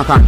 can.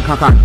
Can.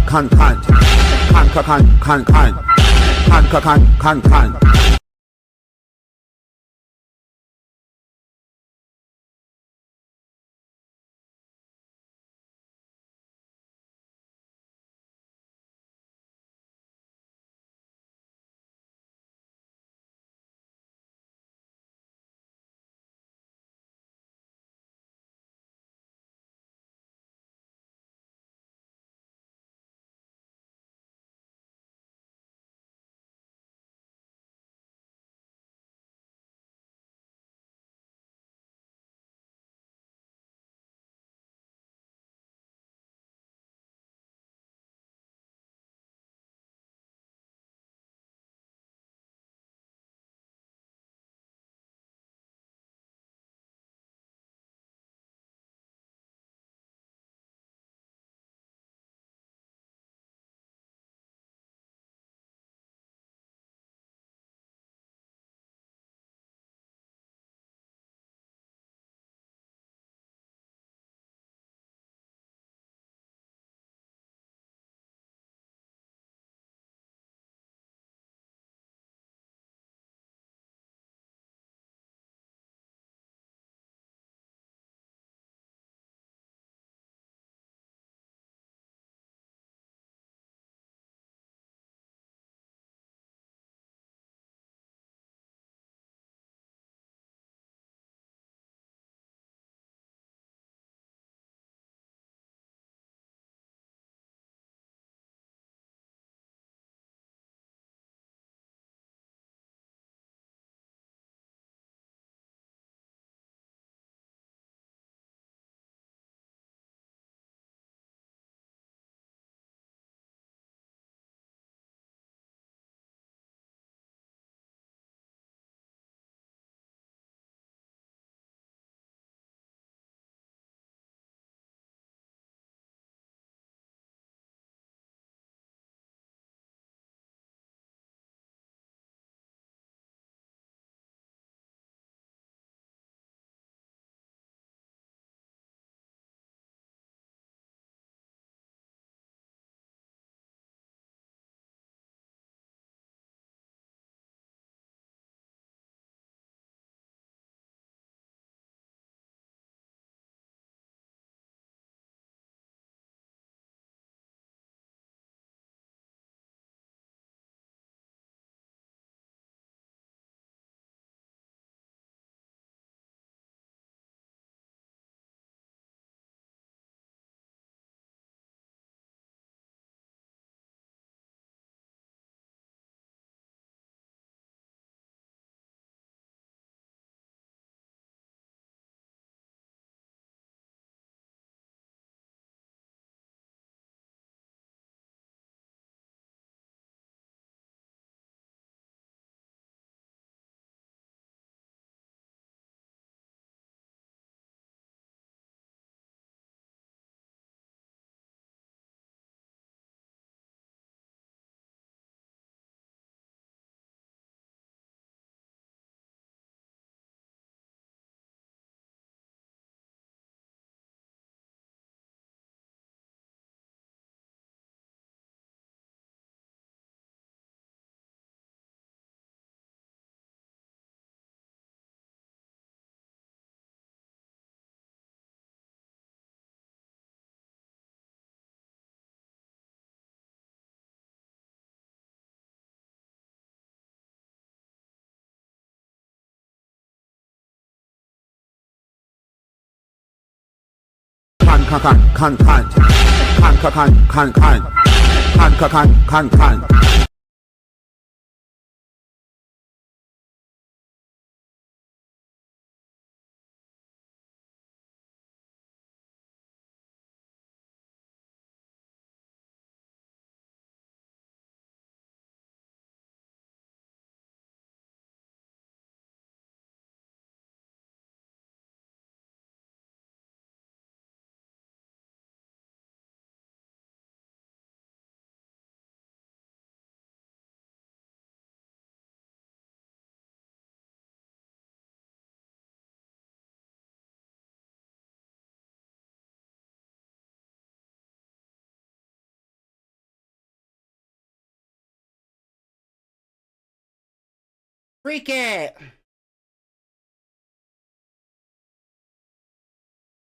Freak it!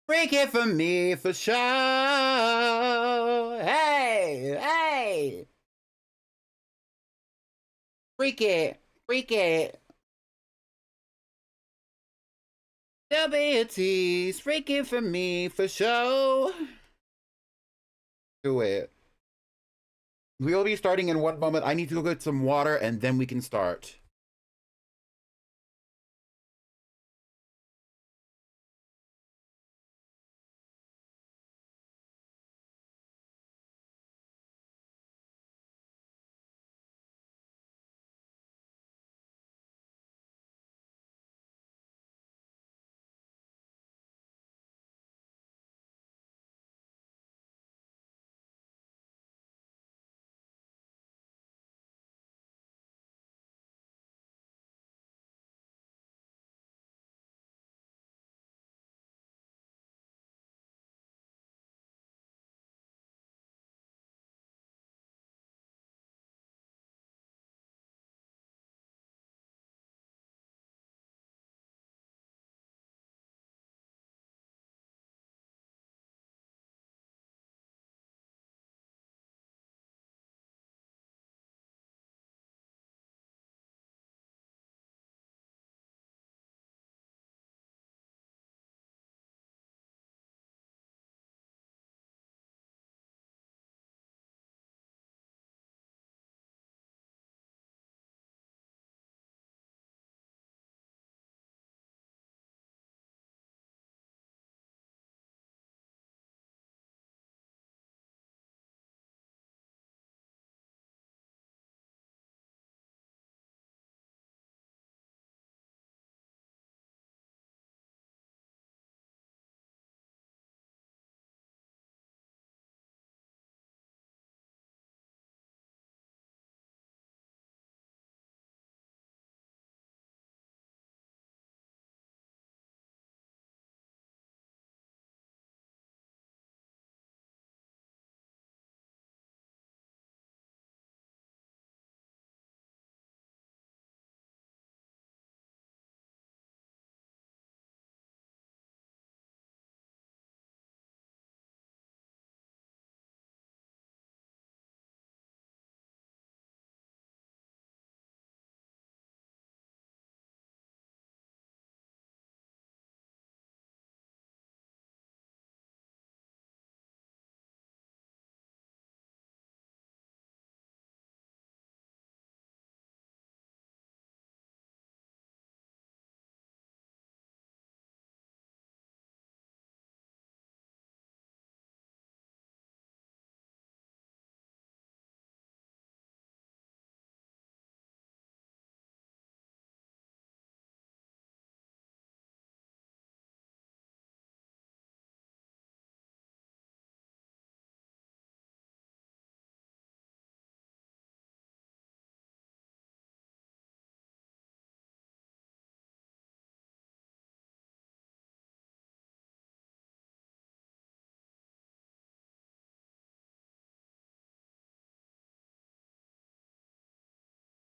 Freak it for me for sure! Hey! Hey! Freak it! Freak it! There'll be a tease. Freak it for me for sure! Do it. We'll be starting in one moment. I need to go get some water and then we can start.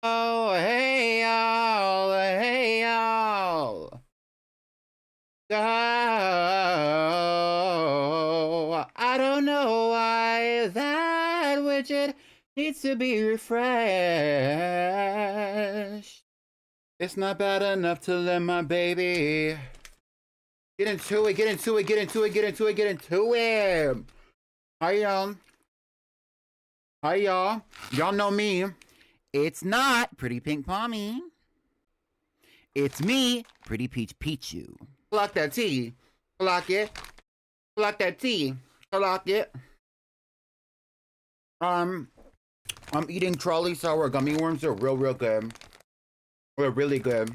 Oh, hey y'all, hey y'all. Oh, I don't know why that widget needs to be refreshed. It's not bad enough to let my baby get into it, get into it, get into it, get into it, get into it. Hi y'all. Hi y'all. Y'all know me. It's not Pretty Pink Pommy. It's me, Pretty Peach Pichu. Clock that T. Clock it. Clock that T. Clock it. I'm eating trolley sour gummy worms. They're real good. They're really good.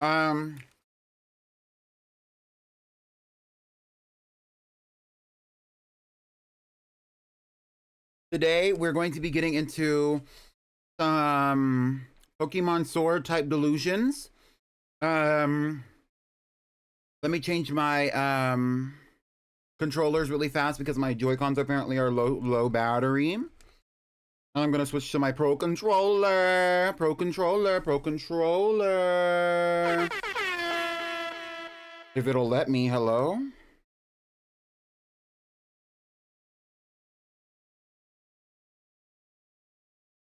Um, Today we're going to be getting into some Pokemon Sword type delusions. Let me change my controllers really fast because my Joy-Cons apparently are low battery. I'm gonna switch to my Pro Controller. Pro Controller, Pro Controller. If it'll let me, hello?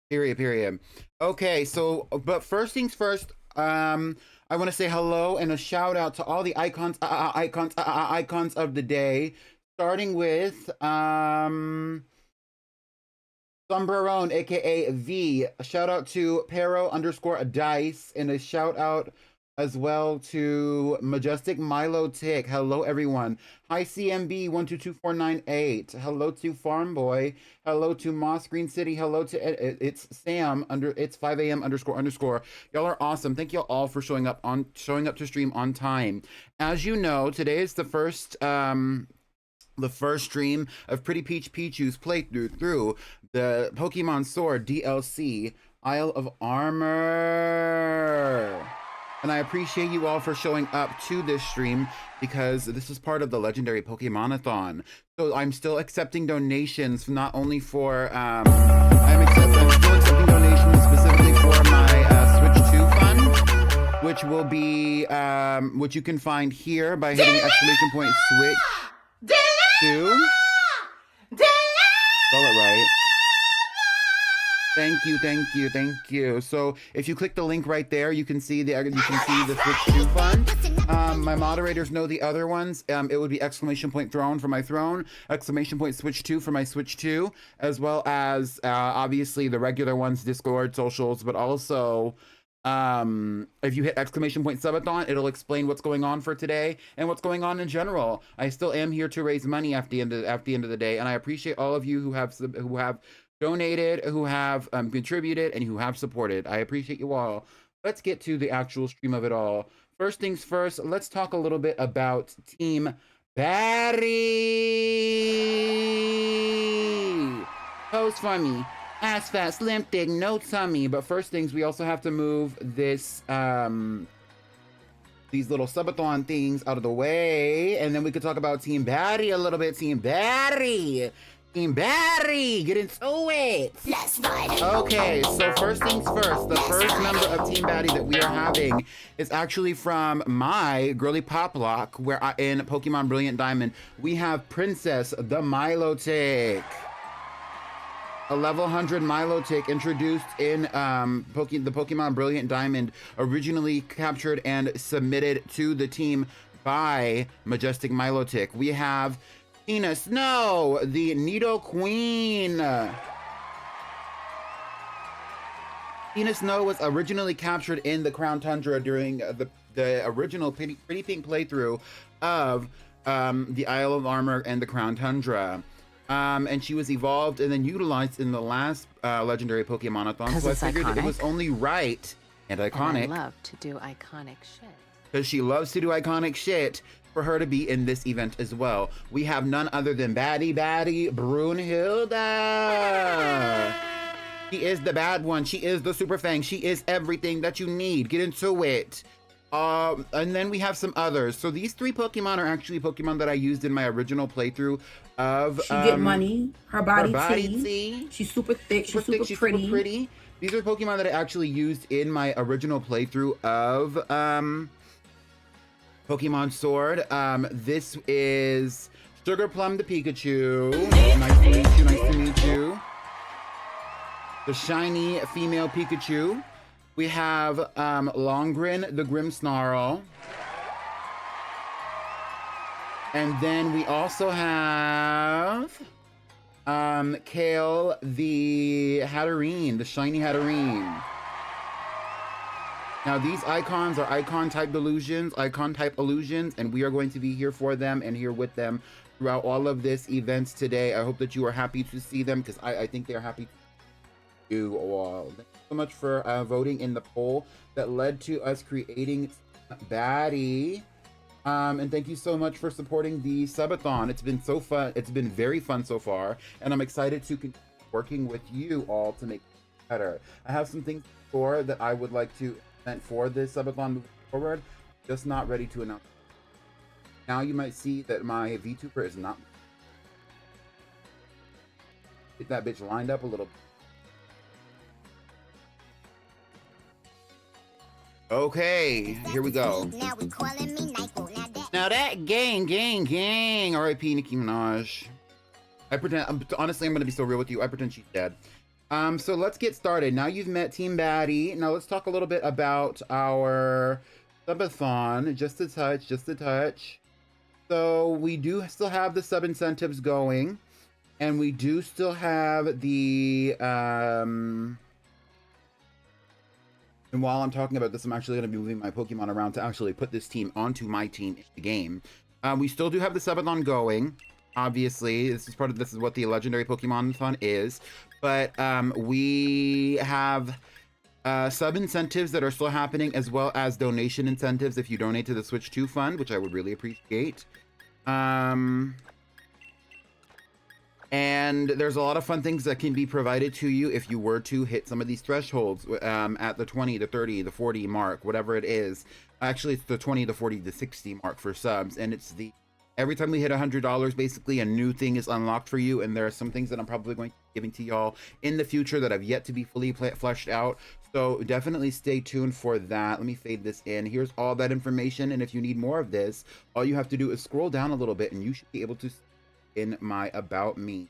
Period. Okay, so, but first things first, I want to say hello and a shout out to all the icons of the day, starting with, Sombrerone, aka V. A shout out to Pero_Dice, and a shout out as well to Majestic Milo Tick. Hello, everyone. Hi, CMB122498. Hello to Farm Boy. Hello to Moss Green City. Hello to it's Sam it's 5 a.m. __. Y'all are awesome. Thank you all for showing up to stream on time. As you know, today is the first stream of Pretty Peach Pichu's playthrough through the Pokemon Sword DLC Isle of Armor. And I appreciate you all for showing up to this stream because this is part of the legendary Pokémonathon. So I'm still accepting donations, not only for, I'm still accepting donations specifically for my Switch 2 fund, which will be, which you can find here by hitting exclamation point Switch 2. Spell it right. Thank you. So if you click the link right there, you can see the Switch 2 fund. My moderators know the other ones. It would be exclamation point throne for my throne, exclamation point Switch 2 for my Switch 2, as well as obviously the regular ones, Discord, socials, but also if you hit exclamation point subathon, it'll explain what's going on for today and what's going on in general. I still am here to raise money at the end of the day, and I appreciate all of you who have donated, who have contributed, and who have supported. I appreciate you all. Let's get to the actual stream of it all. First things first, let's talk a little bit about Team Batty. Pose for me. Ass fat, slim thick, no tummy. But first things, we also have to move this these little subathon things out of the way, and then we could talk about Team Batty a little bit. Team Batty, get into it. Let's ride. Okay, so first things first, the first member of Team Batty that we are having is actually from my girly pop lock, where in Pokemon Brilliant Diamond we have Princess the Milotic. A level 100 Milotic introduced in the Pokemon Brilliant Diamond, originally captured and submitted to the team by Majestic Milotic. We have Tina Snow, the Nido Queen. Tina Snow was originally captured in the Crown Tundra during the original Pretty Pink playthrough of the Isle of Armor and the Crown Tundra. And she was evolved and then utilized in the last legendary Pokémonathon. So I figured iconic. It was only right and iconic. And I love to do iconic shit. Because she loves to do iconic shit, for her to be in this event as well. We have none other than Batty Brunhilde. She is the bad one. She is the Super Fang. She is everything that you need. Get into it. And then we have some others. So these three Pokemon are actually Pokemon that I used in my original playthrough of She get money. Her body T. She's super thick. She's super pretty. These are Pokemon that I actually used in my original playthrough of Pokemon Sword. This is Sugar Plum the Pikachu. Nice to meet you. The shiny female Pikachu. We have Longrin the Grimmsnarl. And then we also have Kale the Hatterene, the shiny Hatterene. Now these icons are icon type illusions, and we are going to be here for them and here with them throughout all of this events today. I hope that you are happy to see them, because I think they're happy to see you all. Thank you so much for voting in the poll that led to us creating Batty. And thank you so much for supporting the subathon. It's been so fun. It's been very fun so far, and I'm excited to continue working with you all to make it better. I have some things for that I would like to present for this subathon moving forward. Just not ready to announce. Now you might see that my VTuber is not. Get that bitch lined up a little bit. Okay, here we go. Now that gang. R.I.P. Nicki Minaj. I pretend, honestly, I'm gonna be so real with you. I pretend she's dead. So let's get started. Now you've met Team Baddie. Now let's talk a little bit about our subathon. Just a touch. So we do still have the sub incentives going, and we do still have the and while I'm talking about this, I'm actually going to be moving my Pokemon around to actually put this team onto my team in the game. We still do have the subathon going. Obviously, this is what the legendary Pokémonathon is. But we have sub incentives that are still happening, as well as donation incentives if you donate to the Switch 2 fund, which I would really appreciate. And there's a lot of fun things that can be provided to you if you were to hit some of these thresholds at the 20, the 30, the 40 mark, whatever it is. Actually, it's the 20, the 40, the 60 mark for subs. And it's every time we hit $100, basically a new thing is unlocked for you. And there are some things that I'm probably going to be giving to y'all in the future that have yet to be fully fleshed out. So definitely stay tuned for that. Let me fade this in. Here's all that information. And if you need more of this, all you have to do is scroll down a little bit and you should be able to in my about me.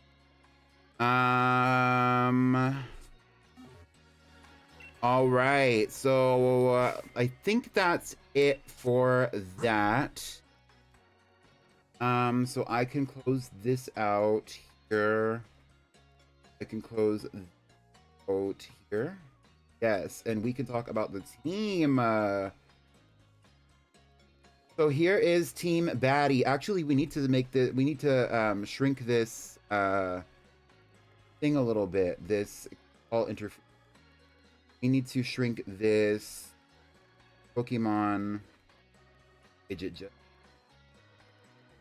All right, so I think that's it for that. So I can close this out here. I can close out here. Yes, and we can talk about the team. So here is Team Baddie. Actually, we need to shrink this thing a little bit. This all interface. We need to shrink this Pokemon fidget.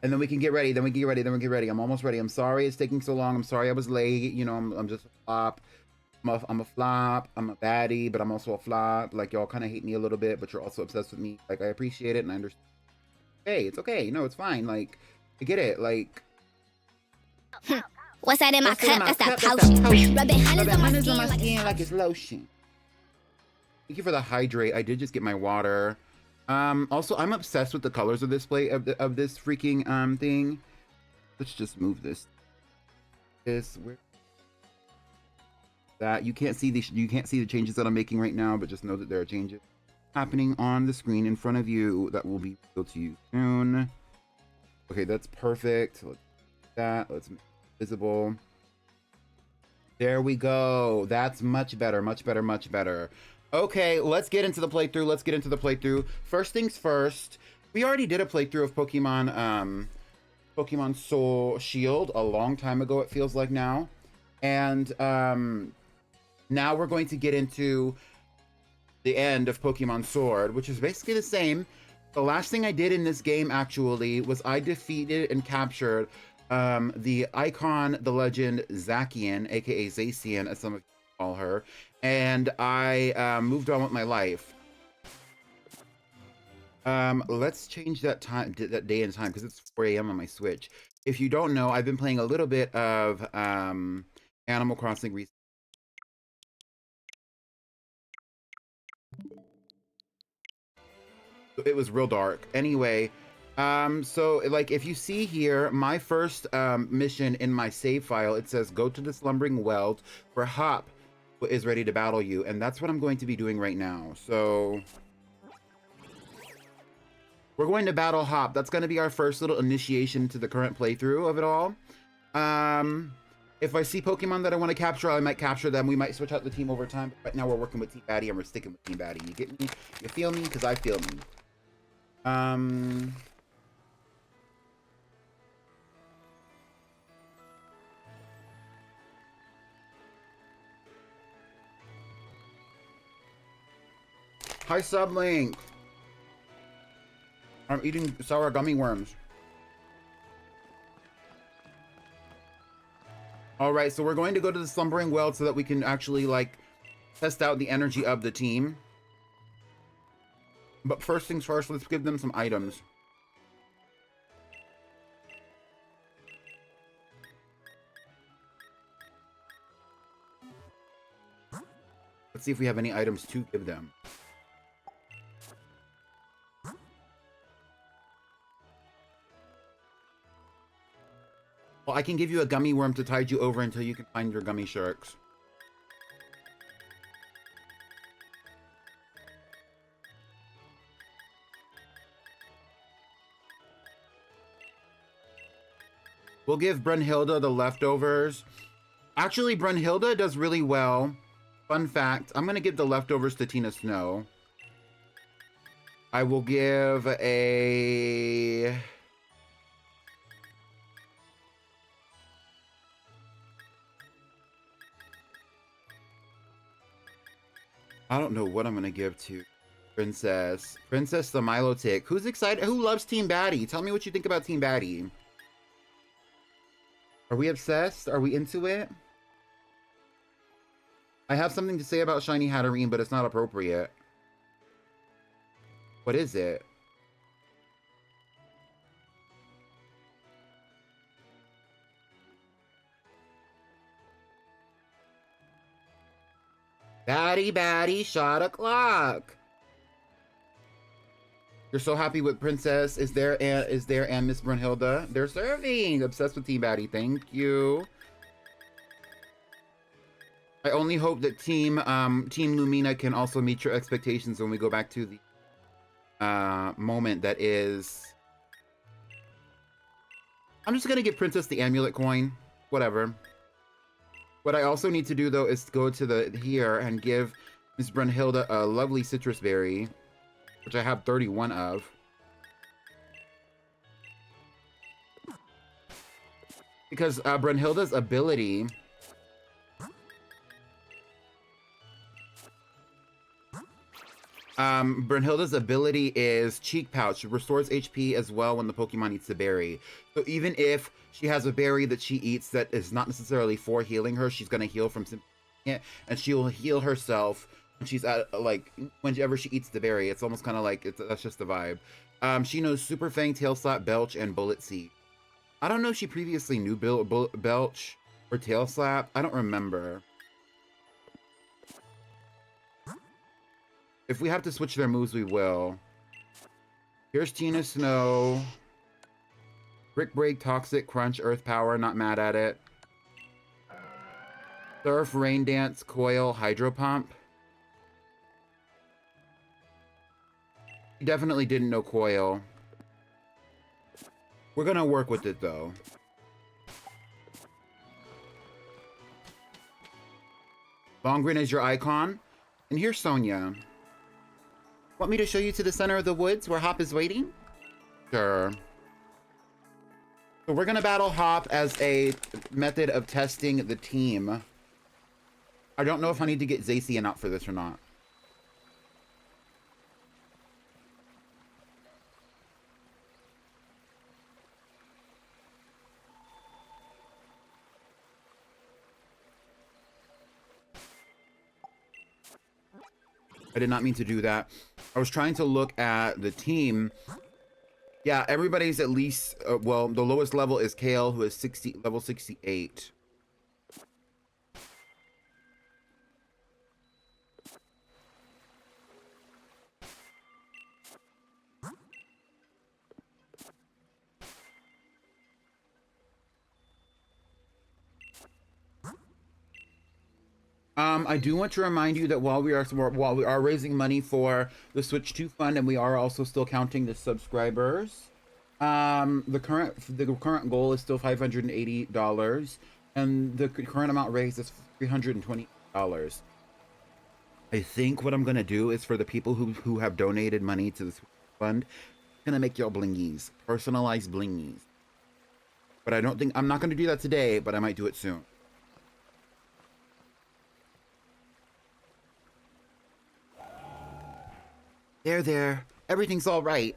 And then we can get ready. Then we get ready. I'm almost ready. I'm sorry it's taking so long. I'm sorry I was late. You know, I'm just a flop. I'm a flop. I'm a baddie, but I'm also a flop. Like, y'all kind of hate me a little bit, but you're also obsessed with me. Like, I appreciate it and I understand. Hey, it's okay. No, it's fine. Like, I get it. Like, what's that in my cup? That's that potion. Rubbing honey's on my skin like it's lotion. Thank you for the hydrate. I did just get my water. Also, I'm obsessed with the colors of this of this freaking thing. Let's just move this. That you can't see the changes that I'm making right now, but just know that there are changes happening on the screen in front of you that will be revealed to you soon. Okay, that's perfect. Let's do that. Let's make it visible. There we go. That's much better. Okay, let's get into the playthrough. First things first, we already did a playthrough of Pokemon Soul Shield a long time ago, it feels like now. And now we're going to get into the end of Pokemon Sword, which is basically the same. The last thing I did in this game, actually, was I defeated and captured the icon, the legend, Zacian, aka Zacian, as some of you call her, and I moved on with my life. Let's change that time, that day and time, because it's 4 a.m. on my Switch. If you don't know, I've been playing a little bit of Animal Crossing recently. It was real dark. Anyway, so like if you see here, my first mission in my save file, it says go to the Slumbering Well where Hop is ready to battle you, and that's what I'm going to be doing right now. So we're going to battle Hop. That's going to be our first little initiation to the current playthrough of it all. If I see Pokemon that I want to capture, I might capture them. We might switch out the team over time. But right now we're working with Team Baddie and we're sticking with Team Baddie. You get me? You feel me? Because I feel me. Hi, Sublink. I'm eating sour gummy worms. All right, so we're going to go to the Slumbering Well so that we can actually, like, test out the energy of the team. But first things first, let's give them some items. Let's see if we have any items to give them. Well, I can give you a gummy worm to tide you over until you can find your gummy sharks. We'll give Brunhilde the leftovers. Actually, Brunhilde does really well. Fun fact, I'm going to give the leftovers to Tina Snow. I will give a... I don't know what I'm going to give to Princess. Princess the Milotic. Who's excited? Who loves Team Baddie? Tell me what you think about Team Baddie. Are we obsessed? Are we into it? I have something to say about Shiny Hatterene, but it's not appropriate. What is it? Baddie, shot o'clock. You're so happy with Princess. Is there and Miss Brunhilde? They're serving. Obsessed with Team Baddie. Thank you. I only hope that Team Lumina can also meet your expectations when we go back to the moment that is. I'm just gonna give Princess the amulet coin. Whatever. What I also need to do though is go to here and give Miss Brunhilde a lovely citrus berry, which I have 31 of. Because Brunhilde's ability is Cheek Pouch. It restores HP as well when the Pokemon eats the berry. So even if she has a berry that she eats that is not necessarily for healing her, she's going to heal from it, and she will heal herself when she's at, like, whenever she eats the berry. It's almost kind of like, that's just the vibe. She knows Super Fang, Tail Slap, Belch, and Bullet Seed. I don't know if she previously knew Belch or Tail Slap. I don't remember. If we have to switch their moves, we will. Here's Tina Snow. Brick Break, Toxic, Crunch, Earth Power, not mad at it. Surf, Rain Dance, Coil, Hydro Pump. He definitely didn't know Coil. We're gonna work with it though. Longrin is your icon. And here's Sonia. Want me to show you to the center of the woods where Hop is waiting? Sure. So we're gonna battle Hop as a method of testing the team. I don't know if I need to get Zacian out for this or not. I did not mean to do that. I was trying to look at the team. Yeah, everybody's at least, well, the lowest level is Kale, who is level 68. I do want to remind you that while we are raising money for the Switch 2 fund, and we are also still counting the subscribers, the current goal is still $580, and the current amount raised is $320. I think what I'm gonna do is for the people who have donated money to the Switch fund, I'm gonna make y'all blingies, personalized blingies. But I'm not gonna do that today, but I might do it soon. There. Everything's all right.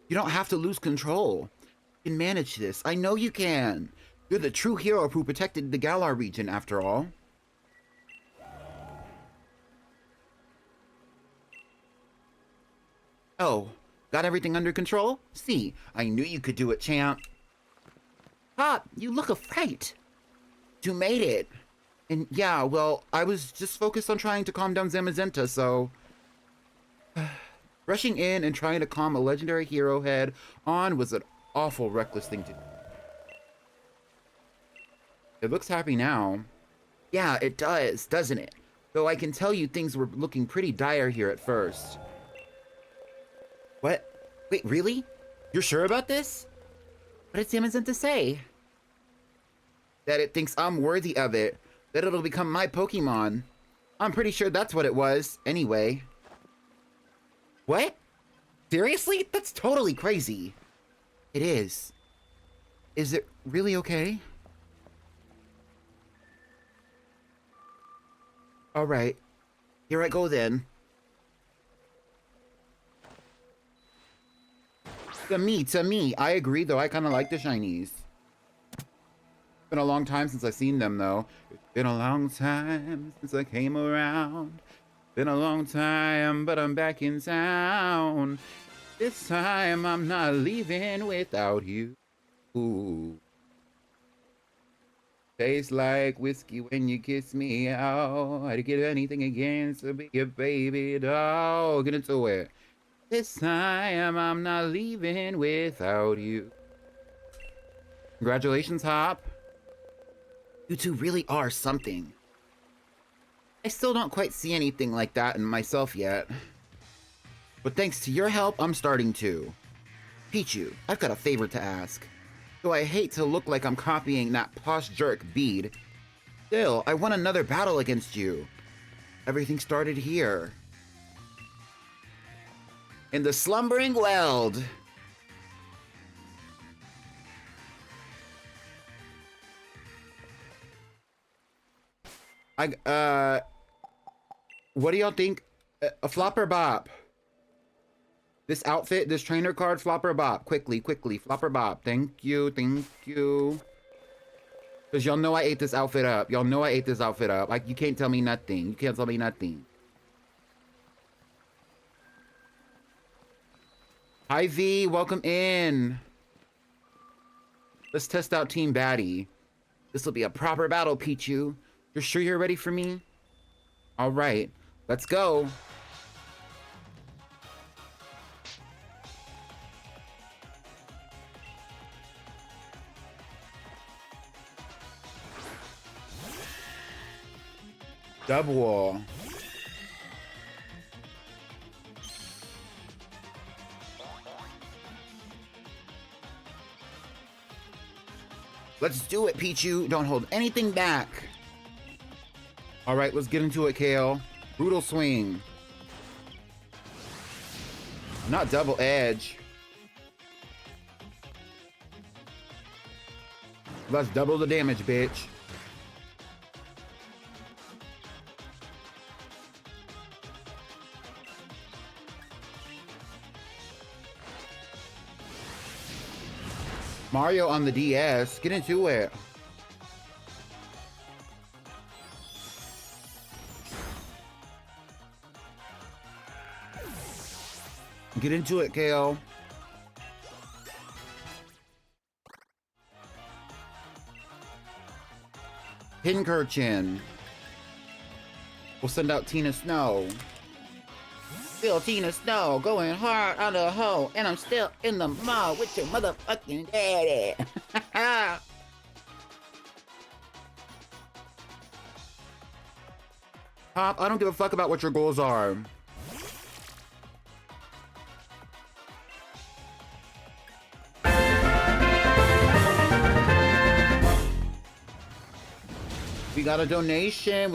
You don't have to lose control. You can manage this. I know you can. You're the true hero who protected the Galar region, after all. Oh, got everything under control? See, I knew you could do it, champ. Hop, you look a fright. You made it. And yeah, well, I was just focused on trying to calm down Zamazenta, so... Rushing in and trying to calm a legendary hero head on was an awful reckless thing to do. It looks happy now. Yeah, it does, doesn't it? Though I can tell you things were looking pretty dire here at first. What? Wait, really? You're sure about this? What did Samson to say? That it thinks I'm worthy of it. That it'll become my Pokemon. I'm pretty sure that's what it was, anyway. What? Seriously? That's totally crazy. It is. Is it really okay? Alright. Here I go then. To me. I agree, though I kind of like the shinies. It's been a long time since I've seen them, though. It's been a long time since I came around. Been a long time, but I'm back in town. This time I'm not leaving without you. Ooh. Tastes like whiskey when you kiss me out. I'd give anything again to be your baby doll. Get into it. This time I'm not leaving without you. Congratulations, Hop. You two really are something. I still don't quite see anything like that in myself yet. But thanks to your help, I'm starting to. Pichu, I've got a favor to ask. Though I hate to look like I'm copying that posh jerk Bede, still, I won another battle against you. Everything started here. In the slumbering weld. What do y'all think? A flopper bop. This outfit, this trainer card, flopper bop. Quickly, flopper bop. Thank you. Because y'all know I ate this outfit up. Like, you can't tell me nothing. Hi, V. Welcome in. Let's test out Team Batty. This will be a proper battle, Pichu. You're sure you're ready for me? All right. Let's go. Double. Let's do it, Pichu. Don't hold anything back. All right, let's get into it, Kale. Brutal swing. Not double edge. Let's double the damage, bitch. Mario on the DS. Get into it. Get into it, Kale. Pincurchin. We'll send out Tina Snow. Still Tina Snow going hard on the hoe, and I'm still in the mall with your motherfucking daddy. Pop, I don't give a fuck about what your goals are. We got a donation.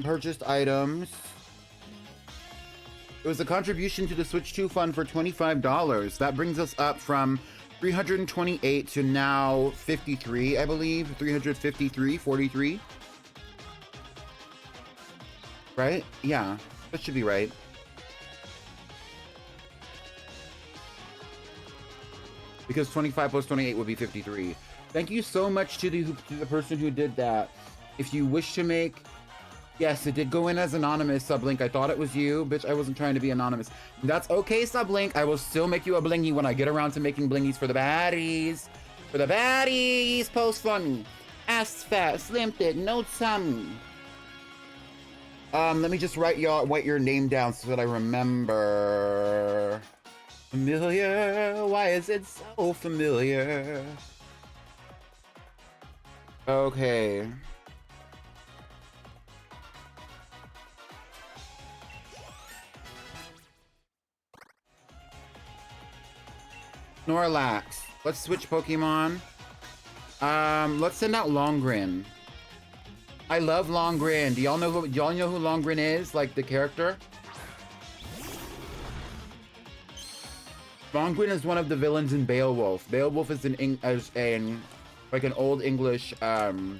Purchased items. It was a contribution to the Switch 2 fund for $25. That brings us up from 328 to now 53, I believe. 353.43. Right? Yeah, that should be right. Because 25 plus 28 would be 53. Thank you so much to the person who did that. If you wish to make... Yes, it did go in as anonymous, Sublink. I thought it was you. Bitch, I wasn't trying to be anonymous. That's okay, Sublink. I will still make you a blingy when I get around to making blingies for the baddies. For the baddies, post for me. Ass fat, slim thick, no tummy. Let me just write your name down so that I remember. Familiar, why is it so familiar? Okay. Snorlax. Let's switch Pokemon. Let's send out Longrin. I love Longrin. Do y'all know who Longrin is? Like the character? Longrin is one of the villains in Beowulf. Beowulf is like an old English saga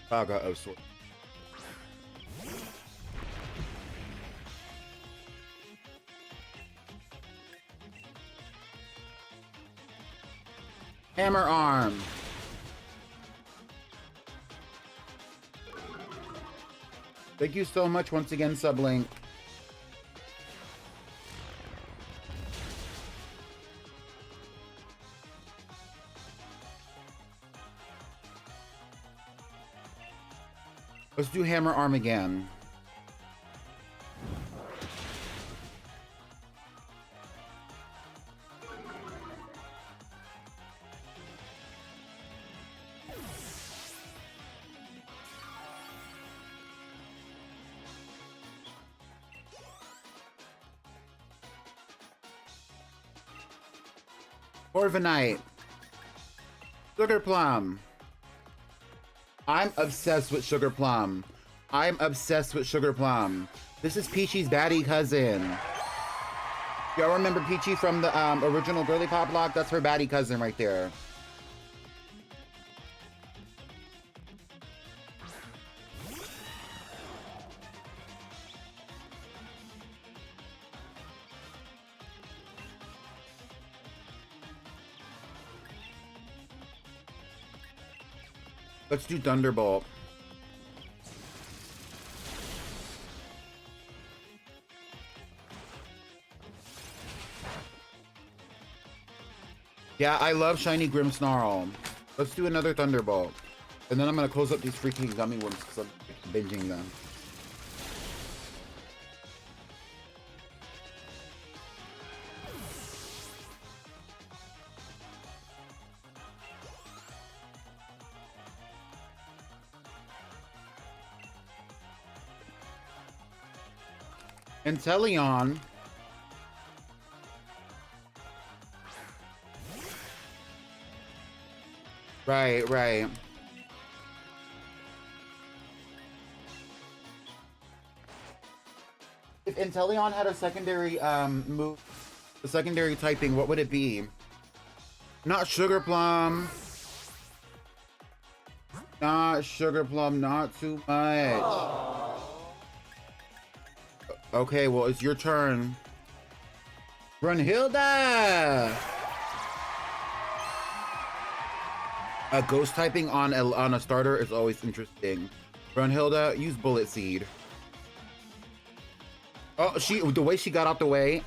of sorts. Hammer Arm. Thank you so much once again, Sublink. Let's do Hammer Arm again. Corviknight. Sugar Plum. I'm obsessed with Sugar Plum. I'm obsessed with Sugar Plum. This is Peachy's baddie cousin. Y'all remember Peachy from the original Girly Pop block? That's her baddie cousin right there. Let's do Thunderbolt. Yeah, I love Shiny Grimmsnarl. Let's do another Thunderbolt. And then I'm gonna close up these freaking gummy worms because I'm binging them. Inteleon. Right. If Inteleon had a secondary move, a secondary typing, what would it be? Not Sugar Plum. Not Sugar Plum, not too much. Okay, well, it's your turn. Brunhilde! Ghost typing on a starter is always interesting. Brunhilde, use Bullet Seed. Oh, the way she got out the way.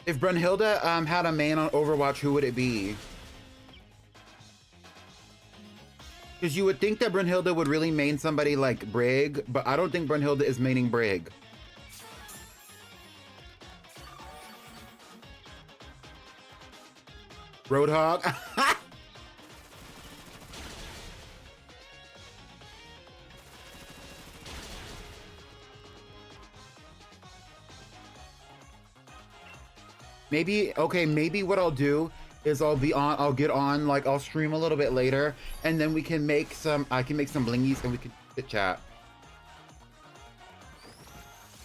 If Brunhilde had a main on Overwatch, who would it be? Because you would think that Brunhilde would really main somebody like Brig, but I don't think Brunhilde is maining Brig. Roadhog. maybe what I'll do is I'll get on, like I'll stream a little bit later and then I can make some blingies and we can chit chat.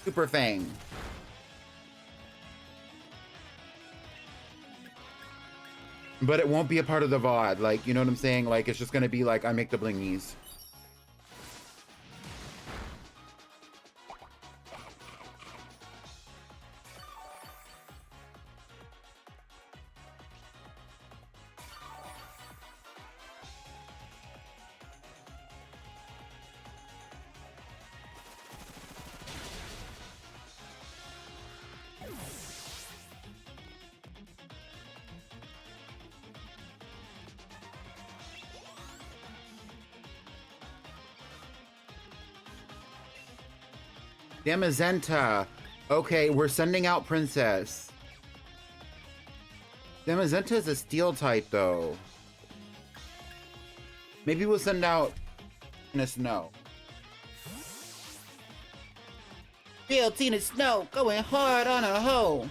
Super Fang. But it won't be a part of the VOD, like, you know what I'm saying? Like, it's just gonna be like, I make the blingies. Damazenta. Okay, we're sending out Princess. Damazenta is a steel type, though. Maybe we'll send out Tina Snow. Real Tina Snow going hard on a hoe.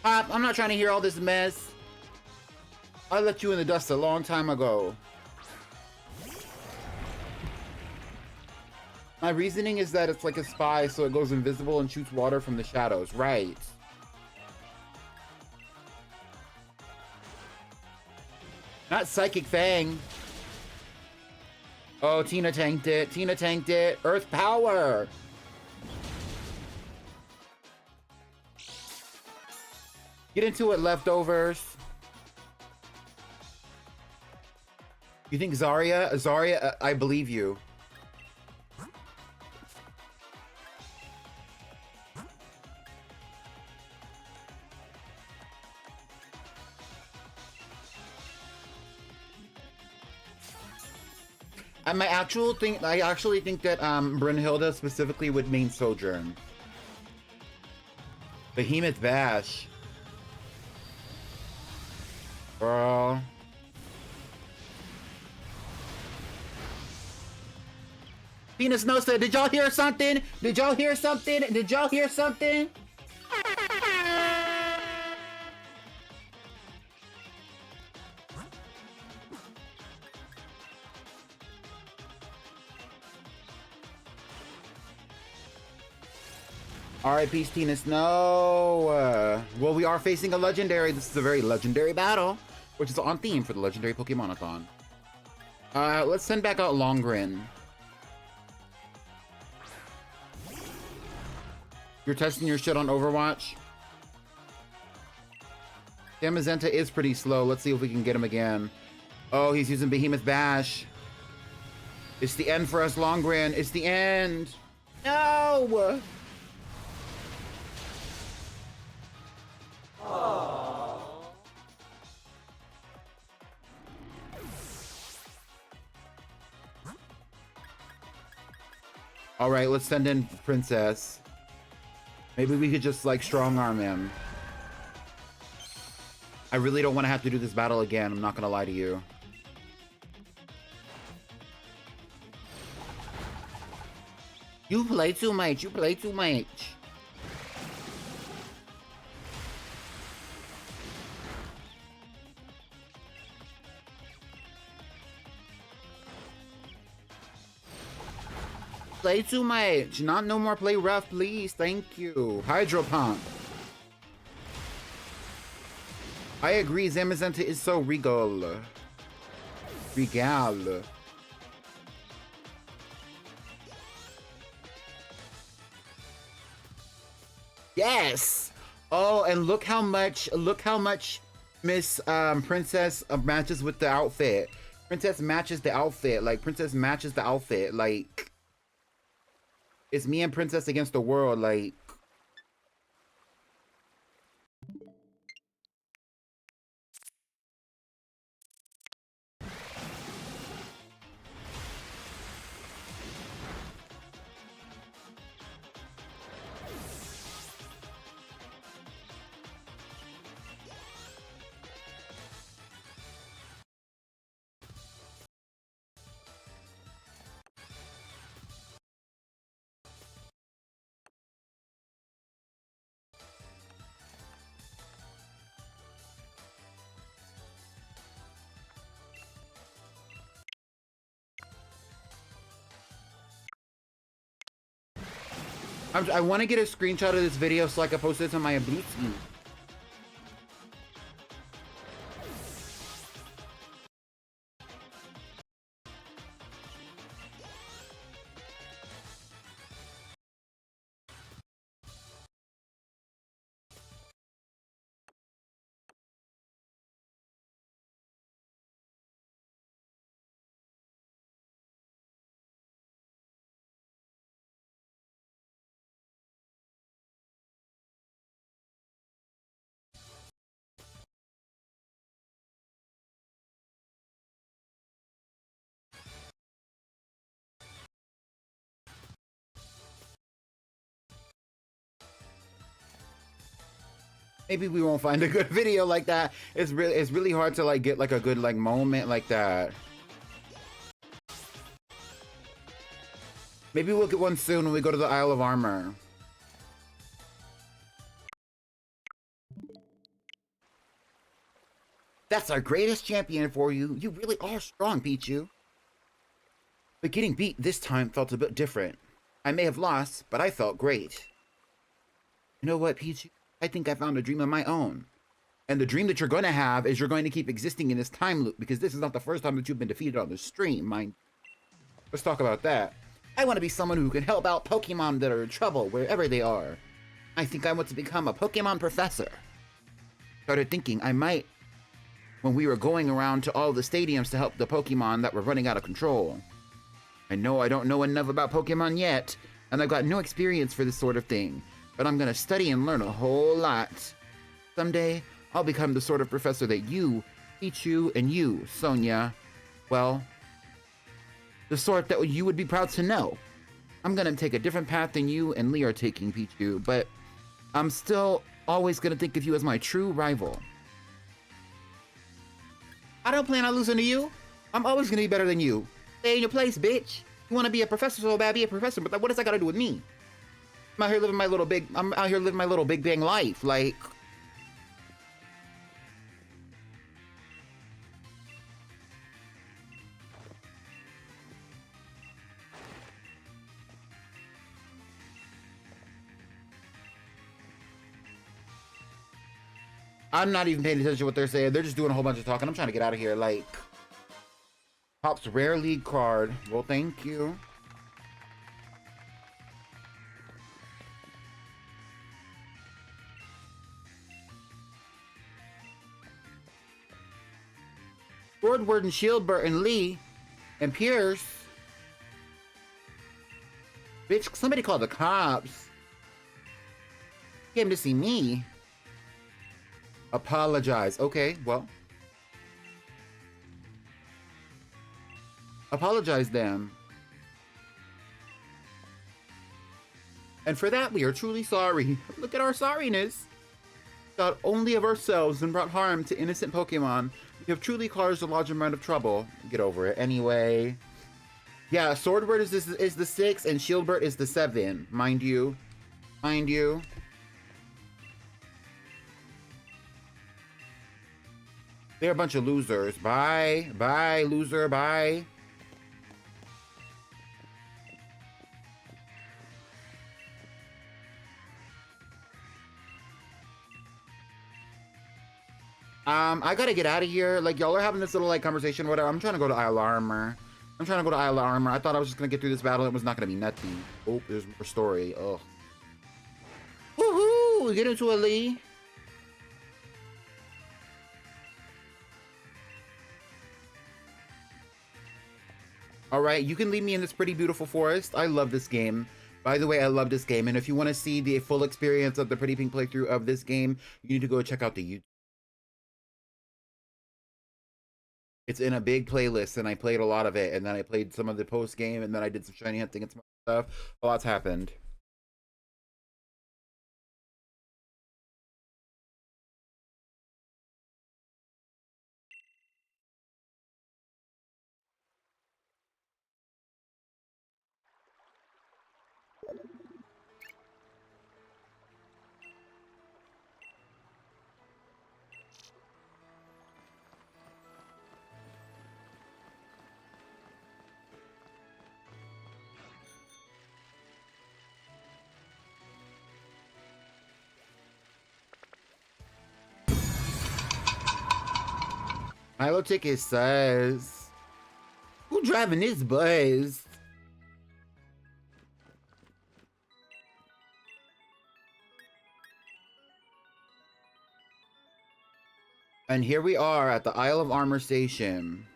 Pop, I'm not trying to hear all this mess. I left you in the dust a long time ago. My reasoning is that it's like a spy, so it goes invisible and shoots water from the shadows. Right. Not Psychic Fang. Oh, Tina tanked it. Tina tanked it. Earth Power. Get into it, leftovers. You think Zarya? Zarya, I believe you. I actually think that Brynhilde specifically would mean Sojourn. Behemoth Bash. Girl. Tina Snow said, did y'all hear something? Did y'all hear something? Did y'all hear something? Alright, peace, Tina Snow. Well, we are facing a legendary. This is a very legendary battle, which is on theme for the legendary Pokémonathon. Let's send back out Longrin. You're testing your shit on Overwatch? Damazenta is pretty slow. Let's see if we can get him again. Oh, he's using Behemoth Bash. It's the end for us, Longrin. It's the end. No! All right, let's send in Princess. Maybe we could just like strong arm him. I really don't want to have to do this battle again. I'm not gonna lie to you. You play too much. You play too much. Play too much. Not no more play rough, please. Thank you. Hydro Pump. I agree. Zamazenta is so regal. Regal. Yes. Oh, and look how much Miss Princess matches with the outfit. Princess matches the outfit. Like Princess matches the outfit. Like it's me and Princess against the world. Like I want to get a screenshot of this video so I can post it to my Bluetooth. Maybe we won't find a good video like that. It's really hard to like get like a good like moment like that. Maybe we'll get one soon when we go to the Isle of Armor. That's our greatest champion for you. You really are strong, Pichu. But getting beat this time felt a bit different. I may have lost, but I felt great. You know what, Pichu? I think I found a dream of my own. And the dream that you're going to have is you're going to keep existing in this time loop, because this is not the first time that you've been defeated on the stream, mind. Let's talk about that. I want to be someone who can help out Pokemon that are in trouble wherever they are. I think I want to become a Pokemon professor. Started thinking I might when we were going around to all the stadiums to help the Pokemon that were running out of control. I know I don't know enough about Pokemon yet, and I've got no experience for this sort of thing, but I'm gonna study and learn a whole lot. Someday, I'll become the sort of professor that you, Pichu, and you, Sonia, well, the sort that you would be proud to know. I'm gonna take a different path than you and Lee are taking, Pichu, but I'm still always gonna think of you as my true rival. I don't plan on losing to you. I'm always gonna be better than you. Stay in your place, bitch. You wanna be a professor so bad, be a professor, but what does that gotta do with me? I'm out here living my little big bang life, like. I'm not even paying attention to what they're saying. They're just doing a whole bunch of talking. I'm trying to get out of here. Like, Pop's rare league card. Well, thank you. Swordward and Shieldbert and Lee and Pierce. Bitch, somebody called the cops. Came to see me. Apologize. Okay, well. Apologize then. And for that, we are truly sorry. Look at our sorriness. Thought only of ourselves and brought harm to innocent Pokemon. We have truly caused a large amount of trouble. Get over it. Anyway. Yeah, Swordward is the 6 and Shieldbert is the 7. Mind you. Mind you. They're a bunch of losers. Bye. Bye, loser. Bye. I gotta get out of here. Like, y'all are having this little, like, conversation, whatever. I'm trying to go to Isle Armor. I'm trying to go to Isle Armor. I thought I was just gonna get through this battle. It was not gonna be nothing. Oh, there's more story. Ugh. Woohoo! Get into it, Lee. Alright, you can leave me in this pretty beautiful forest. I love this game. By the way, I love this game. And if you want to see the full experience of the Pretty Pink playthrough of this game, you need to go check out the YouTube. It's in a big playlist, and I played a lot of it. And then I played some of the post game, and then I did some shiny hunting and some other stuff. A lot's happened. Milo Ticket says, who driving this bus? And here we are at the Isle of Armor Station.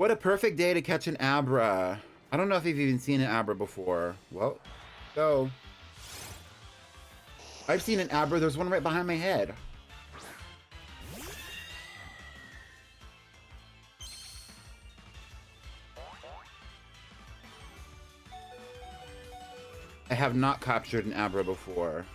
What a perfect day to catch an Abra. I don't know if you've even seen an Abra before. Well, go. I've seen an Abra. There's one right behind my head. I have not captured an Abra before.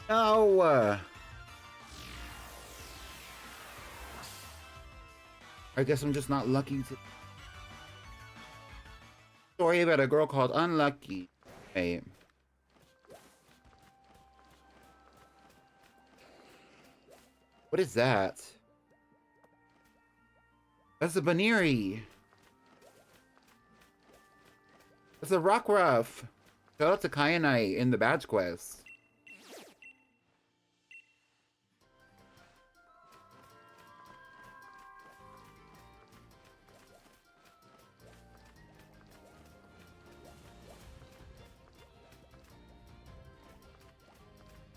No! I guess I'm just not lucky to... Story about a girl called Unlucky. Hey. What is that? That's a Baniri. That's a Rockruff. Shout out to Kyanite in the badge quest.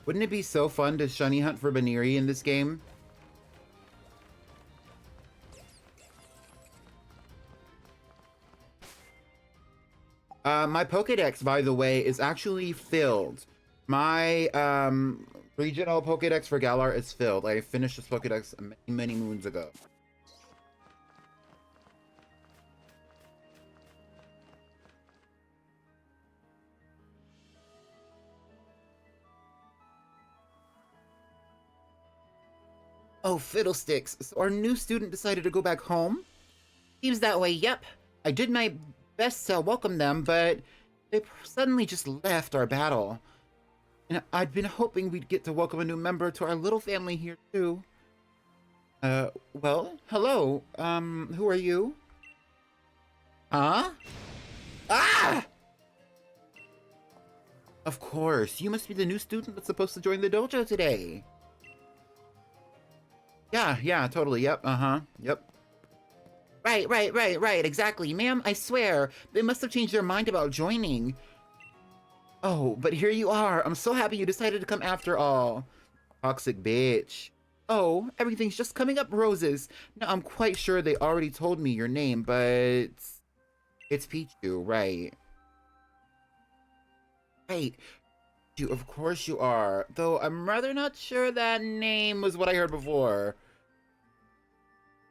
Wouldn't it be so fun to shiny hunt for Baniri in this game? My Pokédex, by the way, is actually filled. My regional Pokédex for Galar is filled. I finished this Pokédex many moons ago. Oh, fiddlesticks. So our new student decided to go back home? Seems that way, yep. I did my best to welcome them, but they suddenly just left our battle. And I'd been hoping we'd get to welcome a new member to our little family here, too. Well, hello. Who are you? Huh? Ah! Of course, you must be the new student that's supposed to join the dojo today. Yeah, totally, yep, yep. Right, exactly. Ma'am, I swear, they must have changed their mind about joining. Oh, but here you are. I'm so happy you decided to come after all. Toxic bitch. Oh, everything's just coming up roses. Now, I'm quite sure they already told me your name, but... It's Pichu, right. Right. Pichu, of course you are. Though I'm rather not sure that name was what I heard before.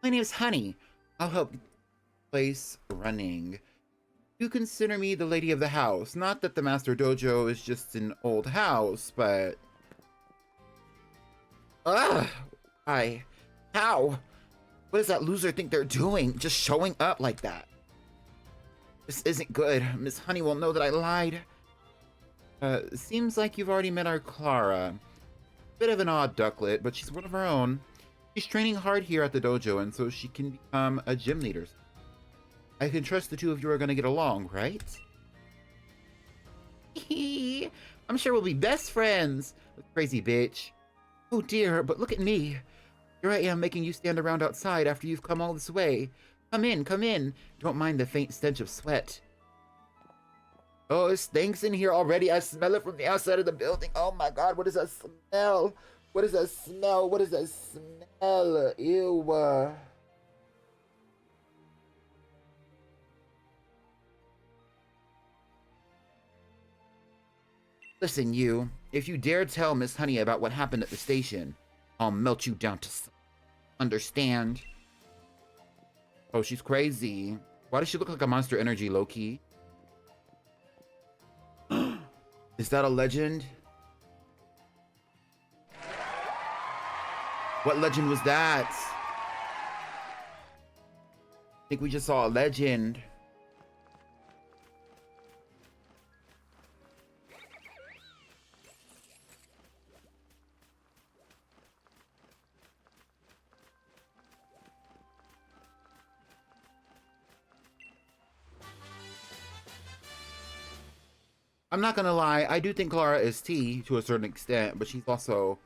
My name's Honey. I'll help place running. You consider me the lady of the house. Not that the master dojo is just an old house, but... Ugh! Why? How? What does that loser think they're doing? Just showing up like that? This isn't good. Miss Honey will know that I lied. Seems like you've already met our Clara. Bit of an odd ducklet, but she's one of our own. She's training hard here at the dojo, and so she can become a gym leader. I can trust the two of you are going to get along, right? I'm sure we'll be best friends. Crazy bitch. Oh dear, but look at me. Here I am making you stand around outside after you've come all this way. Come in. Don't mind the faint stench of sweat. Oh, it stinks in here already. I smell it from the outside of the building. Oh my god, what is that smell? What is that smell? What is that smell? Ew. Listen, you. If you dare tell Miss Honey about what happened at the station, I'll melt you down to... Understand? Oh, she's crazy. Why does she look like a Monster Energy, low-key? Is that a legend? What legend was that? I think we just saw a legend. I'm not gonna lie, I do think Clara is T to a certain extent, but she's also...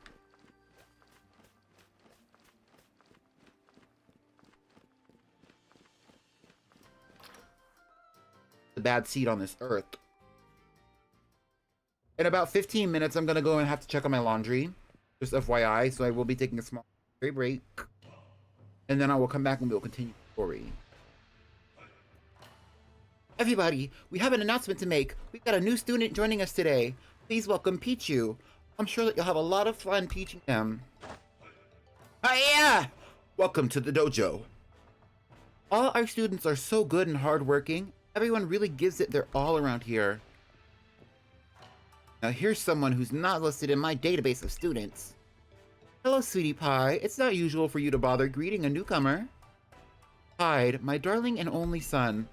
bad seed on this earth. In about 15 minutes, I'm gonna go and have to check on my laundry. Just FYI, so I will be taking a small break. And then I will come back and we'll continue the story. Everybody, we have an announcement to make. We've got a new student joining us today. Please welcome Pichu. I'm sure that you'll have a lot of fun teaching him. Hiya! Welcome to the dojo. All our students are so good and hardworking. Everyone really gives it their all around here. Now here's someone who's not listed in my database of students. Hello, sweetie pie. It's not usual for you to bother greeting a newcomer. Hyde, my darling and only son.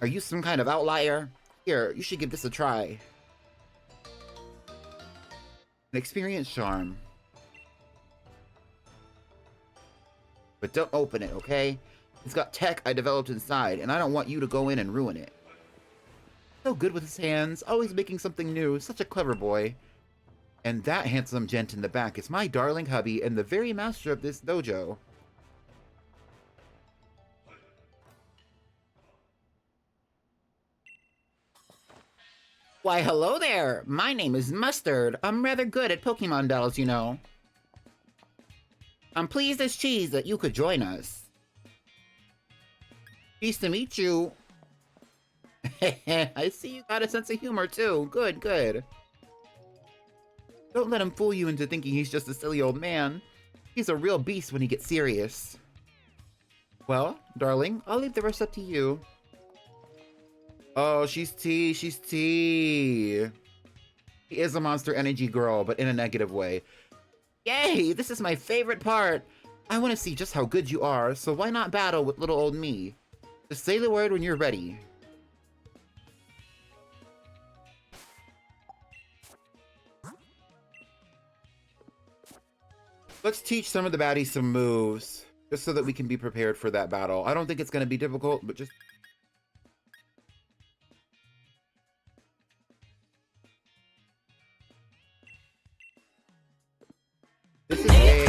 Are you some kind of outlier? Here, you should give this a try. An experienced charm. But don't open it, okay? It's got tech I developed inside, and I don't want you to go in and ruin it. So good with his hands, always making something new, such a clever boy. And that handsome gent in the back is my darling hubby and the very master of this dojo. Why, hello there! My name is Mustard. I'm rather good at Pokemon battles, you know. I'm pleased as cheese that you could join us. Pleased to meet you. I see you got a sense of humor, too. Good, good. Don't let him fool you into thinking he's just a silly old man. He's a real beast when he gets serious. Well, darling, I'll leave the rest up to you. Oh, she's tea, she's tea. She is a Monster Energy girl, but in a negative way. Yay, this is my favorite part. I want to see just how good you are, so why not battle with little old me? Just say the word when you're ready. Let's teach some of the baddies some moves, just so that we can be prepared for that battle. I don't think it's going to be difficult, but just... This is a...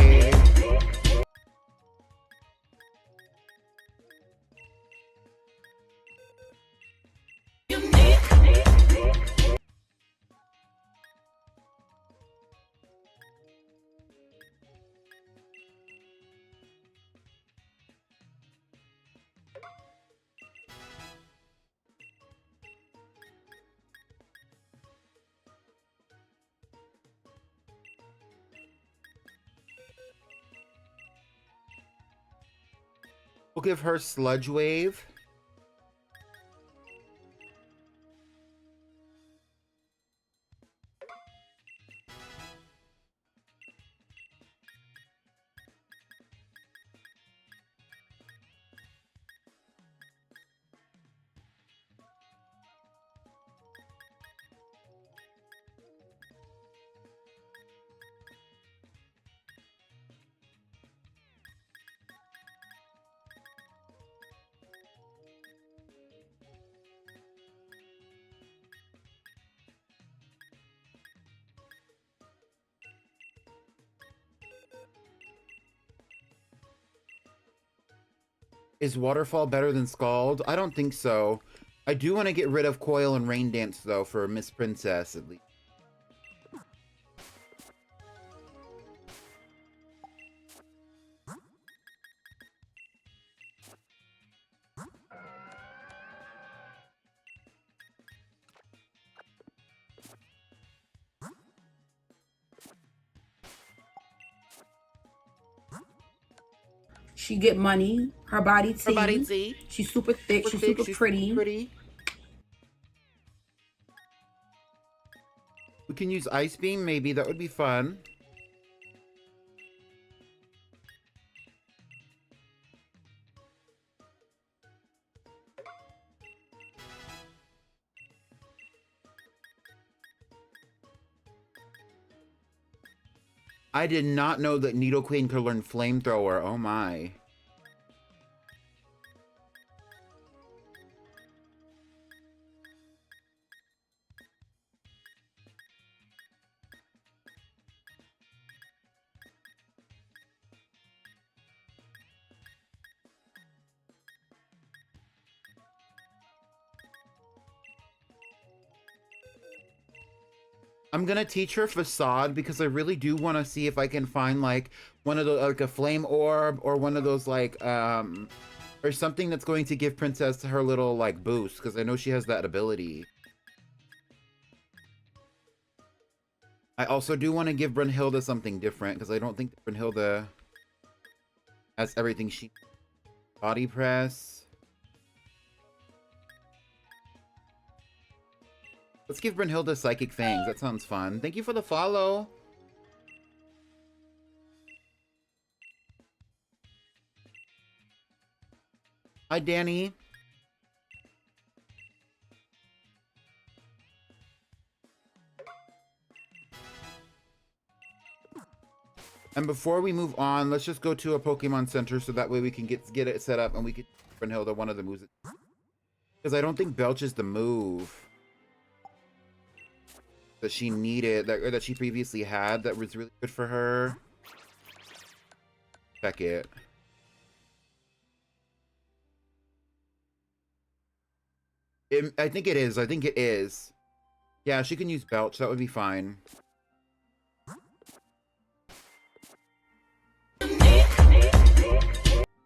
We'll give her Sludge Wave. Is Waterfall better than Scald? I don't think so. I do want to get rid of Coil and Rain Dance, though, for Miss Princess, at least. She get money. Her body tea. Her body tea. She's super thick. She's super pretty. We can use Ice Beam, maybe. That would be fun. I did not know that Nidoqueen could learn Flamethrower. Oh my. I'm gonna teach her facade because I really do want to see if I can find like one of the like a flame orb or one of those like or something that's going to give Princess her little like boost because I know she has that ability. I also do want to give Brunhilde something different because I don't think that Brunhilde has everything she body press. Let's give Brunhilde Psychic Fangs. That sounds fun. Thank you for the follow. Hi, Danny. And before we move on, let's just go to a Pokemon Center so that way we can get it set up and we can Brunhilde one of the moves. Because I don't think Belch is the move that she needed, that she previously had that was really good for her. Check it. I think it is. I think it is. Yeah, she can use Belch. That would be fine.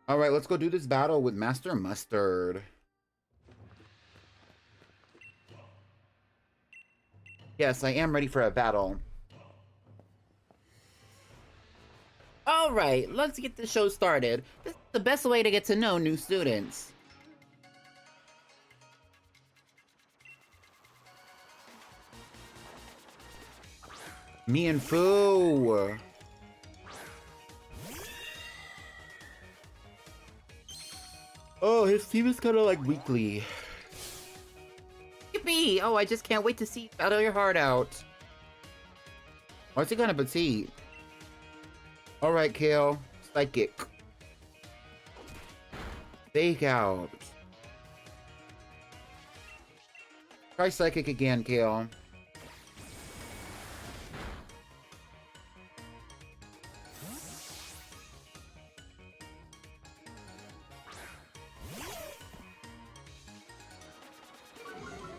All right, let's go do this battle with Master Mustard. Yes, I am ready for a battle. All right, let's get the show started. This is the best way to get to know new students. Me and Foo. Oh, his team is kind of like weakly. Yippee! Oh, I just can't wait to see you battle your heart out. What's he gonna petite? Alright, Kale. Psychic. Fake out. Try Psychic again, Kale.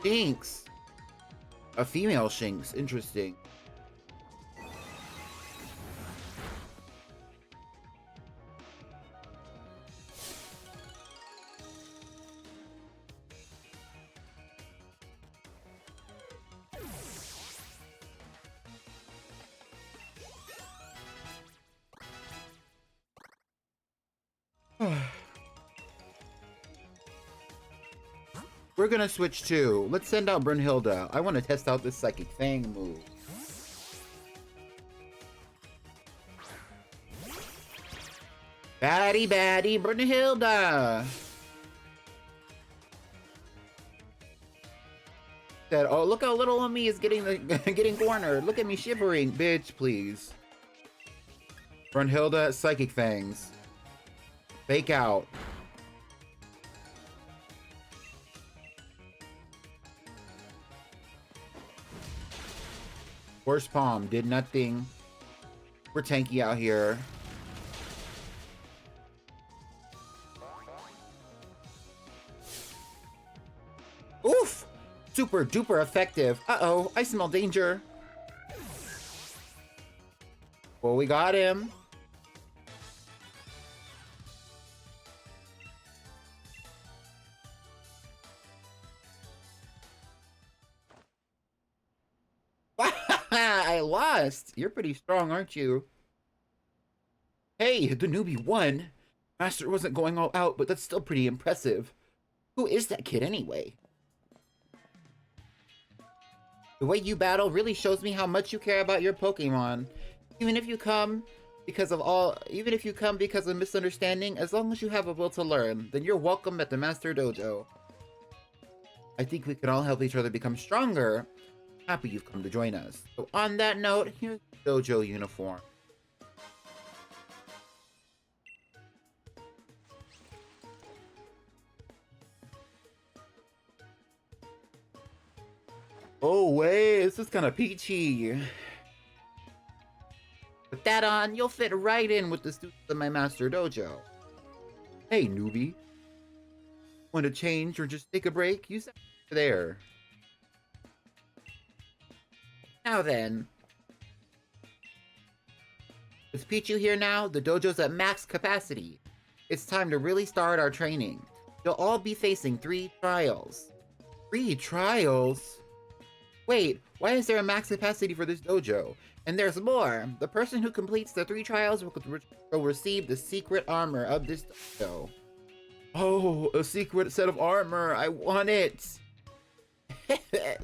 Shinx. A female Shinx. Interesting. We're gonna switch to. Let's send out Brunhilde. I want to test out this Psychic Fang move. Baddie Brunhilde. Said, oh, look how little of me is getting cornered. Look at me shivering, bitch. Please. Brunhilde Psychic Fangs. Fake out. Horse Palm did nothing. We're tanky out here. Oof! Super duper effective. Uh-oh, I smell danger. Well, we got him. I lost. You're pretty strong, aren't you? Hey, the newbie won. Master wasn't going all out, but that's still pretty impressive. Who is that kid anyway? The way you battle really shows me how much you care about your Pokemon. Even if you come because of misunderstanding, as long as you have a will to learn, then you're welcome at the Master Dojo. I think we can all help each other become stronger. Happy you've come to join us. So on that note, here's the dojo uniform. Oh wait, this is kind of peachy. With that on, you'll fit right in with the students of my Master Dojo. Hey newbie. Want to change or just take a break? You said there. Now then. With Pichu here now, the dojo's at max capacity. It's time to really start our training. You'll all be facing 3 trials. 3 trials? Wait, why is there a max capacity for this dojo? And there's more. The person who completes the 3 trials will receive the secret armor of this dojo. Oh, a secret set of armor. I want it.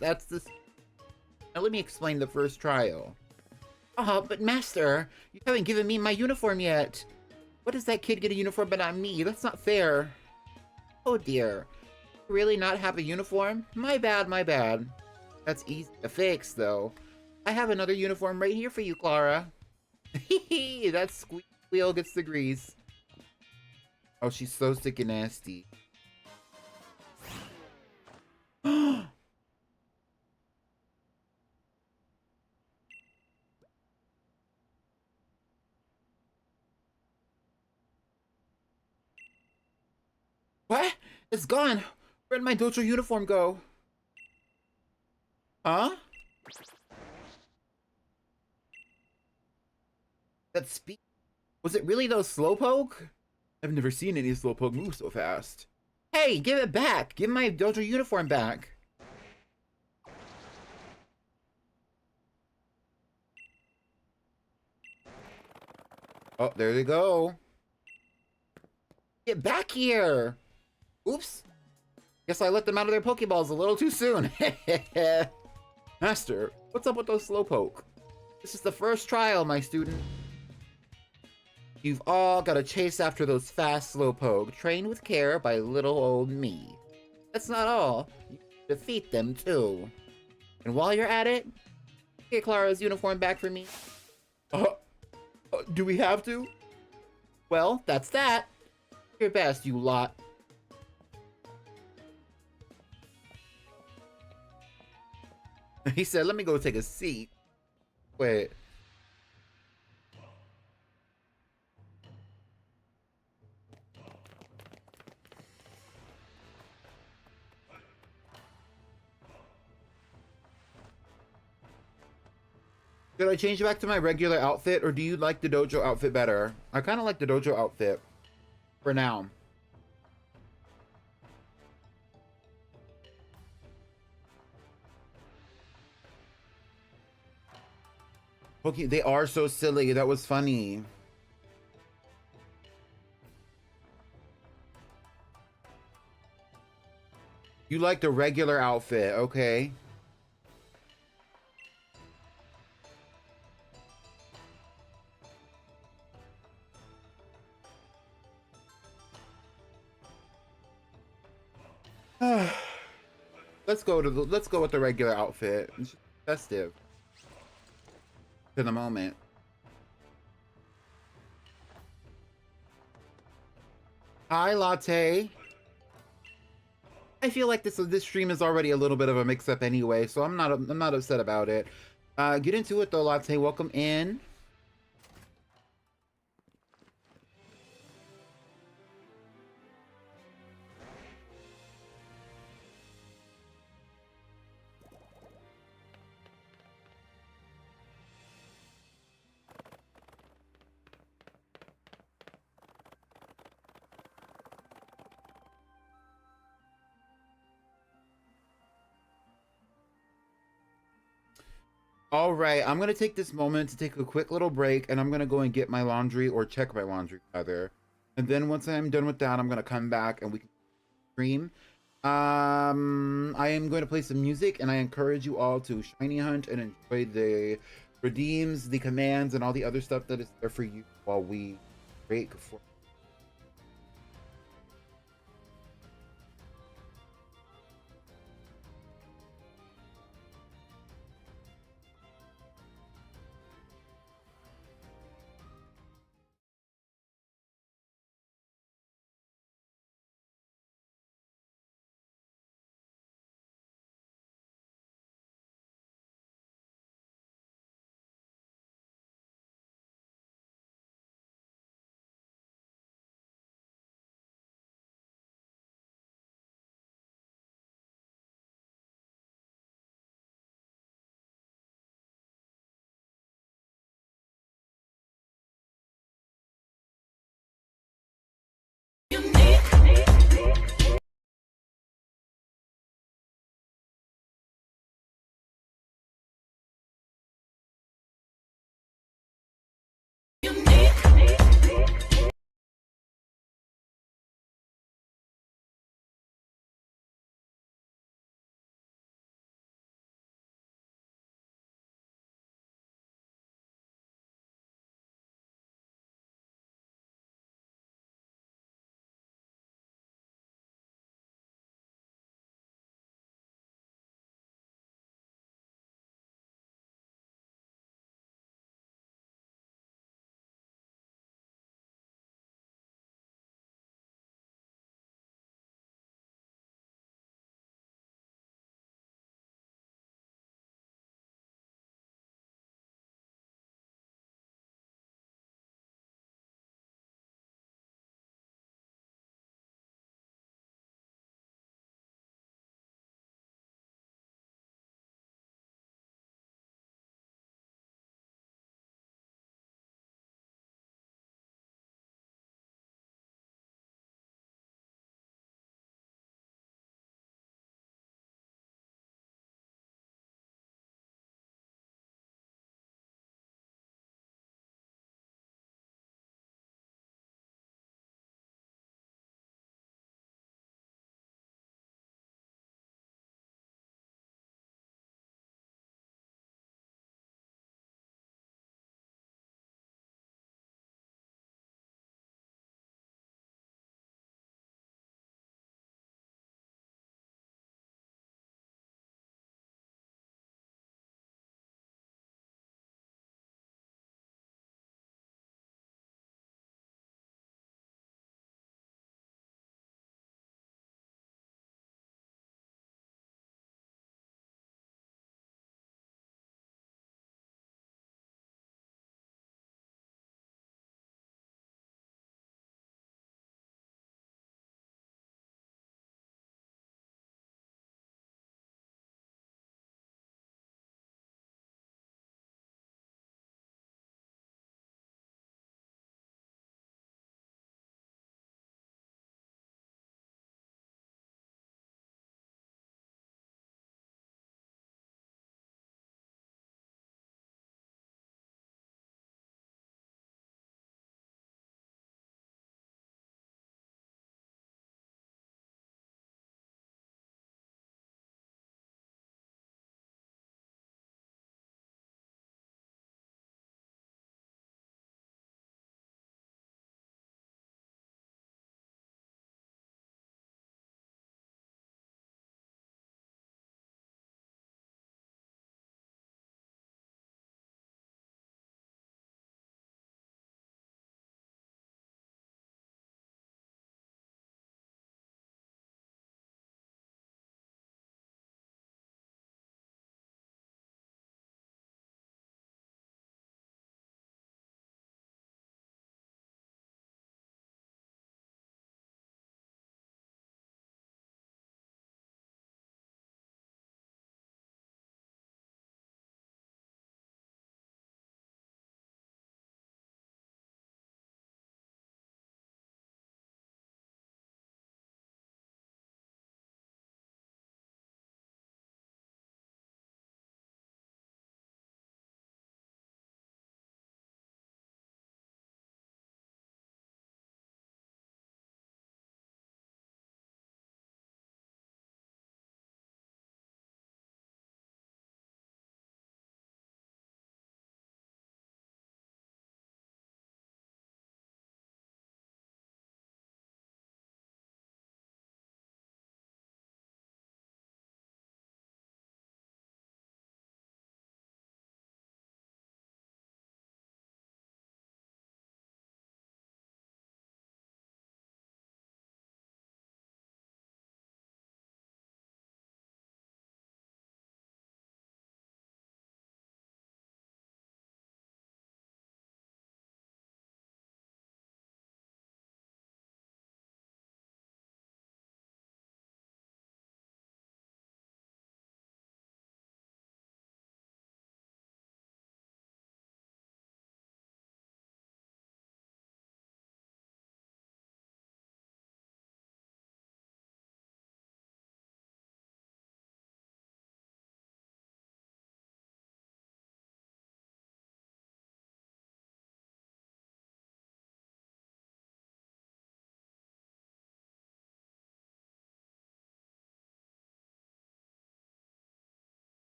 That's the... Now let me explain the first trial. But master, you haven't given me my uniform yet. What does that kid get a uniform but not me? That's not fair. Oh dear. You really not have a uniform? My bad, my bad. That's easy to fix, though. I have another uniform right here for you, Clara. Hehe, that squeal gets the grease. Oh, she's so sick and nasty. What? It's gone. Where'd my dojo uniform go? Huh? That speed. Was it really those slowpoke? I've never seen any slowpoke move so fast. Hey, give it back! Give my dojo uniform back! Oh, there they go. Get back here! Oops. Guess I let them out of their Pokeballs a little too soon. Master, what's up with those slowpoke? This is the first trial, my student. You've all got to chase after those fast slowpoke, trained with care by little old me. That's not all. You defeat them, too. And while you're at it, get Clara's uniform back for me. Do we have to? Well, that's that. Your best, you lot. He said, let me go take a seat. Wait. Should I change back to my regular outfit, or do you like the dojo outfit better? I kind of like the dojo outfit. For now. Okay, they are so silly. That was funny. You like the regular outfit, okay. Let's go with the regular outfit. It's just festive. To the moment. Hi, Latte. I feel like this stream is already a little bit of a mix-up anyway, so I'm not upset about it. Get into it though, Latte. Welcome in. All right, I'm gonna take this moment to take a quick little break, and I'm gonna go and get my laundry, or check my laundry rather. And then once I'm done with that, I'm gonna come back and we can stream. I am going to play some music, and I encourage you all to shiny hunt and enjoy the redeems, the commands, and all the other stuff that is there for you while we break for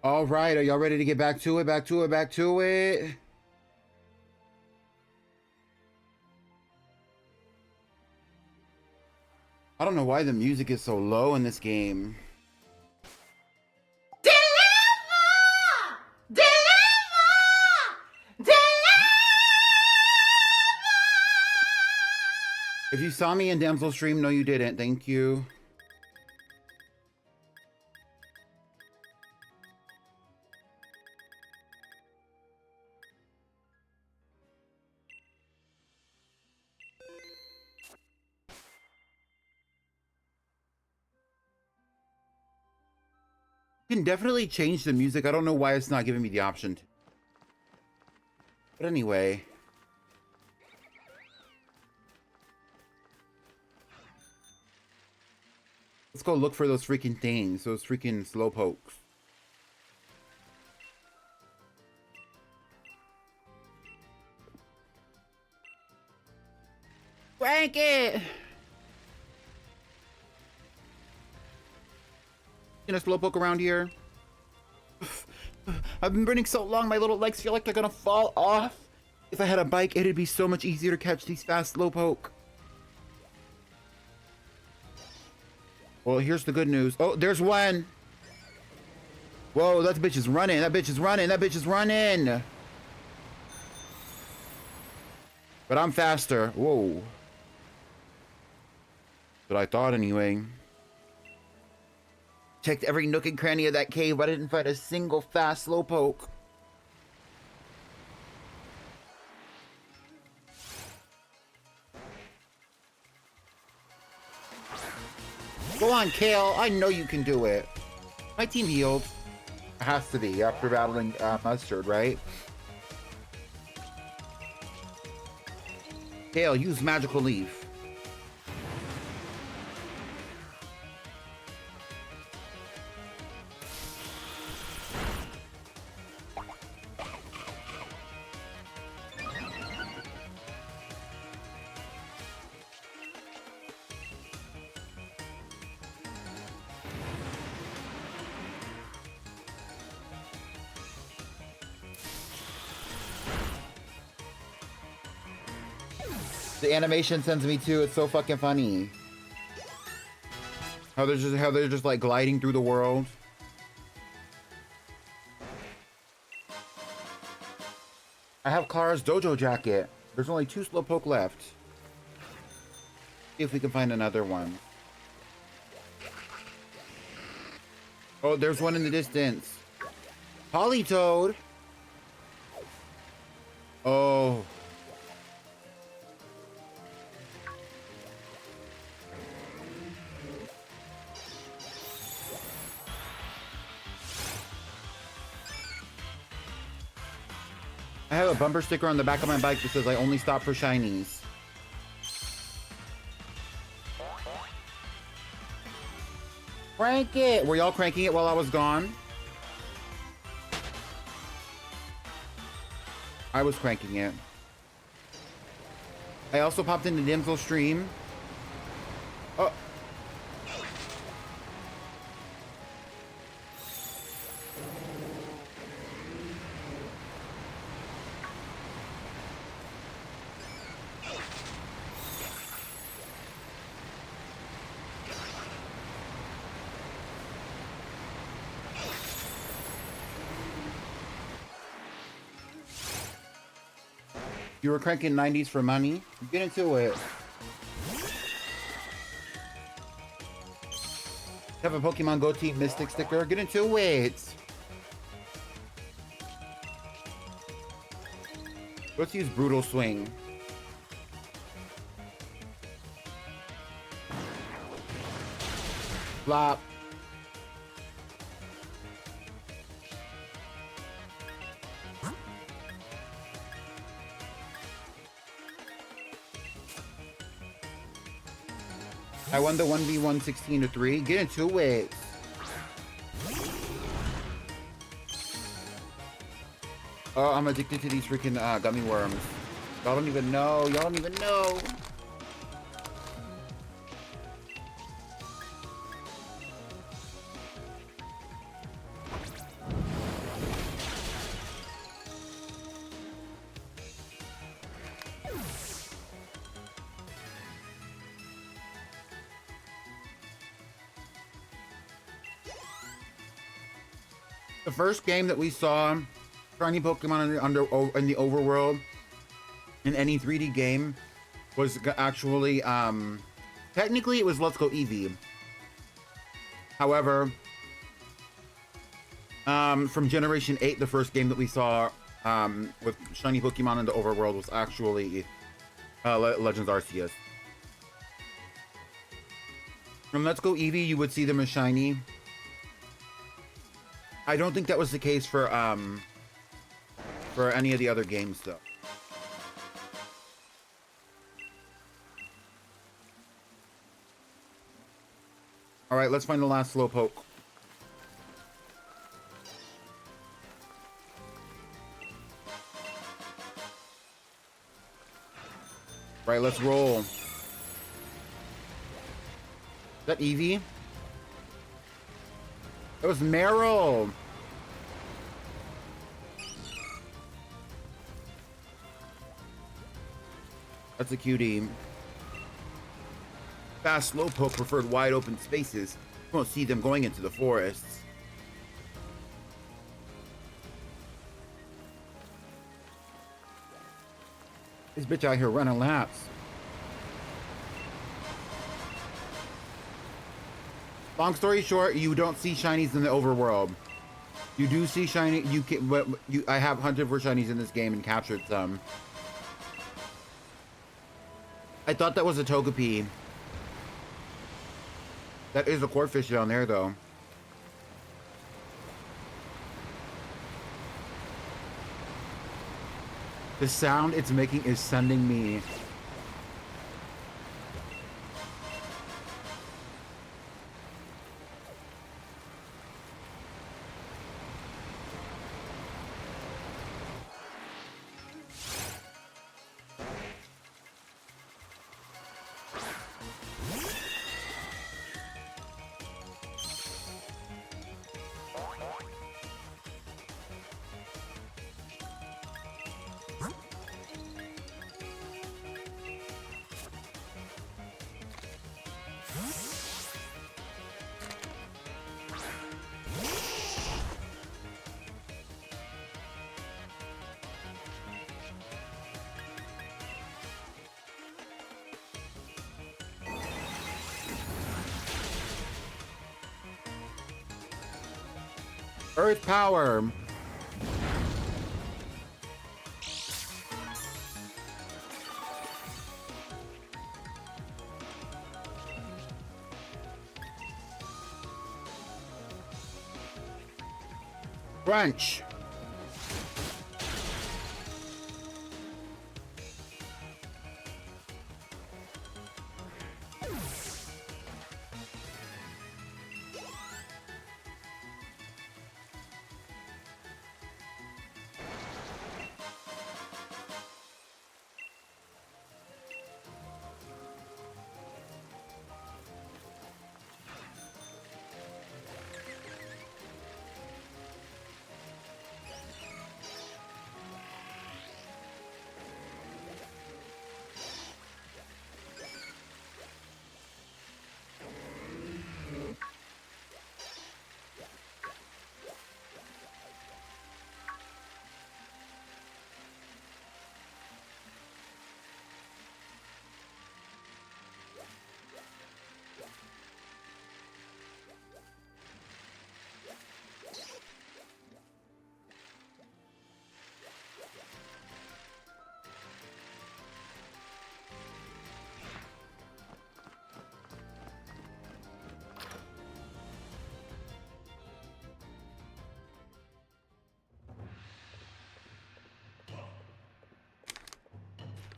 All right, are y'all ready to get back to it? Back to it, back to it. I don't know why the music is so low in this game. If you saw me in Damsel stream, no you didn't. Thank you. You can definitely change the music. I don't know why it's not giving me the option to. But anyway. Let's go look for those freaking things. Those freaking slowpokes. Rank it! In a slowpoke around here. I've been running so long, my little legs feel like they're gonna fall off. If I had a bike, it'd be so much easier to catch these fast slowpoke. Well, here's the good news. Oh, there's one. Whoa, that bitch is running. That bitch is running. That bitch is running. But I'm faster. Whoa. But I thought anyway. Checked every nook and cranny of that cave, but I didn't find a single fast slowpoke. Go on, Kale. I know you can do it. My team healed. It has to be after battling Mustard, right? Kale, use Magical Leaf. The animation sends me too. It's so fucking funny. How they're just like gliding through the world. I have Clara's dojo jacket. There's only 2 slowpoke left. See if we can find another one. Oh, there's one in the distance. Polytoad. Oh. I have a bumper sticker on the back of my bike that says I only stop for shinies. Crank it! Were y'all cranking it while I was gone? I was cranking it. I also popped into Dimsel stream. Oh. You were cranking 90s for money? Get into it. Have a Pokemon Go Team Mystic sticker? Get into it. Let's use Brutal Swing. Flop. I won the 1v1 16-3. Get into it. Oh, I'm addicted to these freaking gummy worms. Y'all don't even know. Y'all don't even know. The first game that we saw shiny Pokemon in the overworld in any 3D game was actually technically it was Let's Go Eevee. However, from Generation 8, the first game that we saw with shiny Pokemon in the overworld was actually Legends Arceus. From Let's Go Eevee, you would see them as shiny. I don't think that was the case for any of the other games, though. All right, let's find the last Slowpoke. Right, let's roll. Is that Eevee? It was Meryl. That's a cutie. Fast Slowpoke preferred wide open spaces. You won't see them going into the forests. This bitch out here running laps. Long story short, you don't see shinies in the overworld. You do see shiny. You can, but I have hunted for shinies in this game and captured some. I thought that was a Togepi. That is a Corphish down there, though. The sound it's making is sending me. Earth power. Crunch.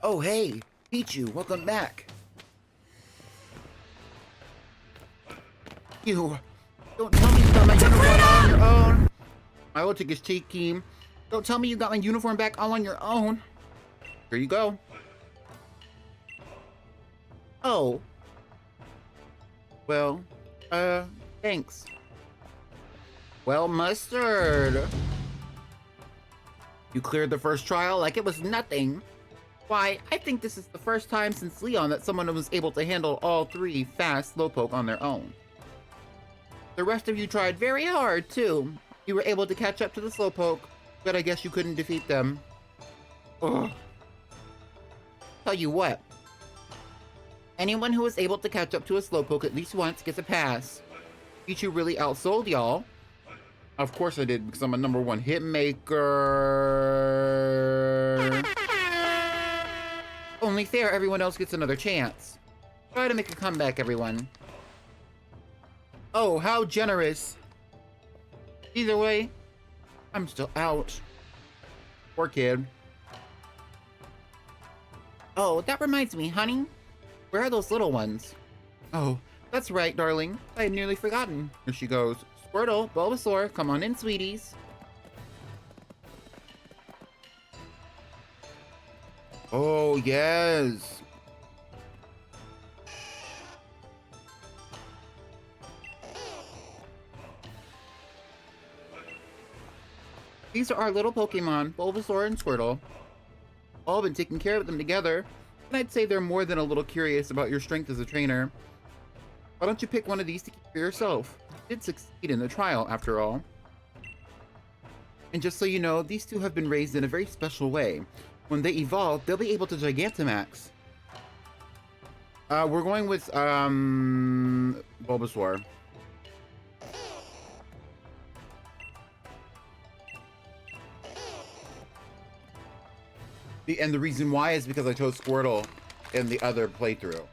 Oh, hey, Pichu, welcome back. You, don't tell me you got my uniform all on your own. My old is cheeky. Don't tell me you got my uniform back all on your own. Here you go. Oh. Well, thanks. Well, Mustard. You cleared the first trial like it was nothing. Why, I think this is the first time since Leon that someone was able to handle all three fast Slowpoke on their own. The rest of you tried very hard, too. You were able to catch up to the Slowpoke, but I guess you couldn't defeat them. Ugh. Tell you what. Anyone who was able to catch up to a Slowpoke at least once gets a pass. Pichu really outsold y'all. Of course I did, because I'm a #1 hit maker. Only fair, everyone else gets another chance. Try to make a comeback, everyone. Oh, how generous. Either way, I'm still out. Poor kid. Oh, that reminds me, honey. Where are those little ones? Oh, that's right, darling. I had nearly forgotten. Here she goes. Squirtle, Bulbasaur, come on in, sweeties. Oh, yes. These are our little Pokemon, Bulbasaur and Squirtle. All been taking care of them together, and I'd say they're more than a little curious about your strength as a trainer. Why don't you pick one of these to keep for yourself? You did succeed in the trial, after all. And just so you know, these two have been raised in a very special way. When they evolve, they'll be able to Gigantamax. We're going with, Bulbasaur. And the reason why is because I chose Squirtle in the other playthrough.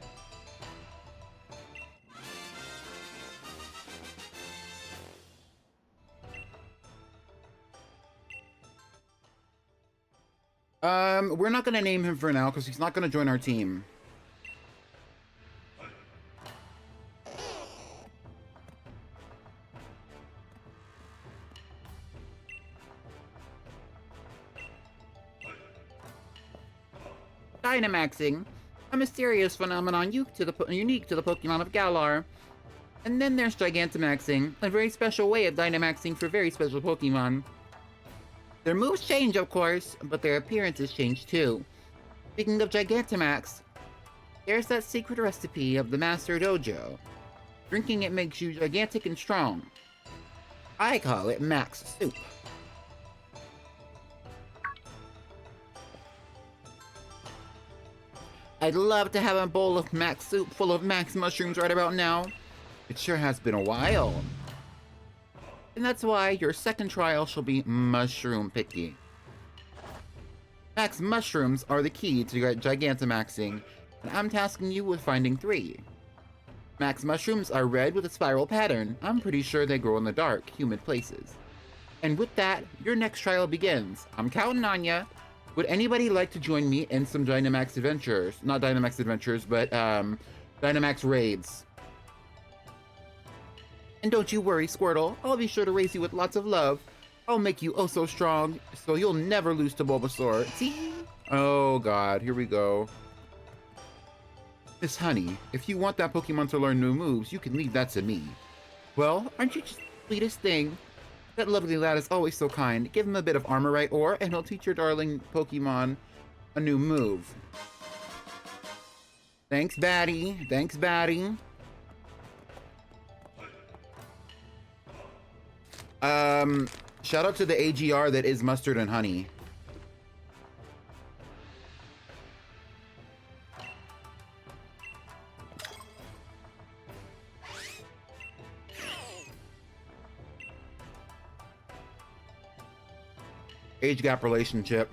We're not gonna name him for now because he's not gonna join our team. Dynamaxing, a mysterious phenomenon unique to the Pokemon of Galar. And then there's Gigantamaxing, a very special way of Dynamaxing for very special Pokemon. Their moves change, of course, but their appearances change too. Speaking of Gigantamax, there's that secret recipe of the Master Dojo. Drinking it makes you gigantic and strong. I call it Max Soup. I'd love to have a bowl of Max Soup full of Max mushrooms right about now. It sure has been a while. And that's why your second trial shall be mushroom picky. Max mushrooms are the key to Gigantamaxing, and I'm tasking you with finding 3. Max mushrooms are red with a spiral pattern. I'm pretty sure they grow in the dark, humid places. And with that, your next trial begins. I'm counting on ya. Would anybody like to join me in some Dynamax adventures? Not Dynamax adventures, but Dynamax raids. And don't you worry, Squirtle. I'll be sure to raise you with lots of love. I'll make you oh so strong, so you'll never lose to Bulbasaur. See? Oh god, here we go. Miss Honey, if you want that Pokemon to learn new moves, you can leave that to me. Well, aren't you just the sweetest thing? That lovely lad is always so kind. Give him a bit of Armorite ore, and he'll teach your darling Pokemon a new move. Thanks, Batty. Thanks, Batty. Shout out to the AGR that is Mustard and Honey. Age gap relationship.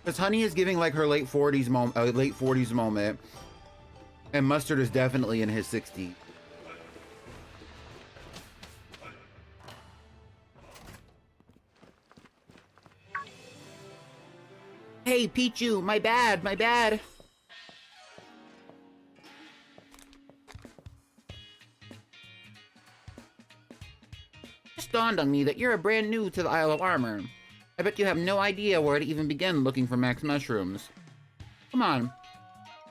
Because Honey is giving like her late 40s moment, and Mustard is definitely in his 60s. Hey, Pichu, my bad, my bad. Just dawned on me that you're brand new to the Isle of Armor. I bet you have no idea where to even begin looking for max mushrooms. Come on,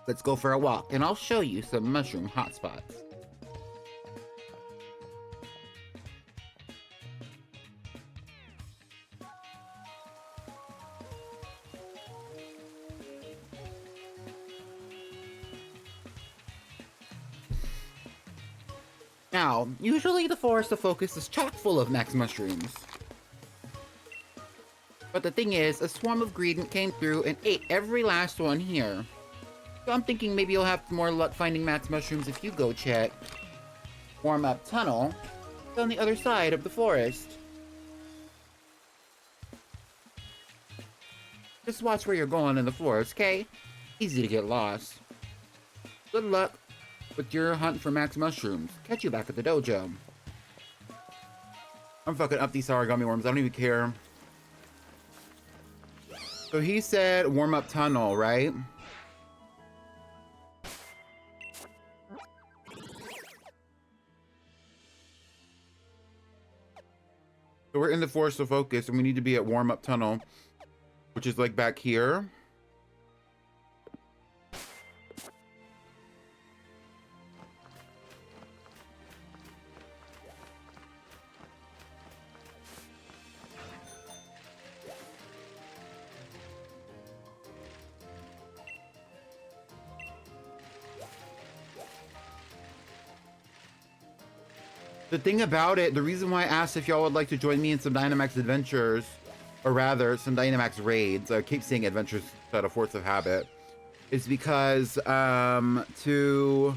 let's go for a walk, and I'll show you some mushroom hotspots. Now, usually the forest of focus is chock full of max mushrooms. But the thing is, a swarm of greedent came through and ate every last one here. So I'm thinking maybe you'll have more luck finding max mushrooms if you go check warm-up tunnel on the other side of the forest. Just watch where you're going in the forest, okay? Easy to get lost. Good luck with your hunt for max mushrooms. Catch you back at the dojo. I'm fucking up these origami worms. I don't even care. So he said warm-up tunnel, right? So we're in the forest of focus and we need to be at warm-up tunnel, which is like back here. The thing about it, the reason why I asked if y'all would like to join me in some Dynamax adventures, or rather, some Dynamax raids, I keep saying adventures out of force of habit, is because, to...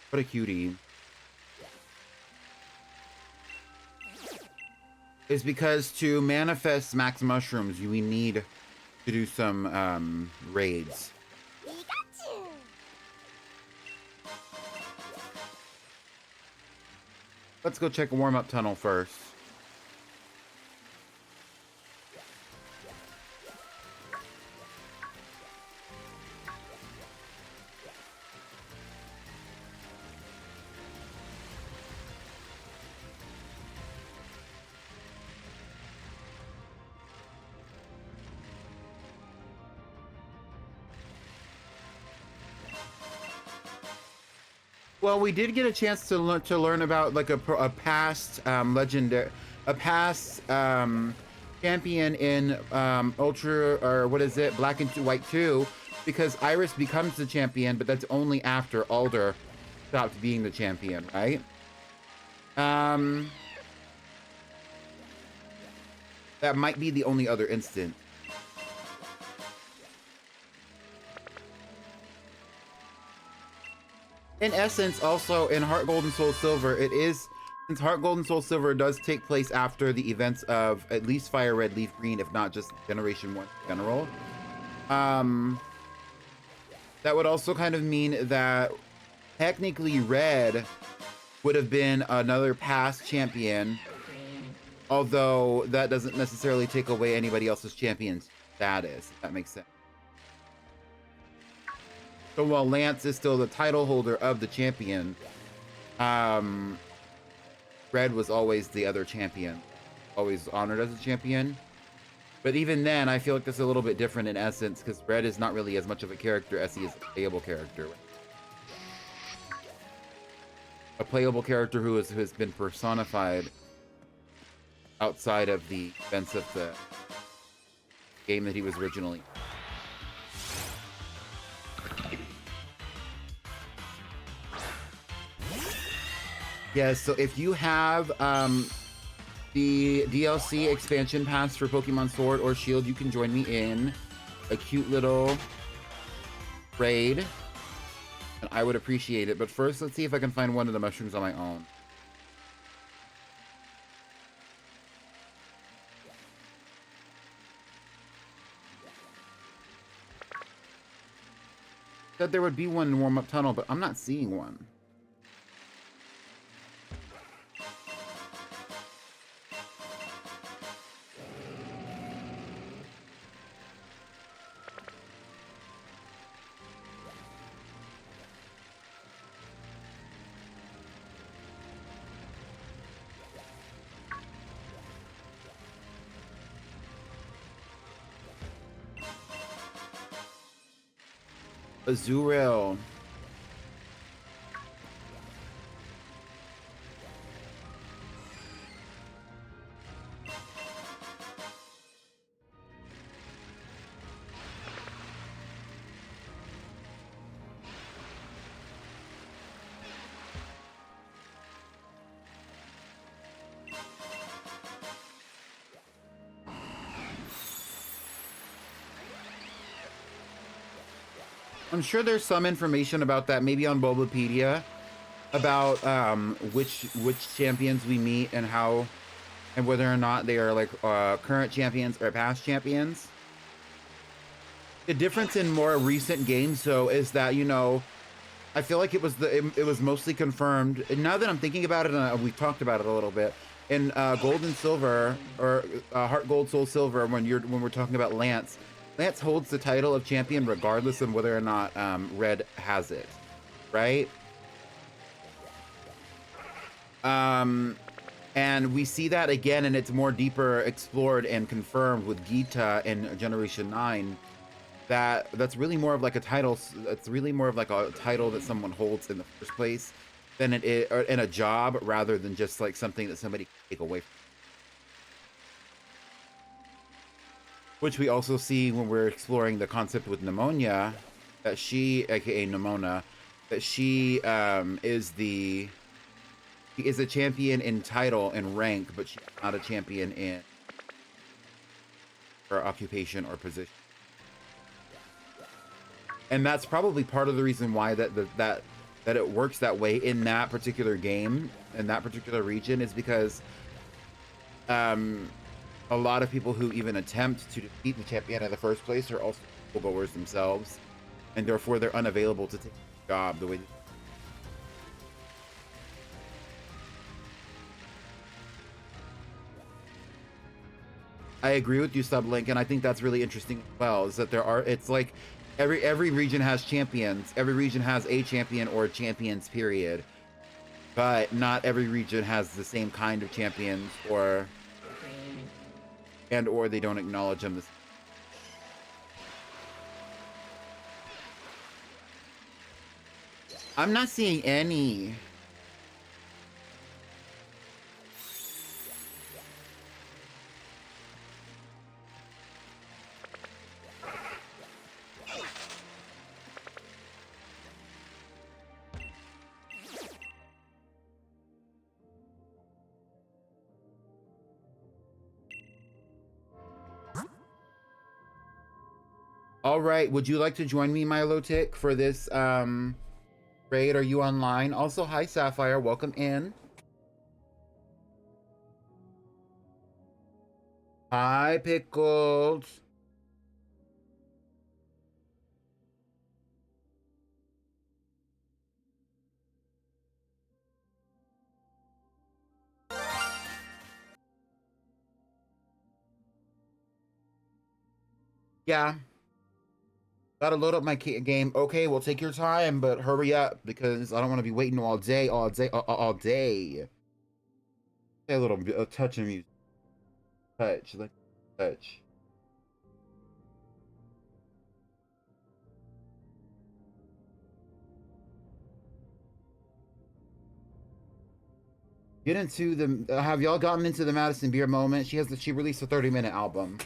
What a cutie. Is because to manifest max mushrooms, we need to do some, raids. Let's go check a warm-up tunnel first. Well, we did get a chance to learn about like a past legendary, a past champion in Ultra, or what is it, Black and White 2, because Iris becomes the champion, but that's only after Alder stopped being the champion, right? That might be the only other instance. In essence, also in Heart Gold and Soul Silver, it is, since Heart Gold and Soul Silver does take place after the events of at least Fire Red, Leaf Green, if not just Generation 1 in general. That would also kind of mean that technically Red would have been another past champion, although that doesn't necessarily take away anybody else's champion's status, if that makes sense. So while Lance is still the title holder of the champion, Red was always the other champion, always honored as a champion. But even then, I feel like that's a little bit different in essence, because Red is not really as much of a character as he is a playable character. A playable character who has been personified outside of the events of the game that he was originally. Yes, so if you have the DLC expansion pass for Pokemon Sword or Shield, you can join me in a cute little raid, and I would appreciate it. But first, let's see if I can find one of the mushrooms on my own. Said there would be one in warm-up tunnel, but I'm not seeing one. Azurill. I'm sure there's some information about that, maybe on Bulbapedia, about which champions we meet and how and whether or not they are like current champions or past champions. The difference in more recent games, though, is that, you know, I feel like it was mostly confirmed. And now that I'm thinking about it, and we talked about it a little bit in Gold and Silver, or Heart Gold, Soul Silver, when we're talking about Lance. Lance holds the title of champion regardless of whether or not Red has it, right? And we see that again, and it's more deeper explored and confirmed with Gita in Generation 9. That's really more of like a title. It's really more of like a title that someone holds in the first place than it is, or in a job, rather than just like something that somebody can take away from. Which we also see when we're exploring the concept with Pneumonia, that she, aka Nimona, that she she is a champion in title and rank, but she's not a champion in her occupation or position. And that's probably part of the reason why that it works that way in that particular game, in that particular region, is because a lot of people who even attempt to defeat the champion in the first place are also goers themselves, and therefore they're unavailable to take the job the way. I agree with you, Sublink, and I think that's really interesting as well, is that it's like every region has champions. Every region has a champion or champions, period. But not every region has the same kind of champions, or they don't acknowledge them. I'm not seeing any. All right, would you like to join me, Milotic, for this raid? Are you online? Also, hi Sapphire, welcome in. Hi Pickles. Yeah. Gotta load up my game. Okay, well, take your time, but hurry up, because I don't want to be waiting all day. A touch of music. Touch. Let's touch. Get into the. Have y'all gotten into the Madison Beer moment? She released a 30-minute album.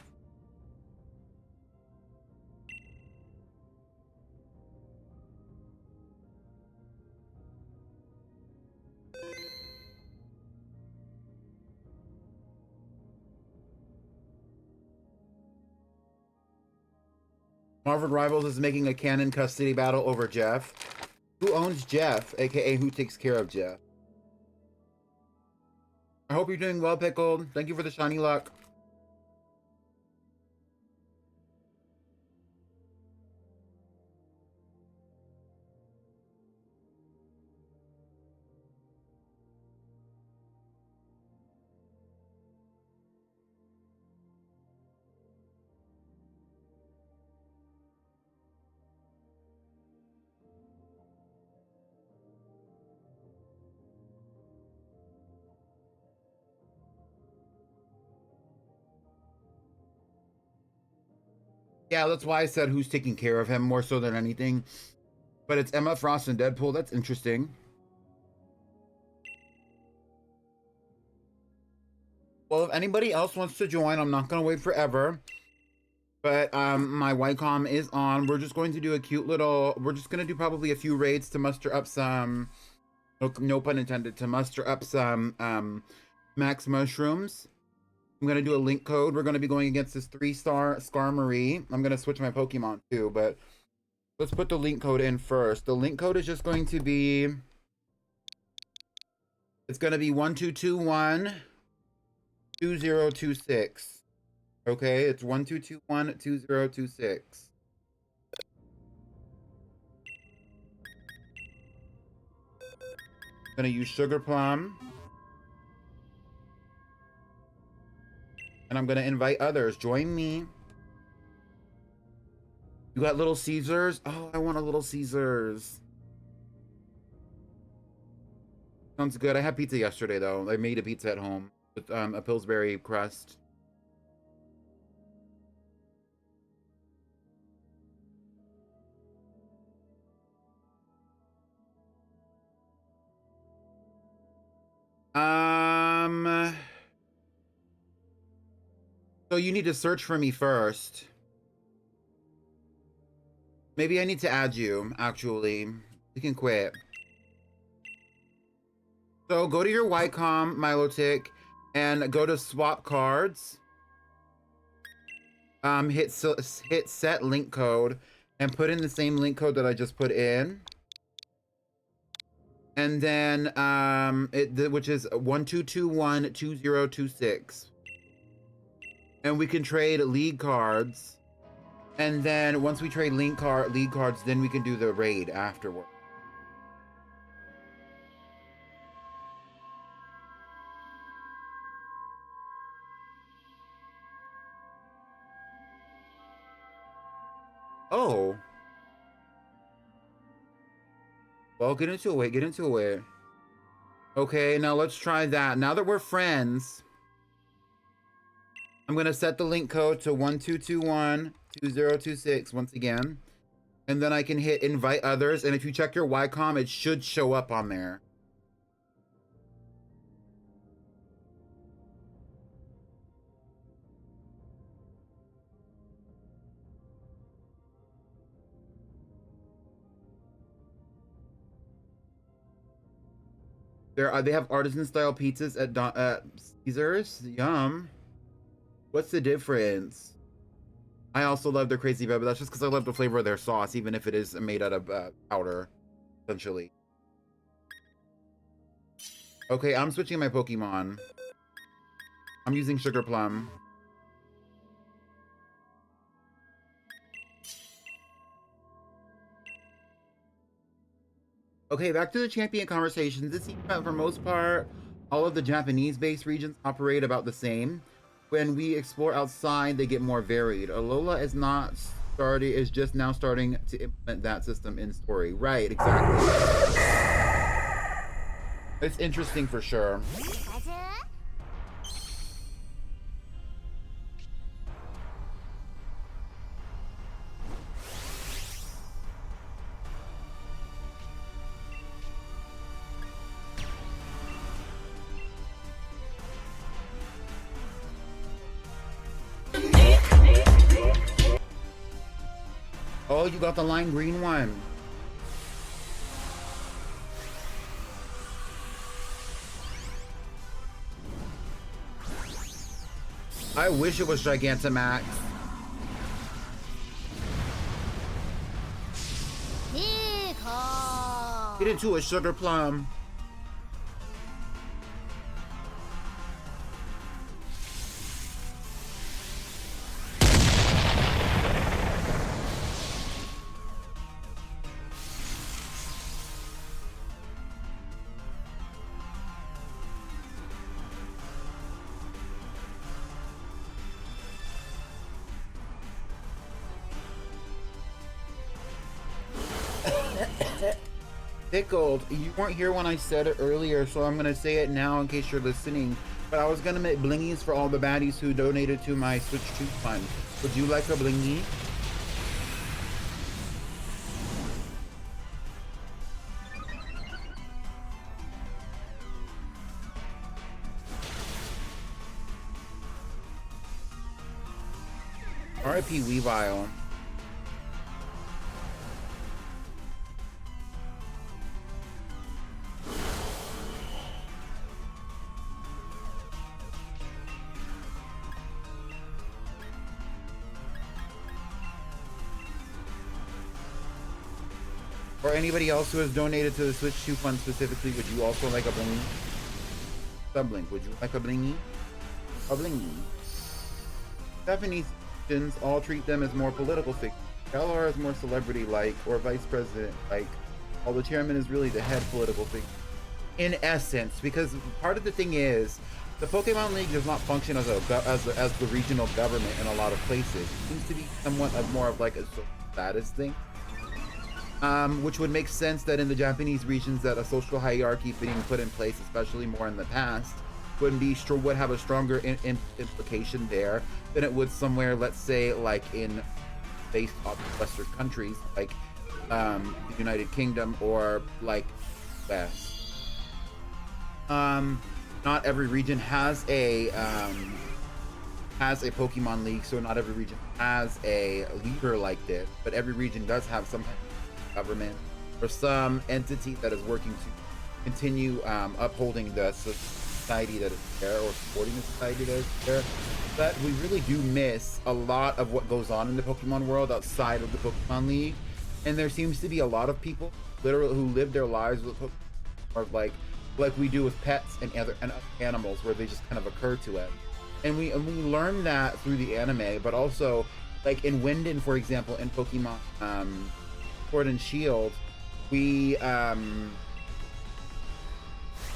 Marvel Rivals is making a canon custody battle over Jeff. Who owns Jeff, aka who takes care of Jeff? I hope you're doing well, Pickled. Thank you for the shiny luck. Yeah, that's why I said who's taking care of him more so than anything. But it's Emma Frost and Deadpool. That's interesting. Well, if anybody else wants to join, I'm not going to wait forever. But my Wycom is on. We're just going to do a cute little... We're just going to do probably a few raids to muster up some... No pun intended. To muster up some max mushrooms. I'm going to do a link code. We're going to be going against this 3-star Skarmory. I'm going to switch my Pokemon too, but Let's put the link code in first. The link code is just going to be, it's going to be 1221 2026. Okay, it's 1221 2026. Gonna use Sugar Plum. And I'm gonna invite others. Join me. You got Little Caesars? Oh, I want a Little Caesars. Sounds good. I had pizza yesterday though. I made a pizza at home with a Pillsbury crust. So you need to search for me first. Maybe I need to add you, actually. You can quit. So go to your Ycom, Milotic, and go to swap cards. Hit set link code and put in the same link code that I just put in. And then which is 1221 2026. And we can trade league cards. And then once we trade league cards, then we can do the raid afterward. Oh. Well, get into it. Get into it. Okay, now let's try that. Now that we're friends, I'm going to set the link code to 1221 2026 once again. And then I can hit invite others. And if you check your Ycom, it should show up on there. They have artisan style pizzas at Caesars. Yum. What's the difference? I also love their crazy bread, but that's just because I love the flavor of their sauce, even if it is made out of powder, essentially. Okay, I'm switching my Pokemon. I'm using Sugar Plum. Okay, back to the champion conversations. It seems that for most part, all of the Japanese-based regions operate about the same. When we explore outside, they get more varied. Alola is just now starting to implement that system in story. Right, exactly. It's interesting for sure. Oh, you got the lime green one. I wish it was Gigantamax. Get into a Sugar Plum. Pickled, you weren't here when I said it earlier, so I'm gonna say it now in case you're listening. But I was gonna make blingies for all the baddies who donated to my Switch 2 fund. Would you like a blingy? R.I.P. Weavile. Or anybody else who has donated to the Switch 2 Fund specifically, would you also like a blingy? Sublink, would you like a blingy? A blingy. Japanese citizens all treat them as more political figures. LR is more celebrity-like, or vice president-like, while the chairman is really the head political figure. In essence, because part of the thing is, the Pokemon League does not function as the regional government in a lot of places. It seems to be somewhat of more of like a social status thing. Which would make sense that in the Japanese regions that a social hierarchy being put in place, especially more in the past, would have a stronger implication there than it would somewhere, let's say, like in based off Western countries, like the United Kingdom or like West. Not every region has a Pokemon League, so not every region has a leader like this, but every region does have some kind of government or some entity that is working to continue upholding the society that is there, or supporting the society that is there. But we really do miss a lot of what goes on in the Pokemon world outside of the Pokemon League, and there seems to be a lot of people literally who live their lives with Pokemon, or like we do with pets and other animals, where they just kind of occur to us. And we learn that through the anime, but also like in Winden, for example, in Pokemon Sword and Shield, we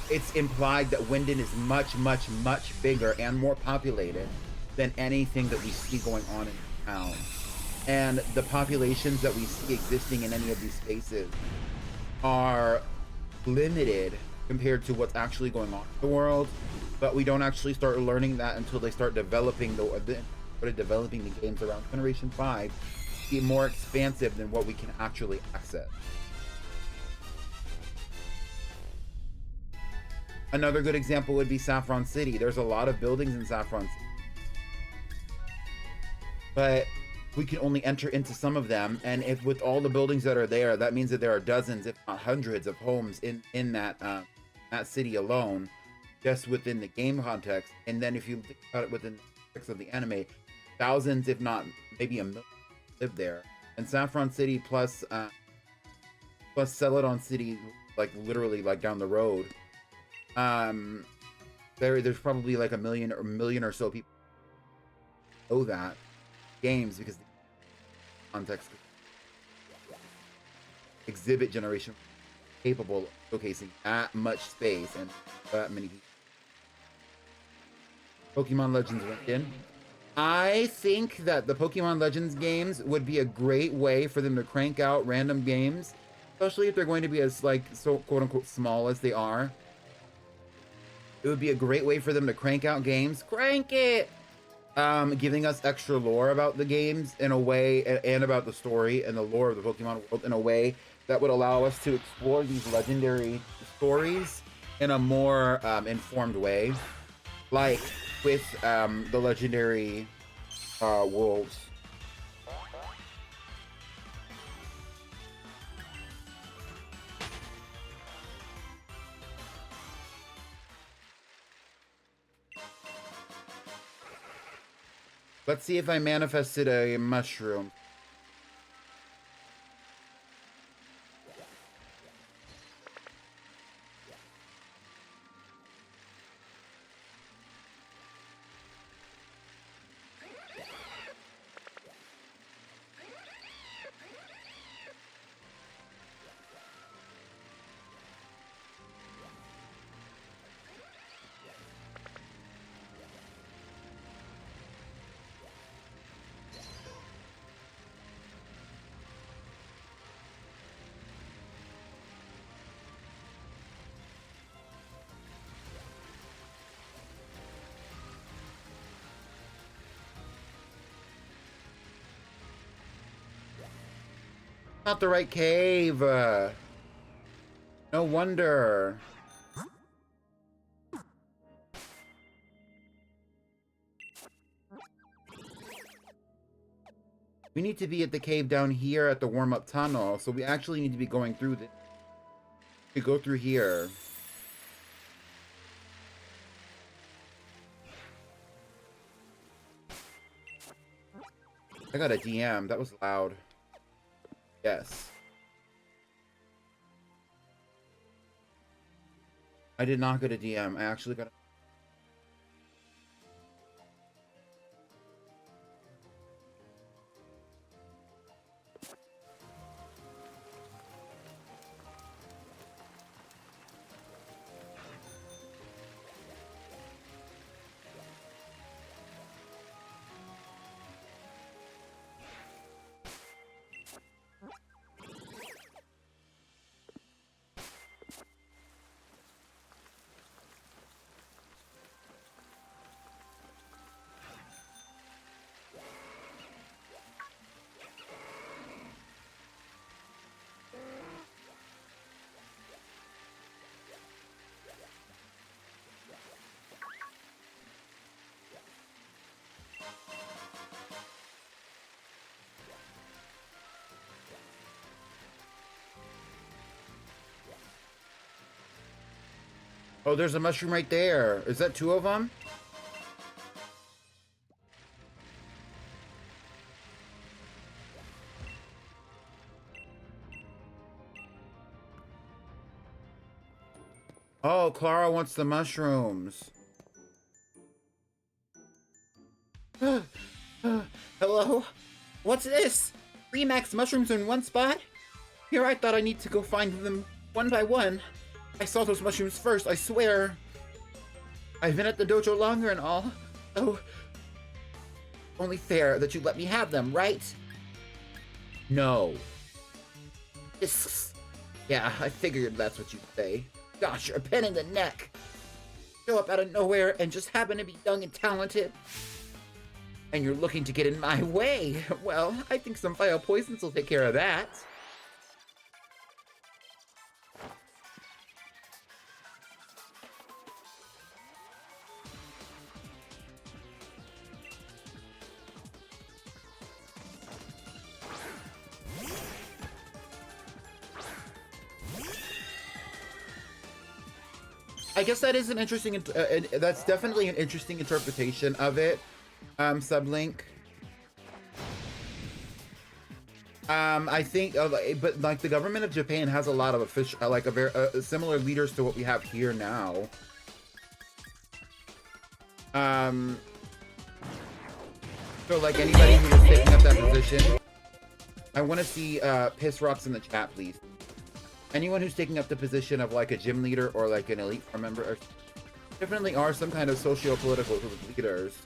it's implied that Winden is much bigger and more populated than anything that we see going on in town. And the populations that we see existing in any of these spaces are limited compared to what's actually going on in the world, but we don't actually start learning that until they start developing the games around Generation 5 to be more expansive than what we can actually access. Another good example would be Saffron City. There's a lot of buildings in Saffron City, but we can only enter into some of them, and if with all the buildings that are there, that means that there are dozens, if not hundreds, of homes in that city alone, just within the game context. And then if you think about it within the context of the anime, thousands, if not maybe a million, live there. And Saffron City plus Celadon City, like literally like down the road, there's probably like a million or so people know that games, because the context exhibit generation capable of showcasing that much space and that many people. Pokemon Legends went in. I think that the Pokemon Legends games would be a great way for them to crank out random games, especially if they're going to be as like so quote unquote small as they are. It would be a great way for them to crank out games. Crank it! Giving us extra lore about the games in a way, and about the story and the lore of the Pokemon world in a way that would allow us to explore these legendary stories in a more informed way, like with the legendary worlds. Let's see if I manifested a mushroom. Not the right cave. No wonder. We need to be at the cave down here at the warm-up tunnel, so we actually need to be going through this. We go through here. I got a DM. That was loud. Yes. I did not get a DM. I actually got. Oh, there's a mushroom right there. Is that 2 of them? Oh, Clara wants the mushrooms. Hello? What's this? 3 max mushrooms in one spot? Here I thought I need to go find them one by one. I saw those mushrooms first, I swear. I've been at the dojo longer and all. Oh, only fair that you let me have them, right? No. Yeah, I figured that's what you'd say. Gosh, you're a pain in the neck. Show up out of nowhere and just happen to be young and talented. And you're looking to get in my way. Well, I think some fire poisons will take care of that. I guess that is an interesting, that's definitely an interesting interpretation of it, Sublink. I think, but like the government of Japan has a lot of official, like a very similar leaders to what we have here now. So like anybody who is taking up that position, I want to see piss rocks in the chat, please. Anyone who's taking up the position of like a gym leader or like an elite member or definitely are some kind of socio-political leaders,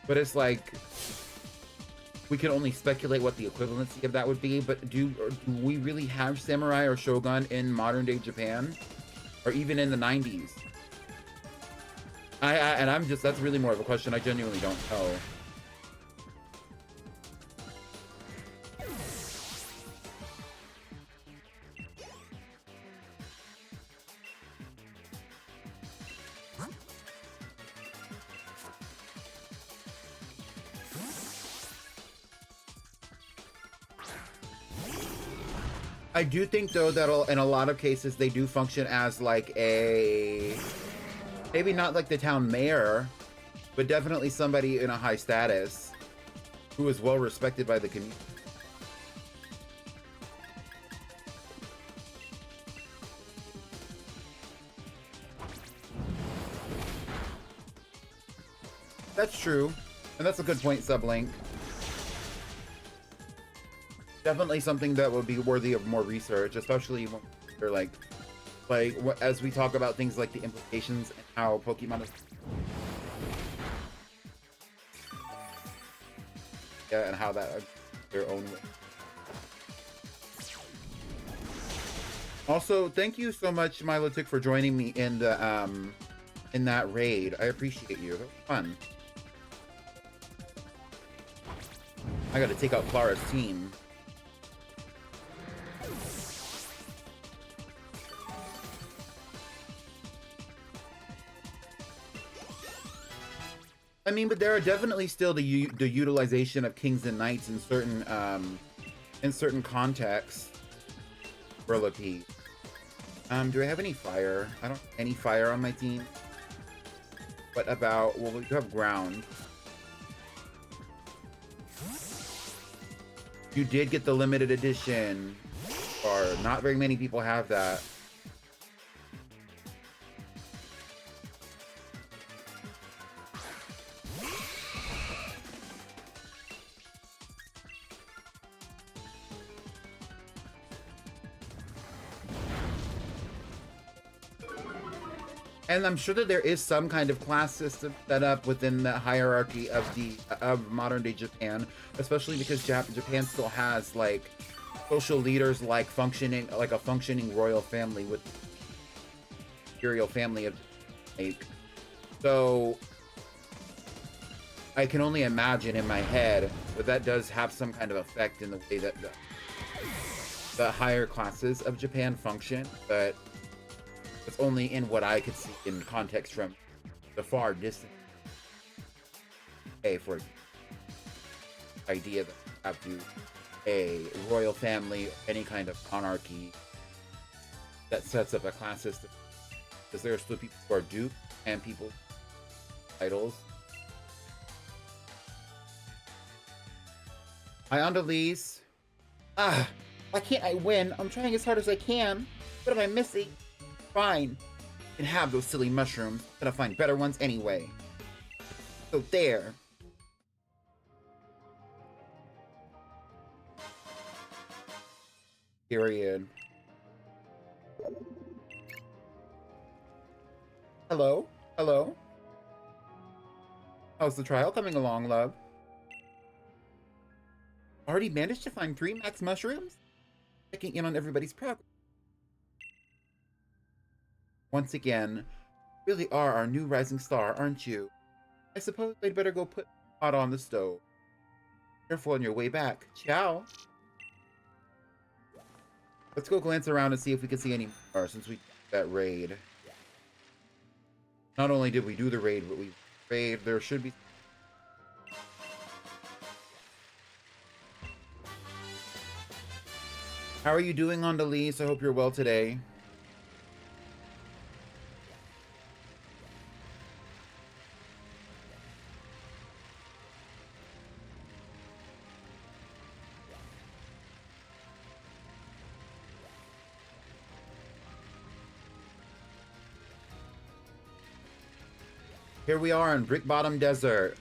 but it's like we can only speculate what the equivalency of that would be. But do we really have samurai or shogun in modern day Japan, or even in the 90s? And I'm just, that's really more of a question. I genuinely don't know. I do think though that in a lot of cases they do function as like a, maybe not like the town mayor, but definitely somebody in a high status who is well respected by the community. That's true, and that's a good point, Sublink. Definitely something that would be worthy of more research, especially when they're like as we talk about things like the implications and how Pokemon is, yeah, and how that their own way. Also, thank you so much, Milotic, for joining me in the in that raid. I appreciate you. That was fun. I gotta take out Clara's team. I mean, but there are definitely still the utilization of kings and knights in certain contexts. Burlapy. Do I have any fire? I don't have any fire on my team. What about, well, we have ground. You did get the limited edition, or not very many people have that. And I'm sure that there is some kind of class system set up within the hierarchy of modern day Japan, especially because Japan still has like social leaders like a functioning royal family with imperial family of like. So I can only imagine in my head that does have some kind of effect in the way that the higher classes of Japan function, but it's only in what I could see in context from the far distant for idea that you have to a royal family, any kind of monarchy that sets up a class system. Because there are still people who are duped and people titles. Hi, Andalise. Why can't I win? I'm trying as hard as I can. What am I missing? Fine. You can have those silly mushrooms, but I'll find better ones anyway. So there. Period. Hello? Hello? How's the trial coming along, love? Already managed to find 3 max mushrooms? Checking in on everybody's progress. Once again, you really are our new rising star, aren't you? I suppose I'd better go put hot on the stove. Careful on your way back. Ciao! Let's go glance around and see if we can see any more since we did that raid. Not only did we do the raid, but we raid. There should be. How are you doing, Andalise? I hope you're well today. Here we are in Brick Bottom Desert.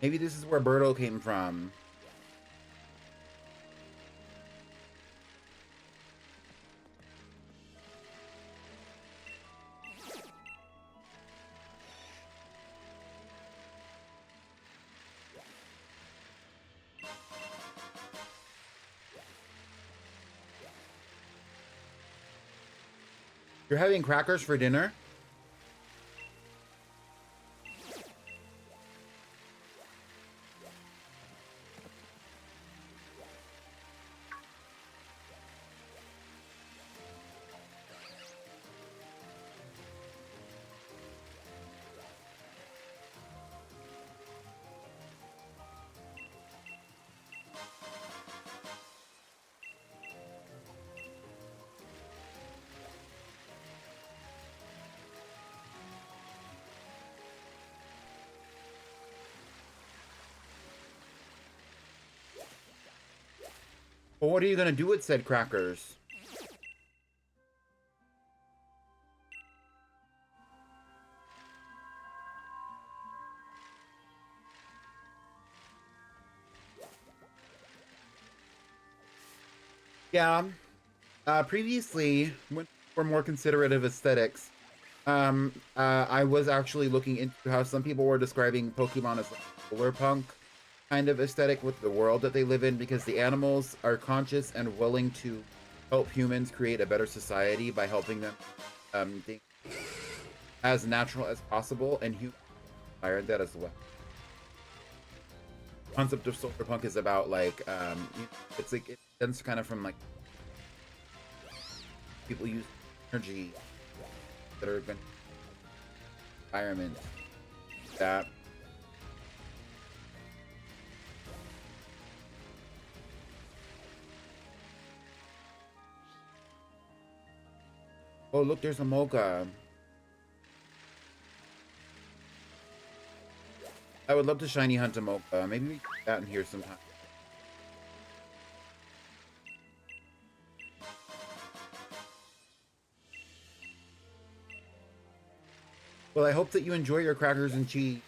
Maybe this is where Birdo came from. You're having crackers for dinner? Well, what are you gonna do with said crackers? Yeah. Previously, when we're more considerate of aesthetics, I was actually looking into how some people were describing Pokemon as like solar punk kind of aesthetic with the world that they live in, because the animals are conscious and willing to help humans create a better society by helping them think as natural as possible, and humans inspired that as well. The concept of solar punk is about like it's like it stems kind of from like people use energy that are going environment that. Oh, look, there's a mocha. I would love to shiny hunt a mocha. Maybe we can get that in here sometime. Well, I hope that you enjoy your crackers and cheese.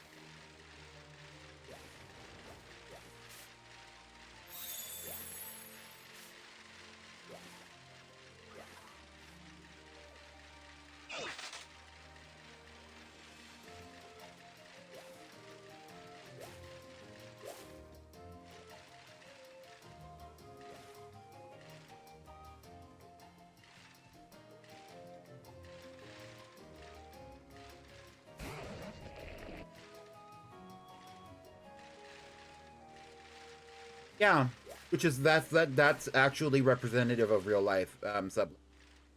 Yeah, which is that's actually representative of real life. Sub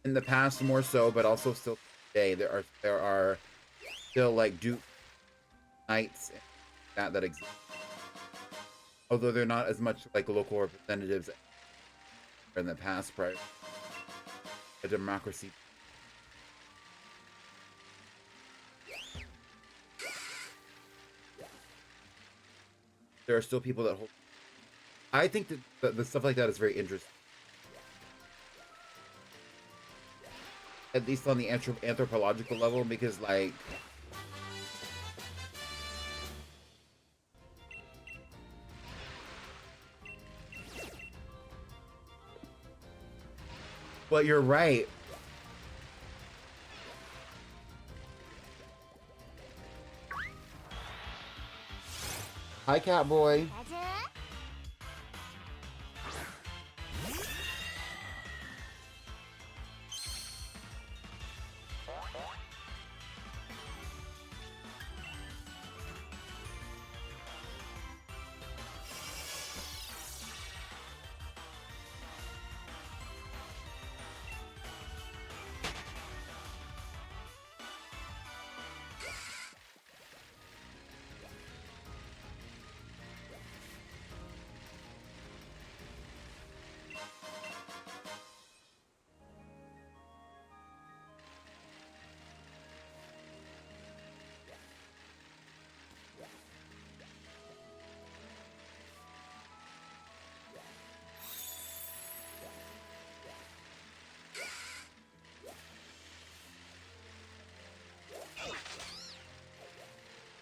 in the past more so, but also still today there are still like Duke Knights that exist. Although they're not as much like local representatives in the past prior to democracy. There are still people that hold. I think that the stuff like that is very interesting. At least on the anthropological level, because like but you're right. Hi, Catboy.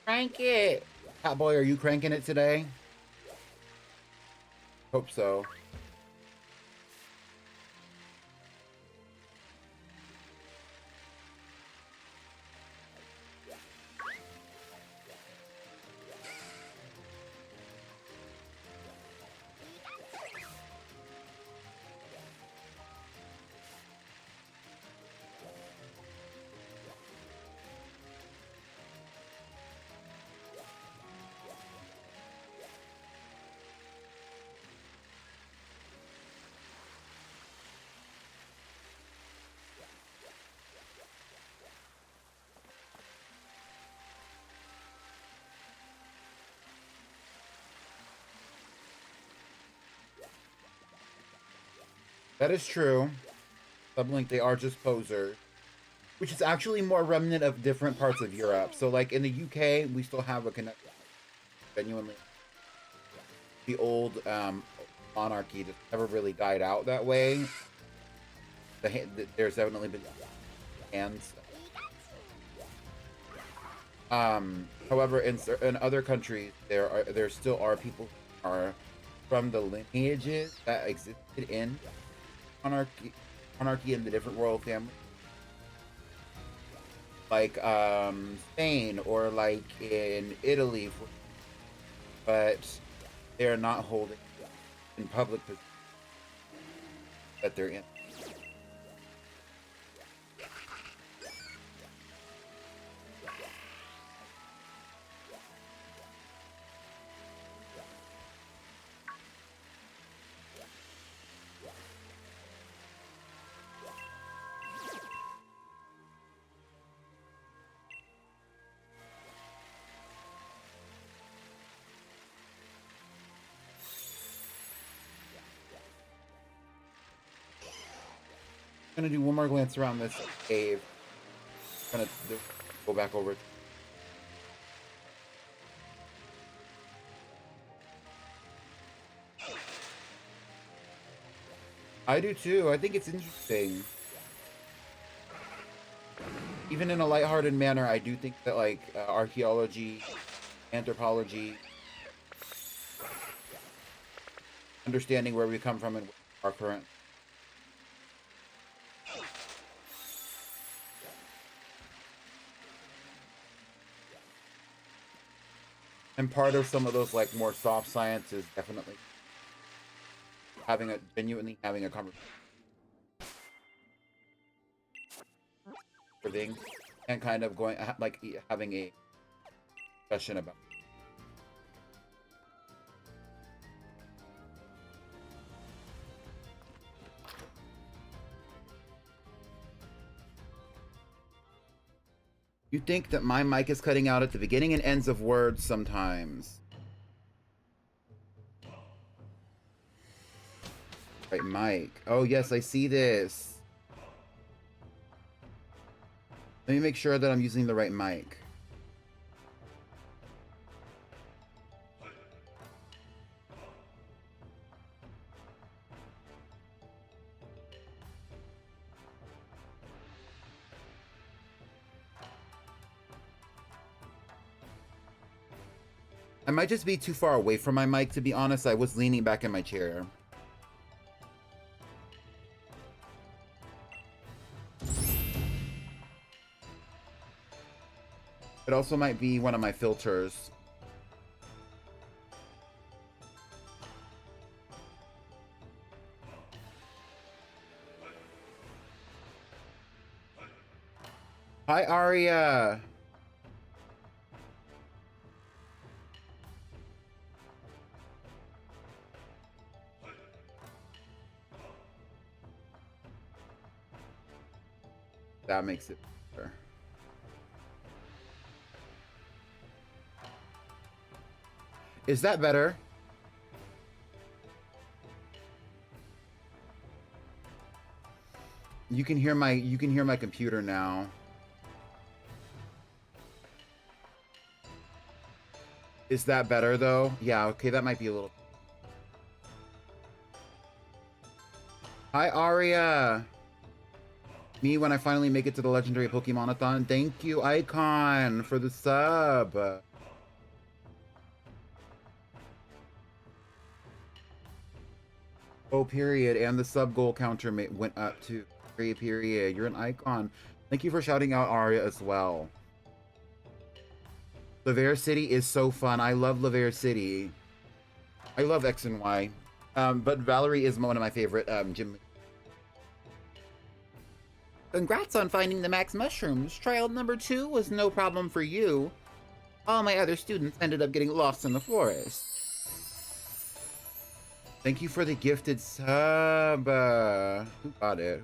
Crank it. Catboy, are you cranking it today? Hope so. That is true. Sublink, they are just posers. Which is actually more remnant of different parts of Europe. So, like, in the UK, we still have a connection. Genuinely. The old monarchy just never really died out that way. There's definitely been hands. However, in other countries, there still are people who are from the lineages that existed in monarchy in the different royal families, like Spain or like in Italy, but they are not holding in public position that they're in. Gonna do one more glance around this cave. Gonna go back over. I do too. I think it's interesting. even in a lighthearted manner, I do think that like archaeology, anthropology, understanding where we come from and our current. And part of some of those like more soft science is definitely genuinely having a conversation for things and kind of going like having a discussion about. You think that my mic is cutting out at the beginning and ends of words sometimes. Right, mic. Oh, yes, I see this. Let me make sure that I'm using the right mic. I might just be too far away from my mic, to be honest. I was leaning back in my chair. It also might be one of my filters. Hi, Aria. That makes it better. Is that better? You can hear my computer now. Is that better though? Yeah, okay, that might be a little. Hi, Aria. Me when I finally make it to the legendary Pokémonathon. Thank you, Icon, for the sub. Oh, period. And the sub goal counter went up to period. You're an icon. Thank you for shouting out Aria as well. Laver City is so fun. I love Laver City. I love X and Y. But Valerie is one of my favorite gym. Congrats on finding the max mushrooms. Trial number 2 was no problem for you. All my other students ended up getting lost in the forest. Thank you for the gifted sub. Who got it?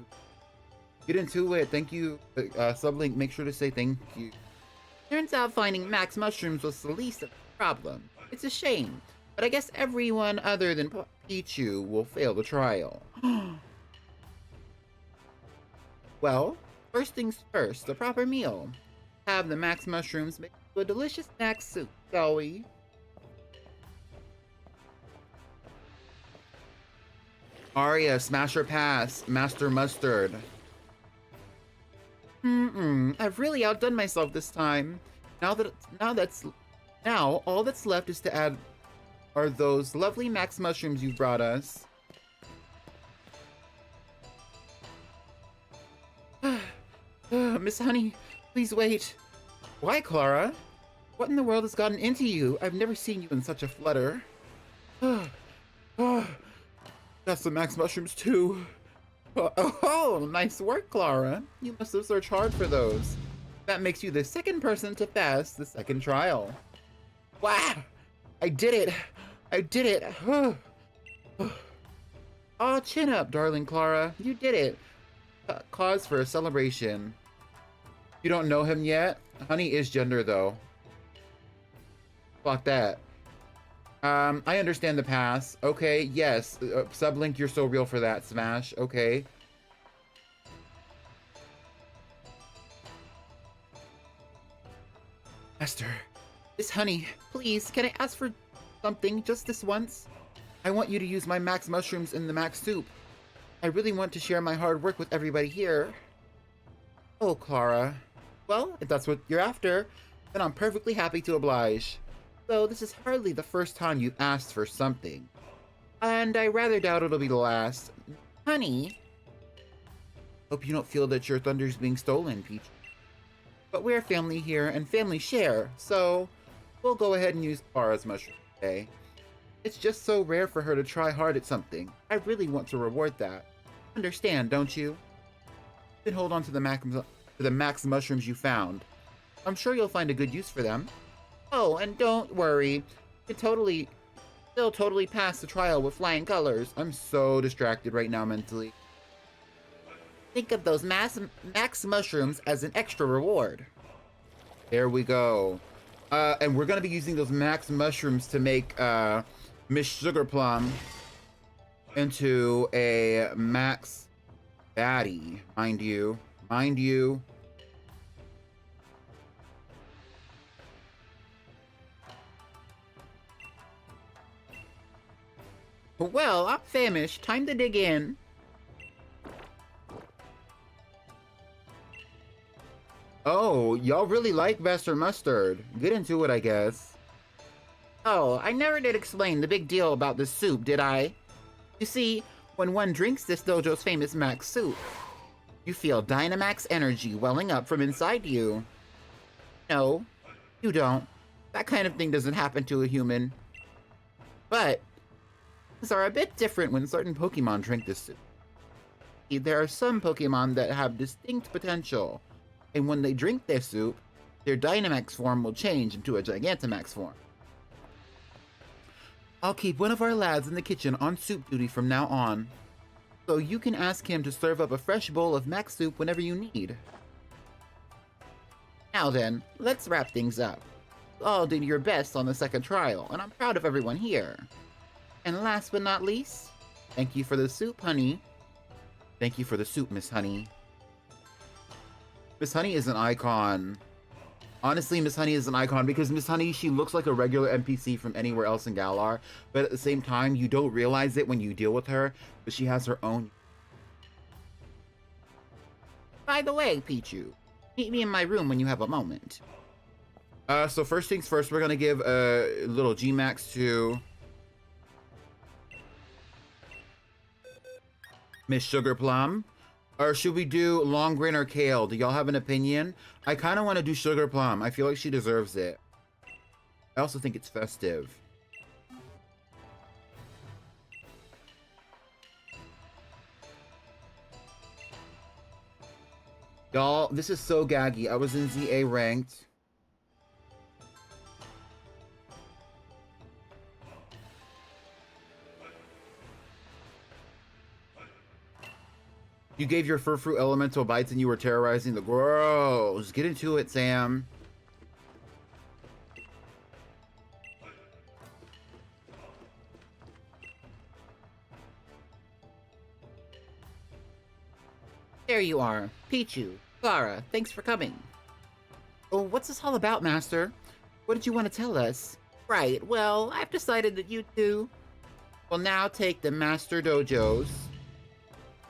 Get into it. Thank you. Sublink, make sure to say thank you. Turns out finding max mushrooms was the least of the problem. It's a shame, but I guess everyone other than Pichu will fail the trial. Well, first things first, the proper meal. Have the max mushrooms make a delicious max soup, shall we? Aria, smash or pass, Master Mustard. I've really outdone myself this time. Now all that's left is to add are those lovely max mushrooms you brought us. Miss Honey, please wait. Why, Clara? What in the world has gotten into you? I've never seen you in such a flutter. Got some max mushrooms too. Oh, nice work, Clara. You must have searched hard for those. That makes you the second person to pass the second trial. Wow! I did it! I did it! Aw, chin up, darling Clara. You did it. Cause for a celebration. You don't know him yet? Honey is gender, though. Fuck that. I understand the pass. Okay, yes. Sublink, you're so real for that. Smash. Okay. Master. Miss Honey, please, can I ask for something just this once? I want you to use my max mushrooms in the max soup. I really want to share my hard work with everybody here. Oh, Clara. Well, if that's what you're after, then I'm perfectly happy to oblige. Though this is hardly the first time you've asked for something. And I rather doubt it'll be the last. Honey? Hope you don't feel that your thunder's being stolen, Peach. But we're family here, and family share, so we'll go ahead and use Cara's mushroom today. It's just so rare for her to try hard at something. I really want to reward that. Understand, don't you? Then hold on to the max mushrooms you found. I'm sure you'll find a good use for them. Oh, and don't worry. You still totally pass the trial with flying colors. I'm so distracted right now mentally. Think of those max mushrooms as an extra reward. There we go. And we're gonna be using those max mushrooms to make Miss Sugar Plum into a max baddie, mind you. Mind you. Well, I'm famished. Time to dig in. Oh, y'all really like Bester Mustard. Get into it, I guess. Oh, I never did explain the big deal about this soup, did I? You see, when one drinks this dojo's famous Max soup, you feel Dynamax energy welling up from inside you. No, you don't. That kind of thing doesn't happen to a human. But things are a bit different when certain Pokemon drink this soup. There are some Pokemon that have distinct potential, and when they drink their soup, their Dynamax form will change into a Gigantamax form. I'll keep one of our lads in the kitchen on soup duty from now on, so you can ask him to serve up a fresh bowl of Max soup whenever you need. Now then, let's wrap things up. You all did your best on the second trial, and I'm proud of everyone here. And last but not least, thank you for the soup, honey. Thank you for the soup, Miss Honey. Miss Honey is an icon. Honestly, Miss Honey is an icon because Miss Honey, she looks like a regular NPC from anywhere else in Galar, but at the same time, you don't realize it when you deal with her, but she has her own. By the way, Pichu, meet me in my room when you have a moment. So first things first, we're gonna give a little G-Max to Miss Sugar Plum. Or should we do Long Grain or Kale? Do y'all have an opinion? I kind of want to do Sugar Plum. I feel like she deserves it. I also think it's festive. Y'all, this is so gaggy. I was in ZA ranked. You gave your Furfrou elemental bites and you were terrorizing the gross. Get into it, Sam. There you are. Pichu, Clara, thanks for coming. Oh, what's this all about, Master? What did you want to tell us? Right, well, I've decided that you two will now take the Master Dojo's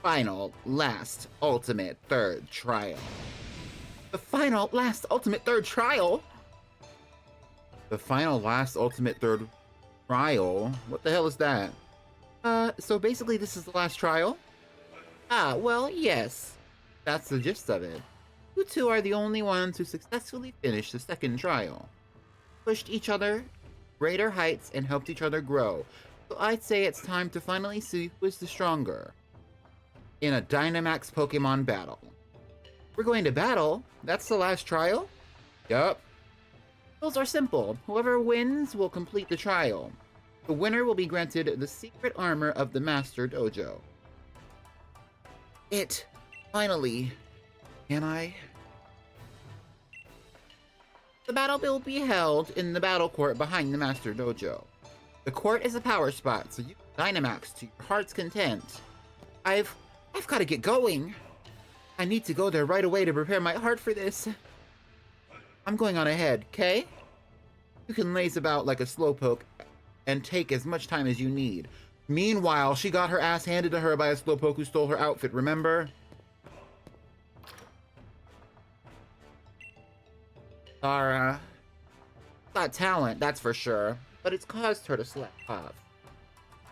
final, last, ultimate, third trial. The final, last, ultimate, third trial? The final, last, ultimate, third trial? What the hell is that? So basically this is the last trial? Ah, well, yes. That's the gist of it. You two are the only ones who successfully finished the second trial. Pushed each other greater heights and helped each other grow. So I'd say it's time to finally see who is the stronger in a Dynamax Pokemon battle. We're going to battle? That's the last trial? Yup. Rules are simple. Whoever wins will complete the trial. The winner will be granted the secret armor of the Master Dojo. Finally. Can I? The battle will be held in the battle court behind the Master Dojo. The court is a power spot, so you can Dynamax to your heart's content. I've got to get going. I need to go there right away to prepare my heart for this. I'm going on ahead, okay? You can laze about like a slowpoke and take as much time as you need. Meanwhile, she got her ass handed to her by a slowpoke who stole her outfit, remember? Zara. Got talent, that's for sure, but it's caused her to slack off.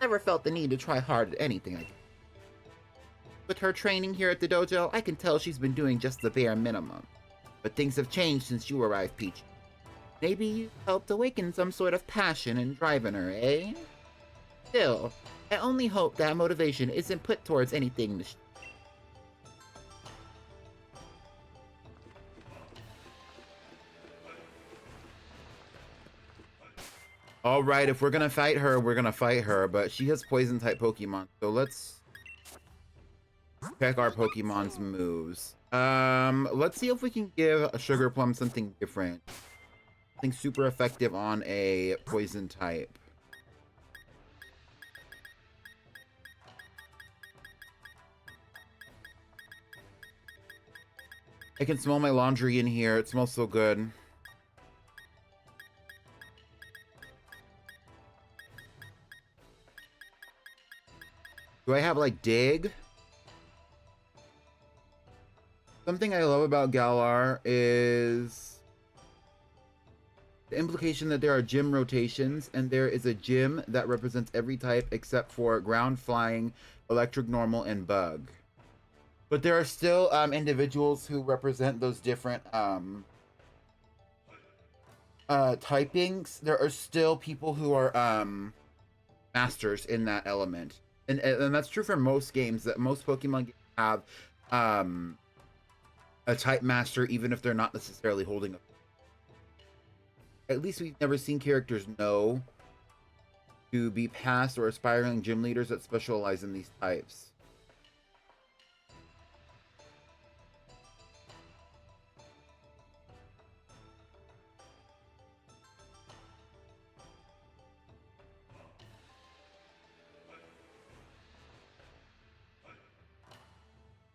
Never felt the need to try hard at anything again. With her training here at the dojo, I can tell she's been doing just the bare minimum. But things have changed since you arrived, Peach. Maybe you helped awaken some sort of passion and drive in her, eh? Still, I only hope that motivation isn't put towards anything Alright, if we're gonna fight her, we're gonna fight her, but she has poison-type Pokemon, so let's check our Pokemon's moves. Let's see if we can give a Sugar Plum something different. Something super effective on a poison type. I can smell my laundry in here. It smells so good. Do I have, like, dig? Something I love about Galar is the implication that there are gym rotations, and there is a gym that represents every type except for ground, flying, electric, normal, and bug. But there are still individuals who represent those different typings. There are still people who are masters in that element. And that's true for most games, that most Pokemon games have a type master, even if they're not necessarily holding a... At least we've never seen characters know to be past or aspiring gym leaders that specialize in these types.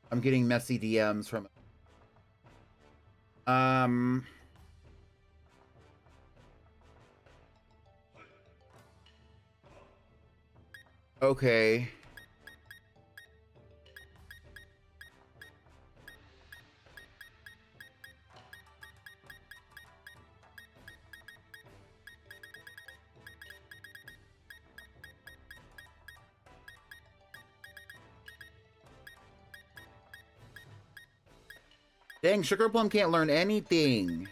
I'm getting messy DMs from... Okay. Dang, Sugar Plum can't learn anything.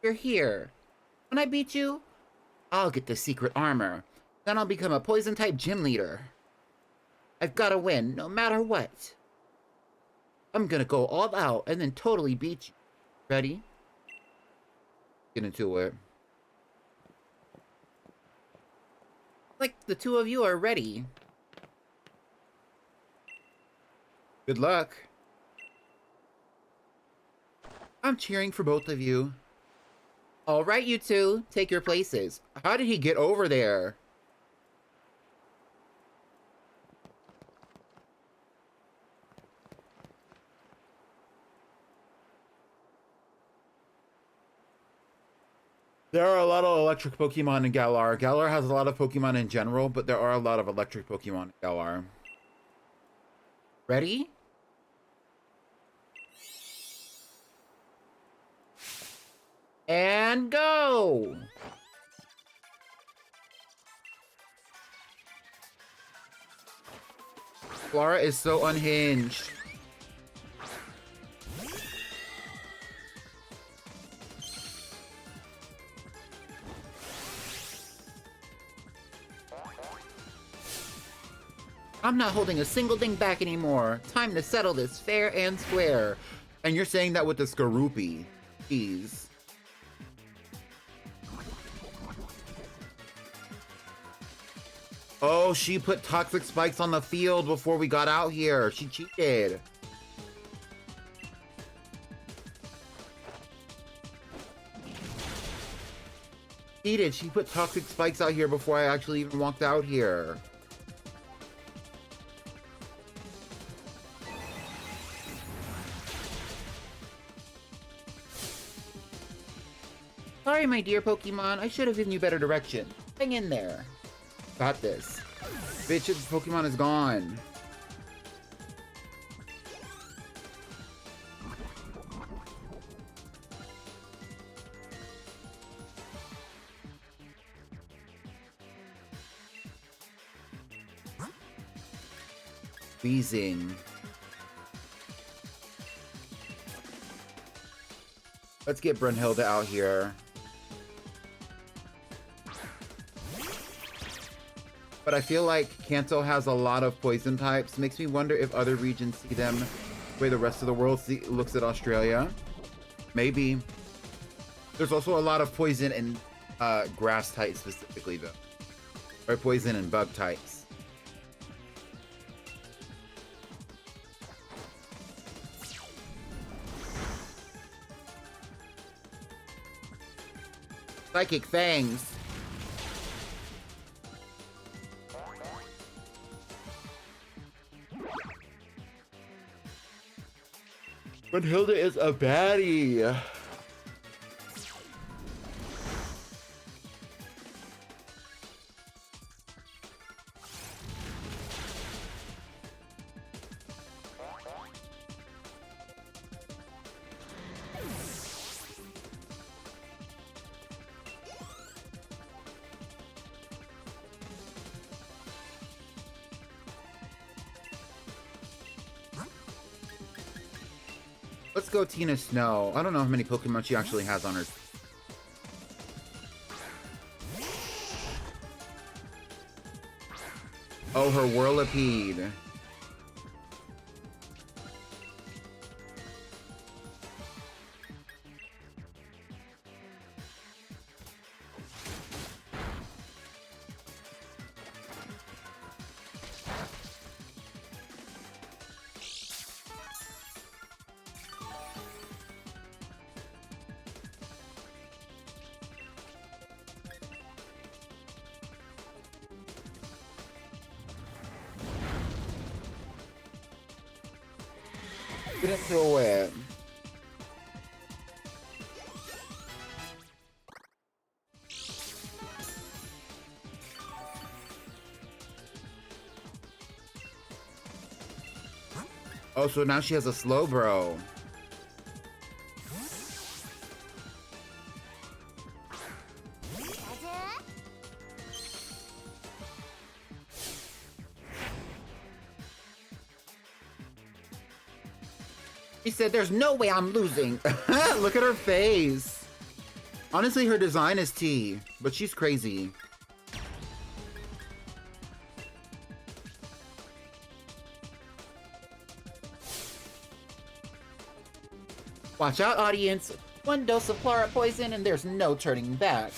You're here. When I beat you, I'll get the secret armor. Then I'll become a poison-type gym leader. I've gotta win, no matter what. I'm gonna go all out and then totally beat you. Ready? Get into it. Like the two of you are ready. Good luck. I'm cheering for both of you. All right, you two, take your places. How did he get over there? There are a lot of electric Pokemon in Galar. Galar has a lot of Pokemon in general, but there are a lot of electric Pokemon in Galar. Ready? And go! Flora is so unhinged. I'm not holding a single thing back anymore. Time to settle this fair and square. And you're saying that with the Skaroopy. Jeez. Oh, she put toxic spikes on the field before we got out here. She cheated. Cheated. She put toxic spikes out here before I actually even walked out here. Sorry, my dear Pokemon. I should have given you better direction. Hang in there. Got this. Bitch's Pokemon is gone. Wheezing. Let's get Brunhilde out here. But I feel like Kanto has a lot of poison types. Makes me wonder if other regions see them the way the rest of the world looks at Australia. Maybe. There's also a lot of poison and grass types specifically, though. Or poison and bug types. Psychic Fangs. Brunhilde is a baddie. Let's go Tina Snow. I don't know how many Pokemon she actually has on her. Oh, her Whirlipede. Get into it. Oh, so now she has a slow bro. He said, there's no way I'm losing. Look at her face. Honestly, her design is T, but she's crazy. Watch out, audience. One dose of Clara poison and there's no turning back.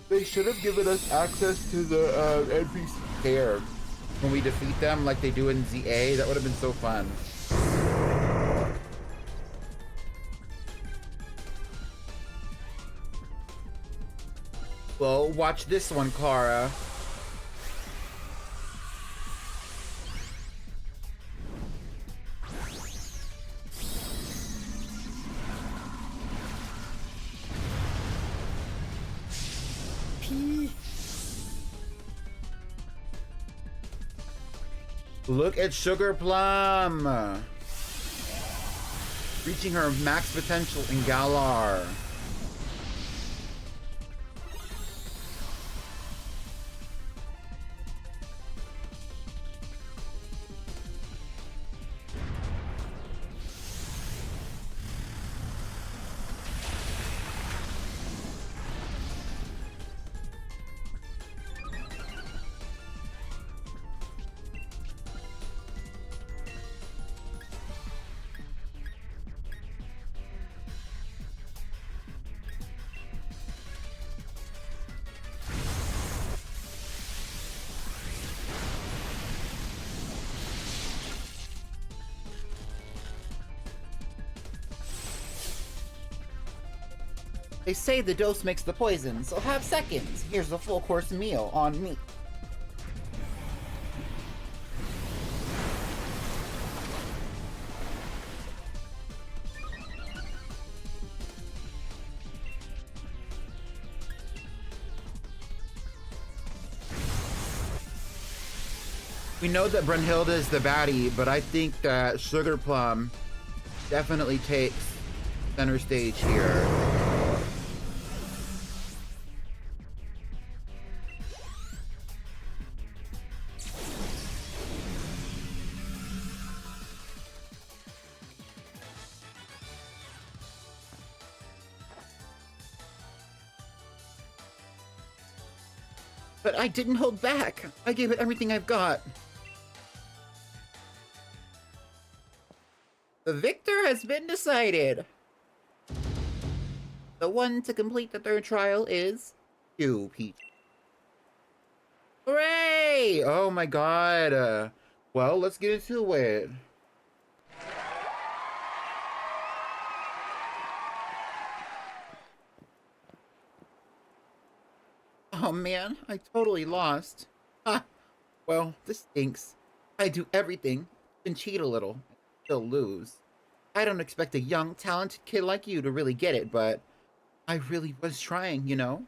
They should have given us access to the NPC care when we defeat them like they do in ZA. That would have been so fun. Well, watch this one, Clara. Look at Sugar Plum! Reaching her max potential in Galar. They say the dose makes the poison, so have seconds. Here's a full course meal on me. We know that Brunhilde is the baddie, but I think that Sugar Plum definitely takes center stage here. But I didn't hold back. I gave it everything I've got. The victor has been decided. The one to complete the third trial is you, Peach. Hooray! Oh my god. Well, let's get into it. Oh man, I totally lost. Ha! Well, this stinks. I do everything, and cheat a little, and still lose. I don't expect a young, talented kid like you to really get it, but I really was trying, you know?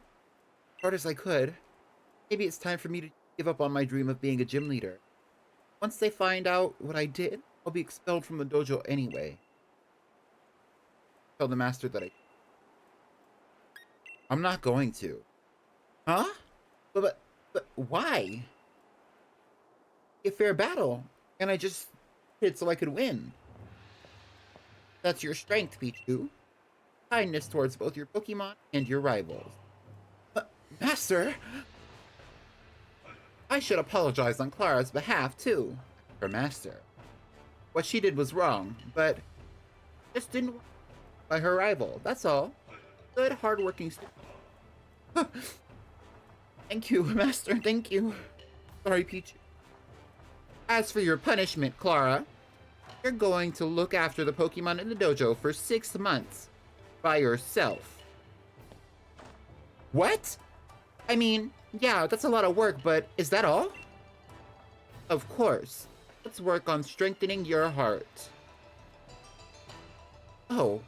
As hard as I could. Maybe it's time for me to give up on my dream of being a gym leader. Once they find out what I did, I'll be expelled from the dojo anyway. Tell the master that I'm not going to. Huh? But why? A fair battle, and I just did so I could win. That's your strength, Pichu. Kindness towards both your Pokemon and your rivals. But, Master! I should apologize on Clara's behalf, too. Her master. What she did was wrong, but just didn't work by her rival, that's all. Good, hardworking student. Thank you, Master, thank you. Sorry, Pichu. As for your punishment, Clara, you're going to look after the Pokemon in the dojo for 6 months. By yourself. What? I mean, yeah, that's a lot of work, but is that all? Of course. Let's work on strengthening your heart. Oh.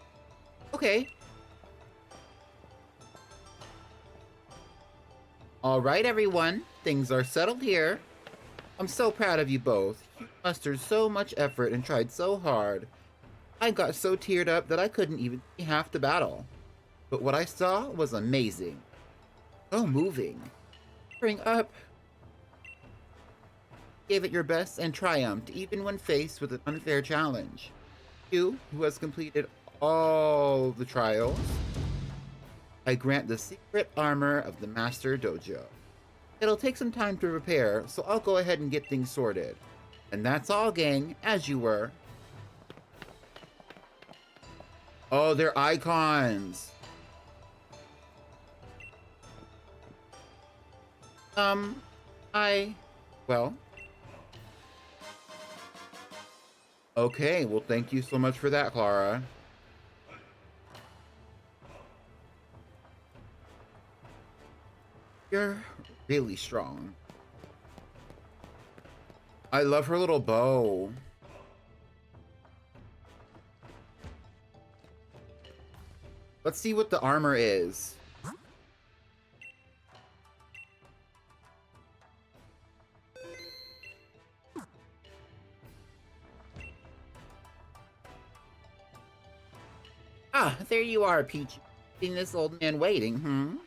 Okay. Alright, everyone. Things are settled here. I'm so proud of you both. You mustered so much effort and tried so hard. I got so teared up that I couldn't even see half the battle. But what I saw was amazing. So moving. Bring up. Gave it your best and triumphed even when faced with an unfair challenge. You, who has completed all the trials, I grant the secret armor of the Master Dojo. It'll take some time to repair, so I'll go ahead and get things sorted. And that's all, gang, as you were. Oh, they're icons. Well. Okay, well, thank you so much for that, Clara. You're really strong. I love her little bow. Let's see what the armor is. Ah, there you are, Peach. Seen this old man waiting,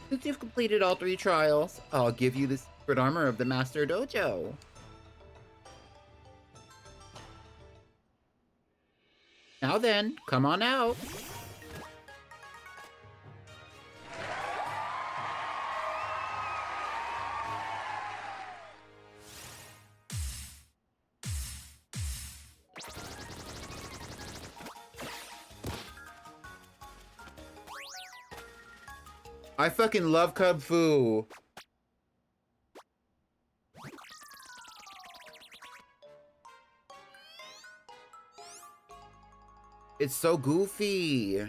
Since you've completed all 3 trials, I'll give you the secret armor of the Master Dojo. Now then, come on out. I fucking love Cub Fu. It's so goofy.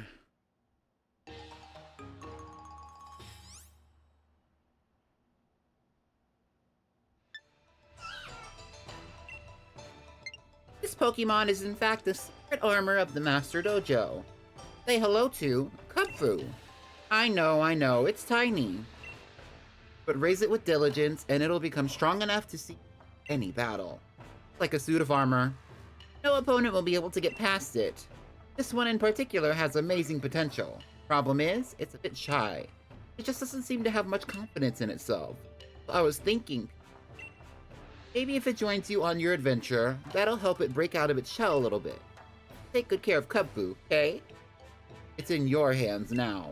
Pokemon is in fact the secret armor of the Master Dojo. Say hello to Kubfu. I know, it's tiny. But raise it with diligence and it'll become strong enough to see any battle. Like a suit of armor. No opponent will be able to get past it. This one in particular has amazing potential. Problem is, it's a bit shy. It just doesn't seem to have much confidence in itself. I was thinking, maybe if it joins you on your adventure, that'll help it break out of its shell a little bit. Take good care of Kubfu, okay? It's in your hands now.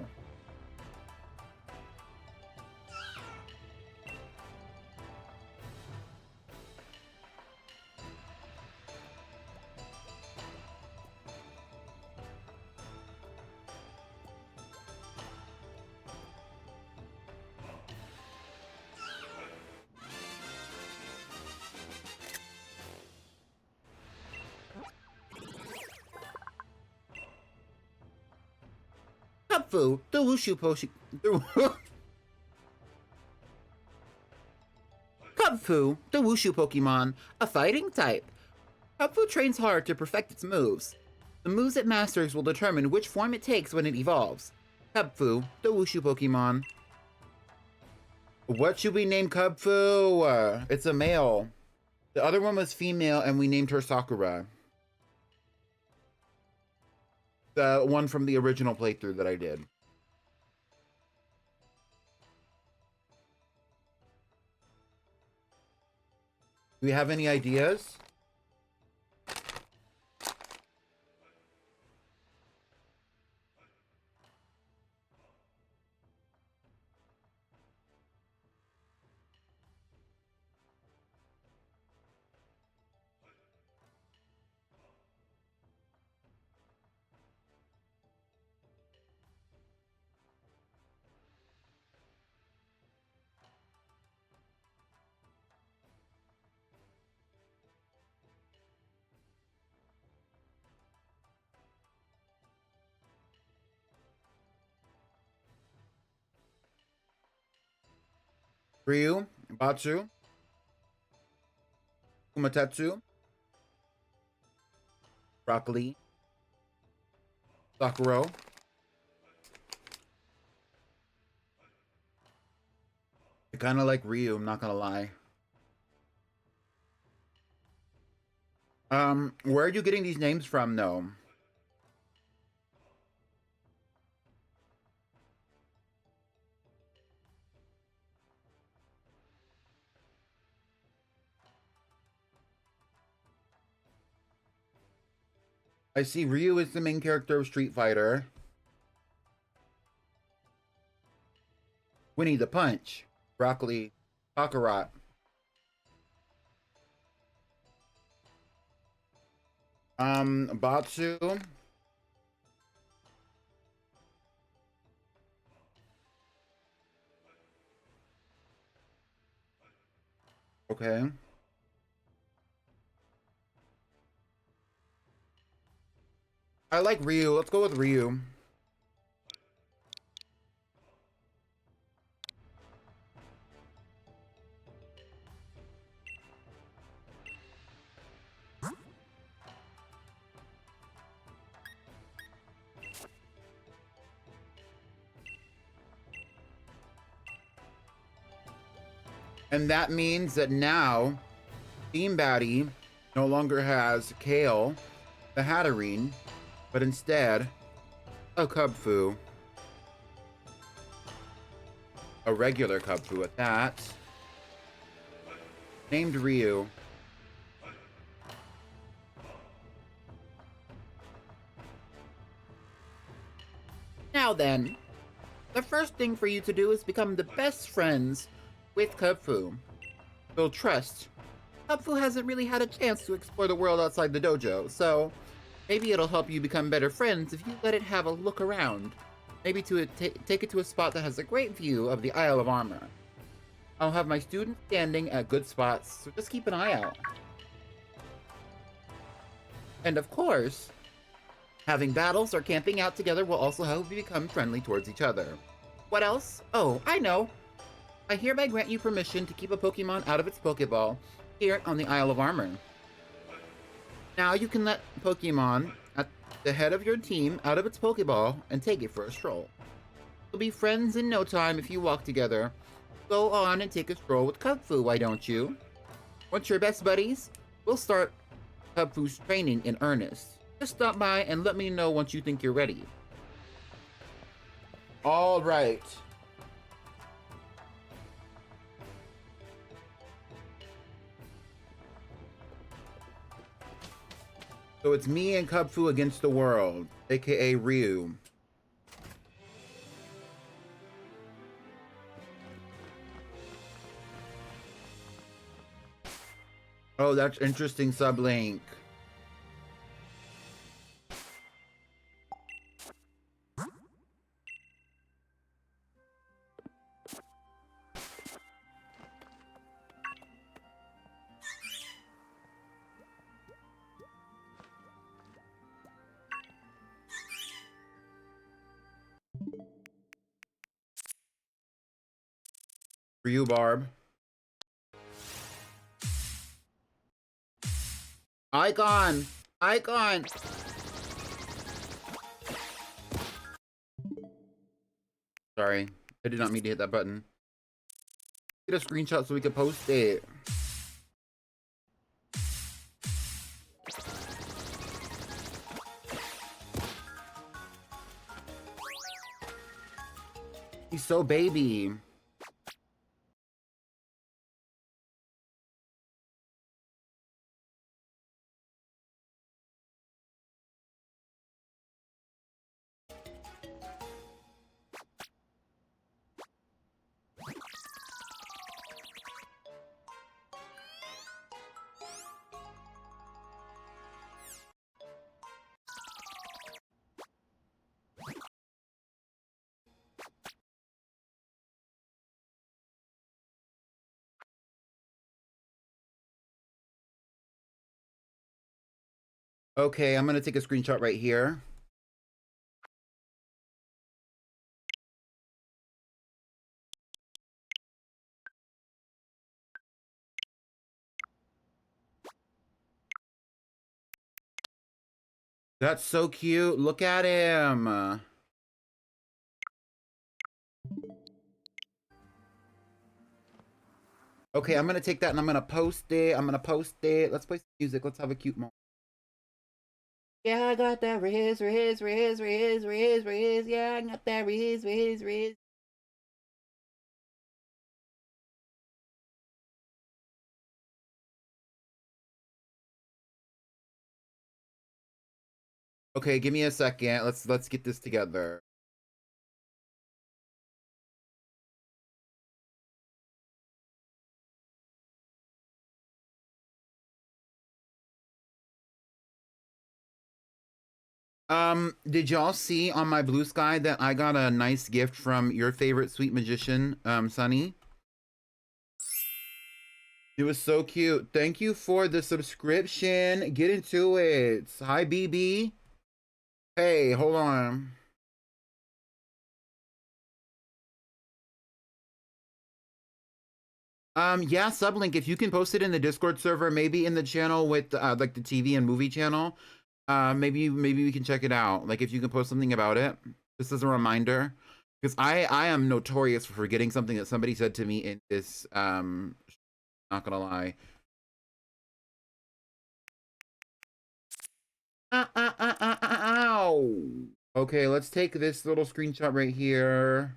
Kubfu, the Wushu Poshi... Kubfu, the Wushu Pokemon, a fighting type. Kubfu trains hard to perfect its moves. The moves it masters will determine which form it takes when it evolves. Kubfu, the Wushu Pokemon. What should we name Kubfu? It's a male. The other one was female and we named her Sakura. The one from the original playthrough that I did. Do we have any ideas? Ryu, Batsu, Kumatetsu, Broccoli, Sakura. I kind of like Ryu, I'm not gonna lie. Where are you getting these names from, though? I see Ryu is the main character of Street Fighter. Winnie the Punch, Broccoli, Kakarot. Batsu. Okay. I like Ryu. Let's go with Ryu. And that means that now Team Baddie no longer has Kale, the Hatterene, but instead a Kubfu. A regular Kubfu at that. Named Ryu. Now then, the first thing for you to do is become the best friends with Kubfu. Build trust. Kubfu hasn't really had a chance to explore the world outside the dojo, so maybe it'll help you become better friends if you let it have a look around. Maybe to take it to a spot that has a great view of the Isle of Armor. I'll have my students standing at good spots, so just keep an eye out. And of course, having battles or camping out together will also help you become friendly towards each other. What else? Oh, I know! I hereby grant you permission to keep a Pokemon out of its Pokeball here on the Isle of Armor. Now you can let Pokemon at the head of your team out of its Pokeball and take it for a stroll. You'll be friends in no time if you walk together. Go on and take a stroll with Kubfu, why don't you? Once you're best buddies, we'll start Kubfu's training in earnest. Just stop by and let me know once you think you're ready. All right. So it's me and Kubfu against the world, aka Ryu. Oh, that's interesting, Sublink. For you, Barb. Icon! Icon! Sorry, I did not mean to hit that button. Get a screenshot so we can post it. He's so baby. Okay, I'm gonna take a screenshot right here. That's so cute. Look at him. Okay, I'm gonna take that and I'm gonna post it. Let's play some music. Let's have a cute moment. Yeah, I got that Riz. Yeah, I got that Riz. Okay, give me a second. Let's get this together. Did y'all see on my Blue Sky that I got a nice gift from your favorite sweet magician, Sunny? It was so cute. Thank you for the subscription. Get into it. Hi, BB. Hey, hold on. Yeah, Sublink, if you can post it in the Discord server, maybe in the channel with like the TV and movie channel, maybe we can check it out. Like if you can post something about it, just as a reminder, because I am notorious for forgetting something that somebody said to me in this. Not gonna lie. Ow. Okay, let's take this little screenshot right here.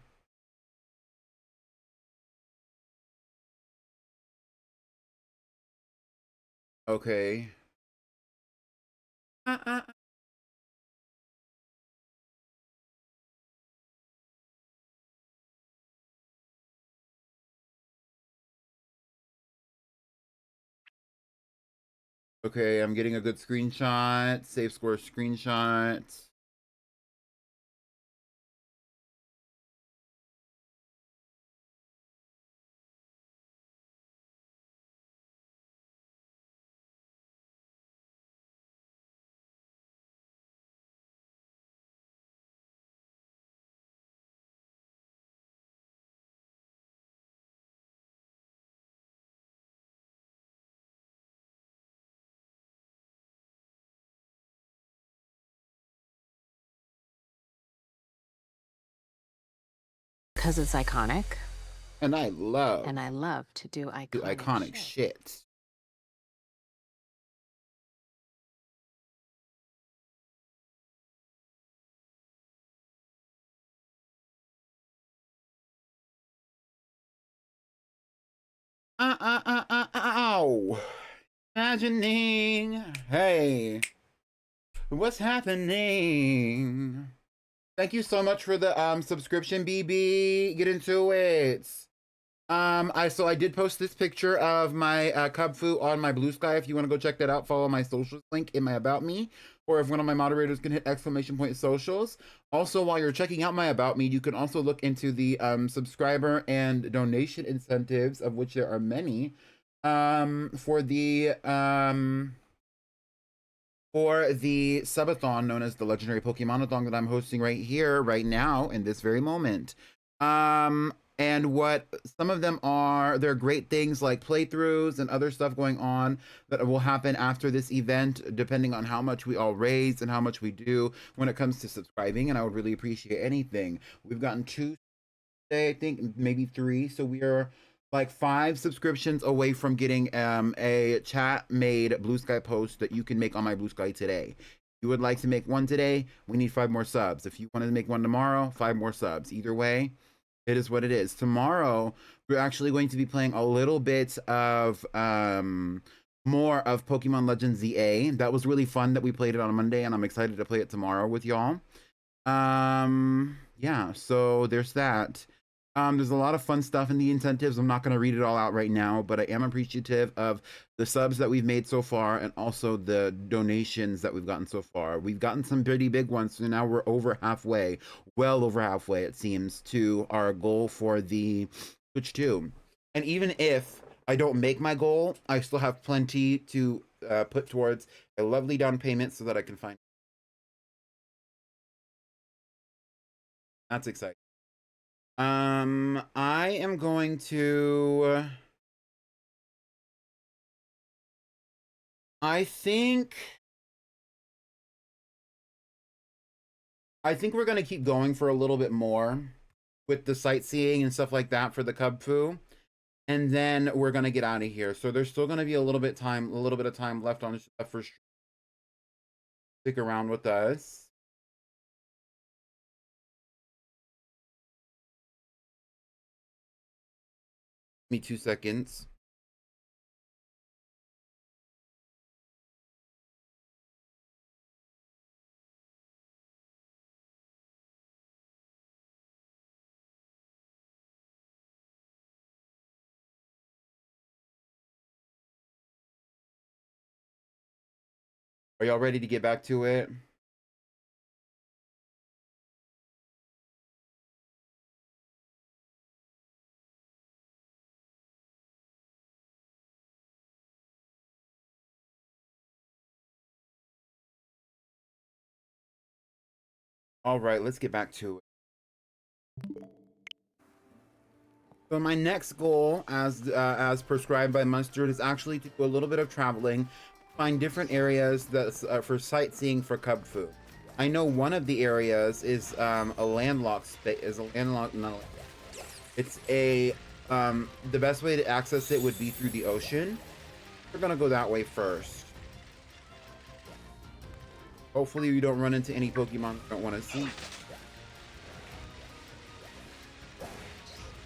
Okay. Okay, I'm getting a good screenshot. Save score screenshot. Because it's iconic, And I love to do iconic shit. Ow. Imagining. Hey. What's happening? Thank you so much for the subscription, BB. Get into it. I did post this picture of my cub foo on my Blue Sky. If you want to go check that out, follow my socials link in my About Me, or if one of my moderators can hit !! Socials. Also, while you're checking out my About Me, you can also look into the subscriber and donation incentives, of which there are many, for the subathon known as the Legendary Pokémonathon that I'm hosting right here, right now, in this very moment. And what some of them are, they're great things like playthroughs and other stuff going on that will happen after this event, depending on how much we all raise and how much we do when it comes to subscribing. And I would really appreciate anything. We've gotten 2 today, I think, maybe 3. So we are like 5 subscriptions away from getting a chat made Blue Sky post that you can make on my Blue Sky today. If you would like to make one today, we need 5 more subs. If you want to make one tomorrow, 5 more subs. Either way, it is what it is. Tomorrow, we're actually going to be playing a little bit of more of Pokemon Legends ZA. That was really fun that we played it on Monday, and I'm excited to play it tomorrow with y'all. Yeah, so there's that. There's a lot of fun stuff in the incentives. I'm not going to read it all out right now, but I am appreciative of the subs that we've made so far and also the donations that we've gotten so far. We've gotten some pretty big ones, so now we're over halfway, well over halfway, it seems, to our goal for the Switch 2. And even if I don't make my goal, I still have plenty to put towards a lovely down payment so that I can find. That's exciting. I am going to. I think we're gonna keep going for a little bit more with the sightseeing and stuff like that for the cub foo, and then we're gonna get out of here. So there's still gonna be a little bit of time left on for. Stick around with us. Give me 2 seconds. Are y'all ready to get back to it? All right, let's get back to it. So my next goal, as prescribed by Mustard, is actually to do a little bit of traveling, find different areas that's for sightseeing for cub foo. I know one of the areas is a landlocked space. It's a the best way to access it would be through the ocean. We're gonna go that way first. Hopefully, we don't run into any Pokemon we don't want to see.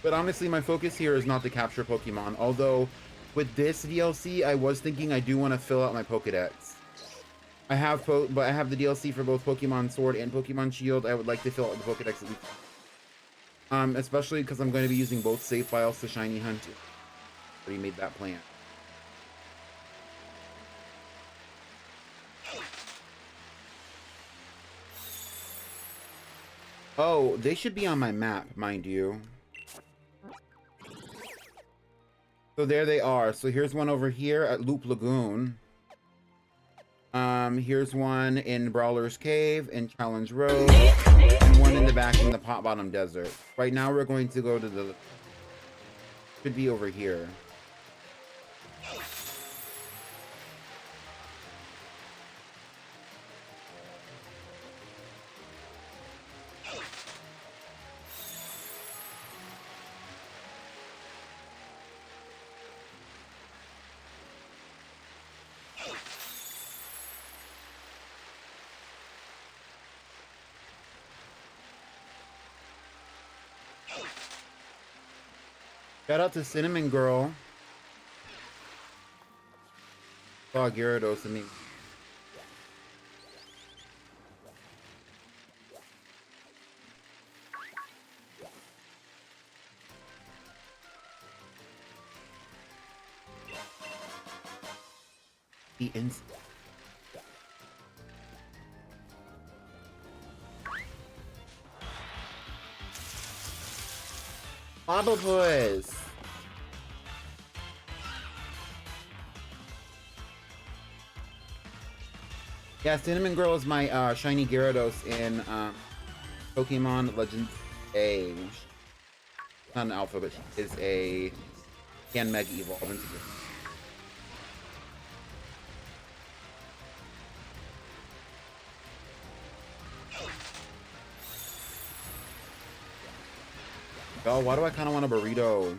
But honestly, my focus here is not to capture Pokemon. Although, with this DLC, I was thinking I do want to fill out my Pokedex. I have the DLC for both Pokemon Sword and Pokemon Shield. I would like to fill out the Pokedex at least. Especially because I'm going to be using both save files to shiny hunt. Already made that plan. Oh, they should be on my map, mind you. So there they are. So here's one over here at Loop Lagoon. Here's one in Brawler's Cave and Challenge Road, and one in the back in the Pot Bottom Desert. Right now we're going to go to the. Should be over here. Shout out to Cinnamon Girl. Oh, Gyarados, I mean. The ins. Bobblepuss. Yeah, Cinnamon Girl is my shiny Gyarados in Pokemon Legends A. Not an alpha, but she is a can Mega Evolve into this. Oh, why do I kind of want a burrito?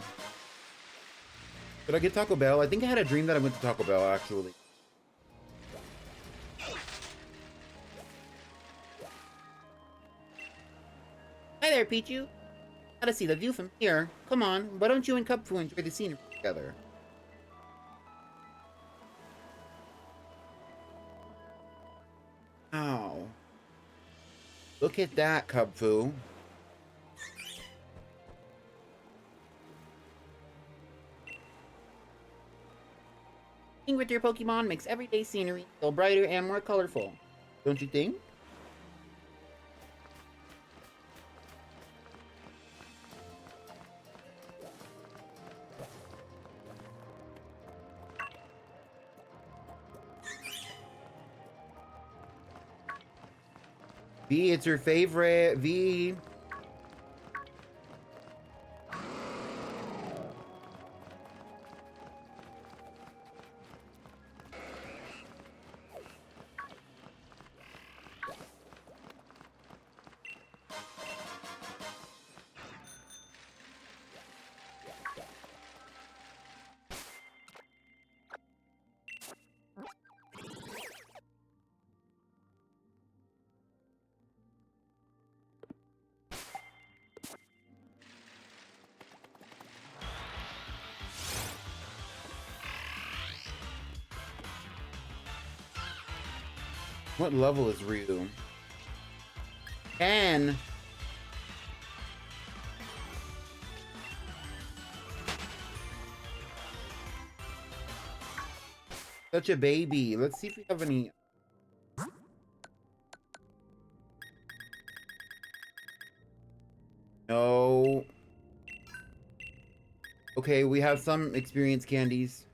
Did I get Taco Bell? I think I had a dream that I went to Taco Bell, actually. Hi there, Pichu. Gotta see the view from here. Come on, why don't you and Cupfu enjoy the scenery together? Ow. Look at that, Cubfu. Being with your Pokemon makes everyday scenery feel brighter and more colorful. Don't you think? V, it's your favorite. V. What level is Ryu? 10. Such a baby. Let's see if we have any. No. Okay, we have some experience candies.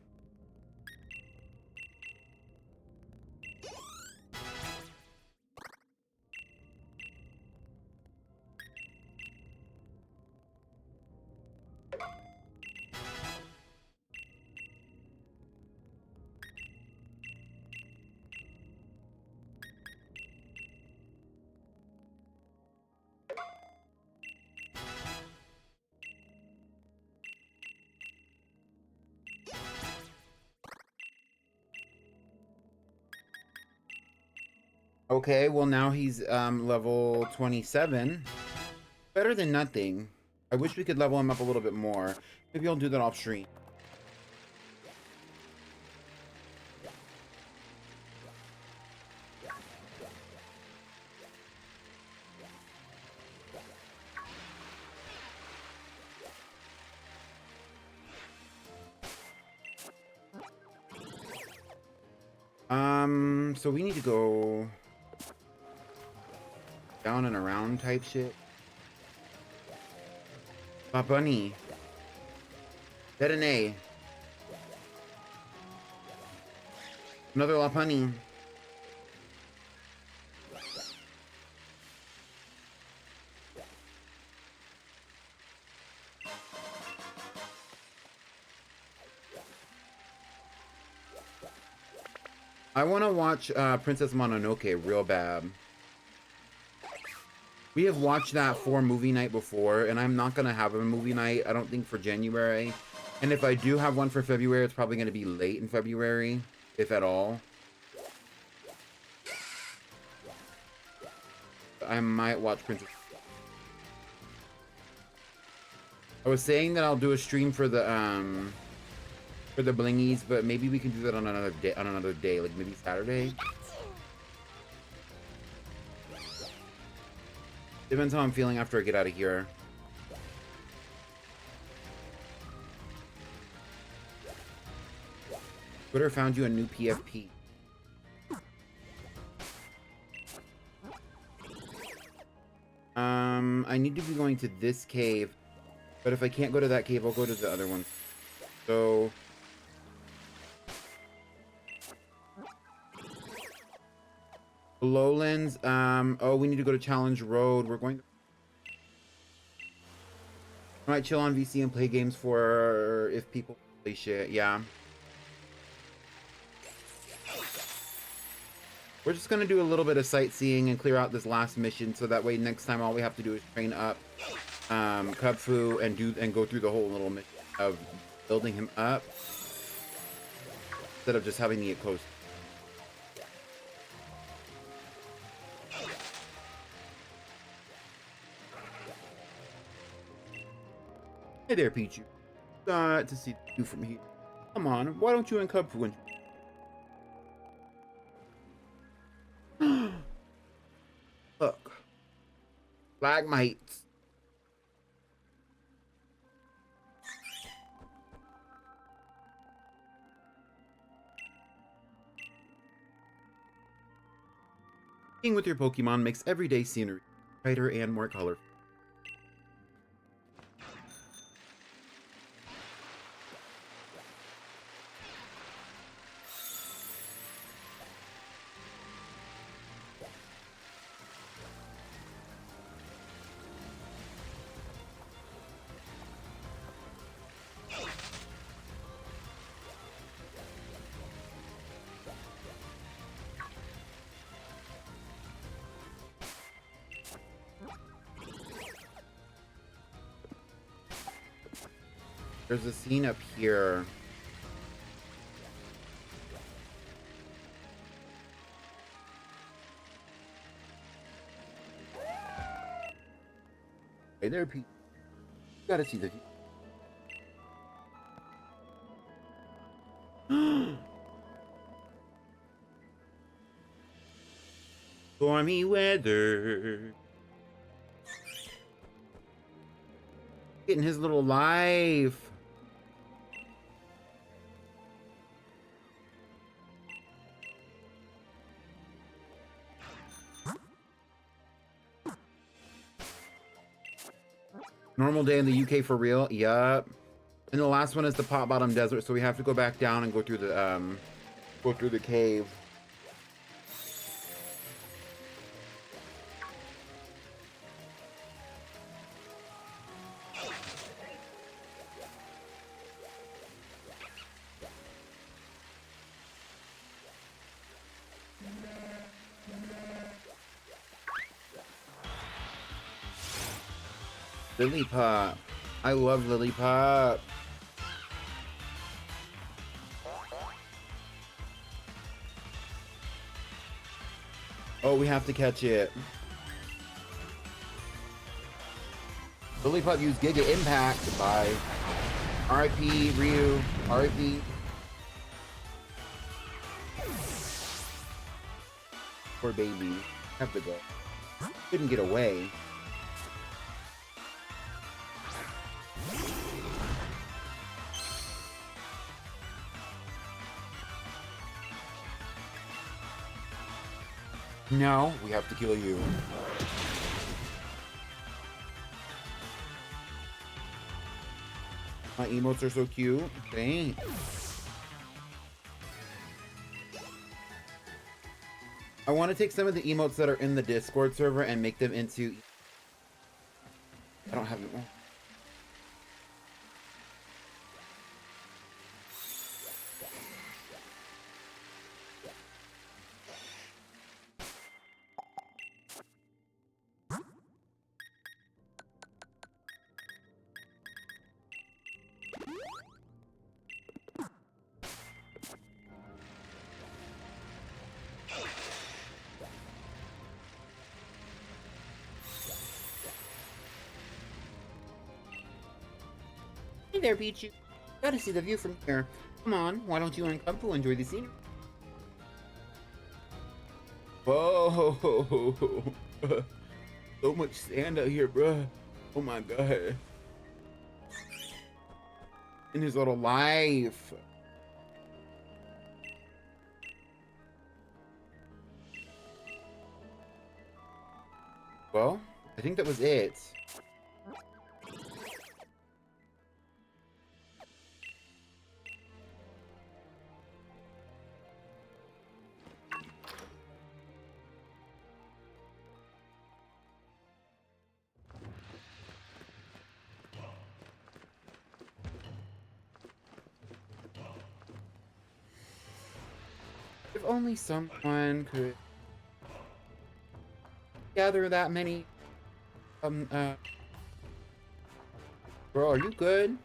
Okay, well now he's level 27. Better than nothing. I wish we could level him up a little bit more. Maybe I'll do that off stream. So we need to go down and around type shit. La Bunny. Detonate. Another La Bunny. I want to watch Princess Mononoke real bad. We have watched that for movie night before, and I'm not going to have a movie night, I don't think, for January. And if I do have one for February, it's probably going to be late in February, if at all. I might watch Princess. I was saying that I'll do a stream for the blingies, but maybe we can do that on another day. Like maybe Saturday. Depends how I'm feeling after I get out of here. Twitter found you a new PFP. I need to be going to this cave, but if I can't go to that cave, I'll go to the other one. So Lowlands, oh, we need to go to Challenge Road. We're going to... I might chill on VC and play games for if people play shit, yeah. We're just gonna do a little bit of sightseeing and clear out this last mission, so that way next time all we have to do is train up Kung Fu and go through the whole little mission of building him up instead of just having to get close. Hey there, Pichu. To see you from here. Come on, why don't you and Kung Fu? Look. Flagmites. Being with your Pokemon makes everyday scenery brighter and more colorful. There's a scene up here. Hey there, Pete. You gotta see the view. Stormy weather. Getting his little life. Normal day in the UK for real? Yup. And the last one is the Pot Bottom Desert, so we have to go back down and go through the cave. Lillipup. I love Lillipup. Oh, we have to catch it. Lillipup used Giga Impact. Bye. RIP, Ryu. RIP. Poor baby. Have to go. Couldn't get away. No, we have to kill you. My emotes are so cute. Thanks. I want to take some of the emotes that are in the Discord server and make them into... I don't have it. Hey there, Pichu. Gotta see the view from here. Come on, why don't you and Kung enjoy the scenery? Whoa! So much sand out here, bruh. Oh my god. In his little life. Well, I think that was it. If only someone could gather that many. Bro, are you good?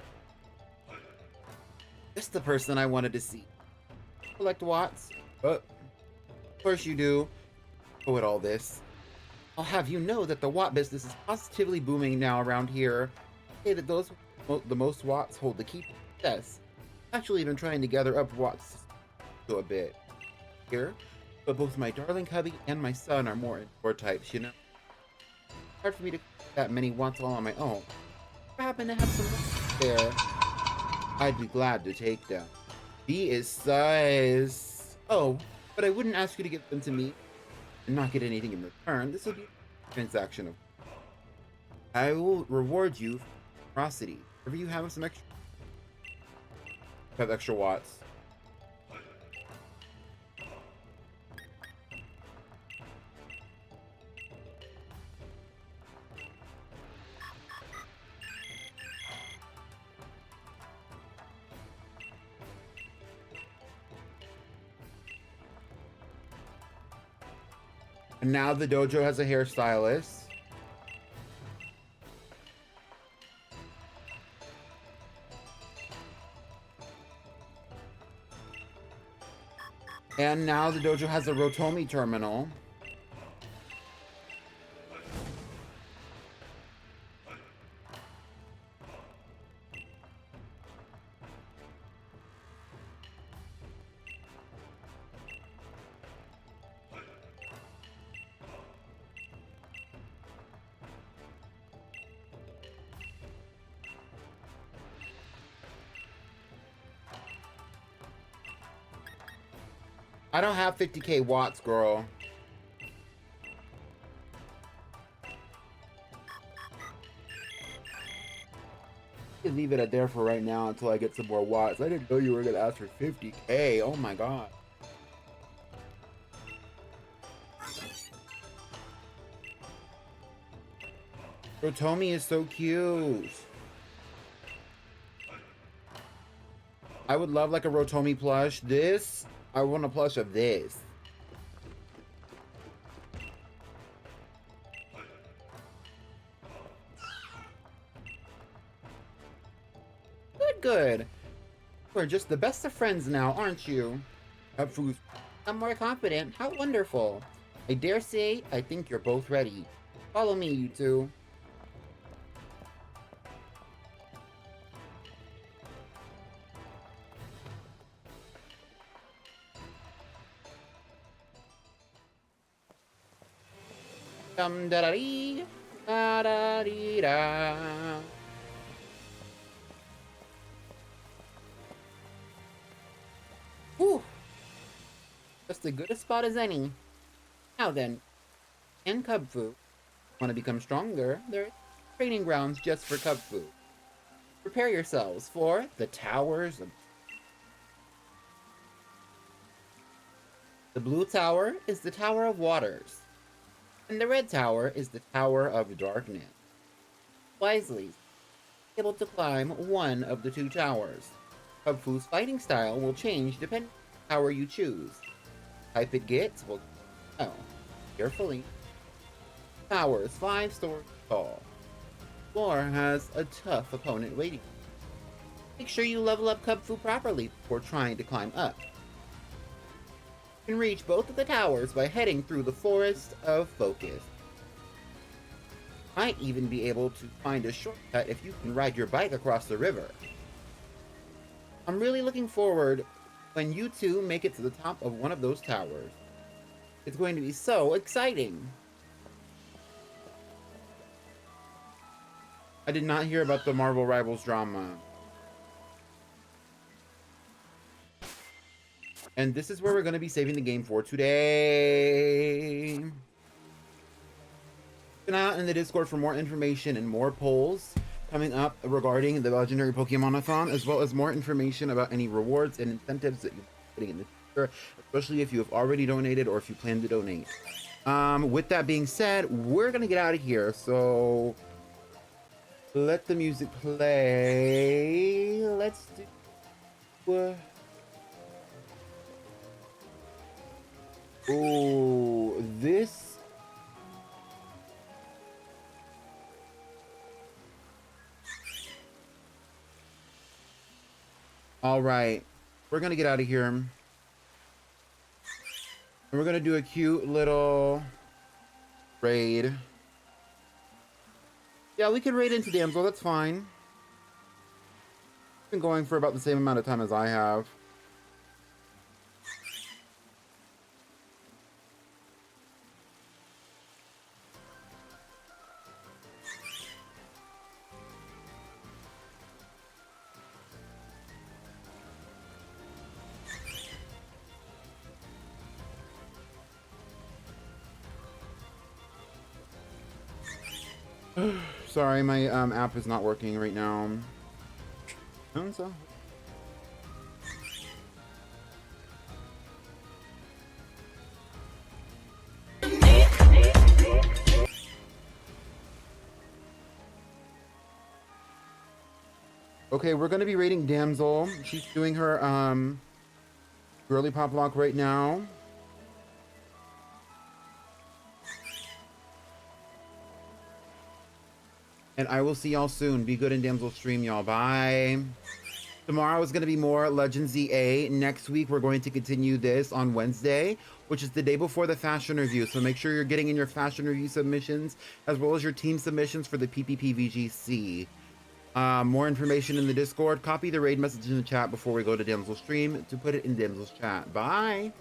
That's the person I wanted to see. Collect Watts? Of course you do. Oh, at all this. I'll have you know that the Watt business is positively booming now around here. Say that those the most Watts hold the key to success. Actually, been trying to gather up Watts a bit here, but both my darling hubby and my son are more indoor types, you know. Hard for me to get that many Watts all on my own. If I happen to have some there, I'd be glad to take them. B is size. Oh, but I wouldn't ask you to give them to me and not get anything in return. This will be a transaction of. I will reward you for generosity. Whenever you have some extra, Watts. And now the dojo has a hairstylist. And now the dojo has a Rotomi terminal. I don't have 50k Watts, girl. You can leave it at there for right now until I get some more Watts. I didn't know you were gonna ask for 50k. Oh my god. Rotomi is so cute. I would love like a Rotomi plush. This, I want a plush of this. Good. We're just the best of friends now, aren't you? I'm more confident. How wonderful. I dare say, I think you're both ready. Follow me, you two. Dum da da dee, da da dee da. Whew. Just as good a spot as any. Now then, and Cub Fu. Want to become stronger? There are training grounds just for Cub Fu. Prepare yourselves for the towers of... The blue tower is the Tower of Waters, and the red tower is the Tower of Darkness. Wisely, able to climb one of the two towers. Cub Fu's fighting style will change depending on the tower you choose. Type it gets will... Oh, carefully. Tower is 5 stories tall. Floor has a tough opponent waiting. Make sure you level up Cub Fu properly before trying to climb up. You can reach both of the towers by heading through the Forest of Focus. Might even be able to find a shortcut if you can ride your bike across the river. I'm really looking forward when you two make it to the top of one of those towers. It's going to be so exciting. I did not hear about the Marvel Rivals drama. And this is where we're going to be saving the game for today. Keep an eye out in the Discord for more information and more polls coming up regarding the legendary Pokémonathon, as well as more information about any rewards and incentives that you're getting in the future, especially if you have already donated or if you plan to donate. With that being said, we're going to get out of here. So let the music play. Let's do... Oh, this... All right, we're gonna get out of here. And we're gonna do a cute little raid. Yeah, we could raid into Damsel, that's fine. Been going for about the same amount of time as I have. Sorry, my app is not working right now. So. Okay, we're gonna be raiding Damsel. She's doing her girly pop lock right now. And I will see y'all soon. Be good in Damsel stream, y'all. Bye. Tomorrow is going to be more Legends EA. Next week, we're going to continue this on Wednesday, which is the day before the fashion review. So make sure you're getting in your fashion review submissions, as well as your team submissions for the PPPVGC. More information in the Discord. Copy the raid message in the chat before we go to Damsel's stream to put it in Damsel's chat. Bye.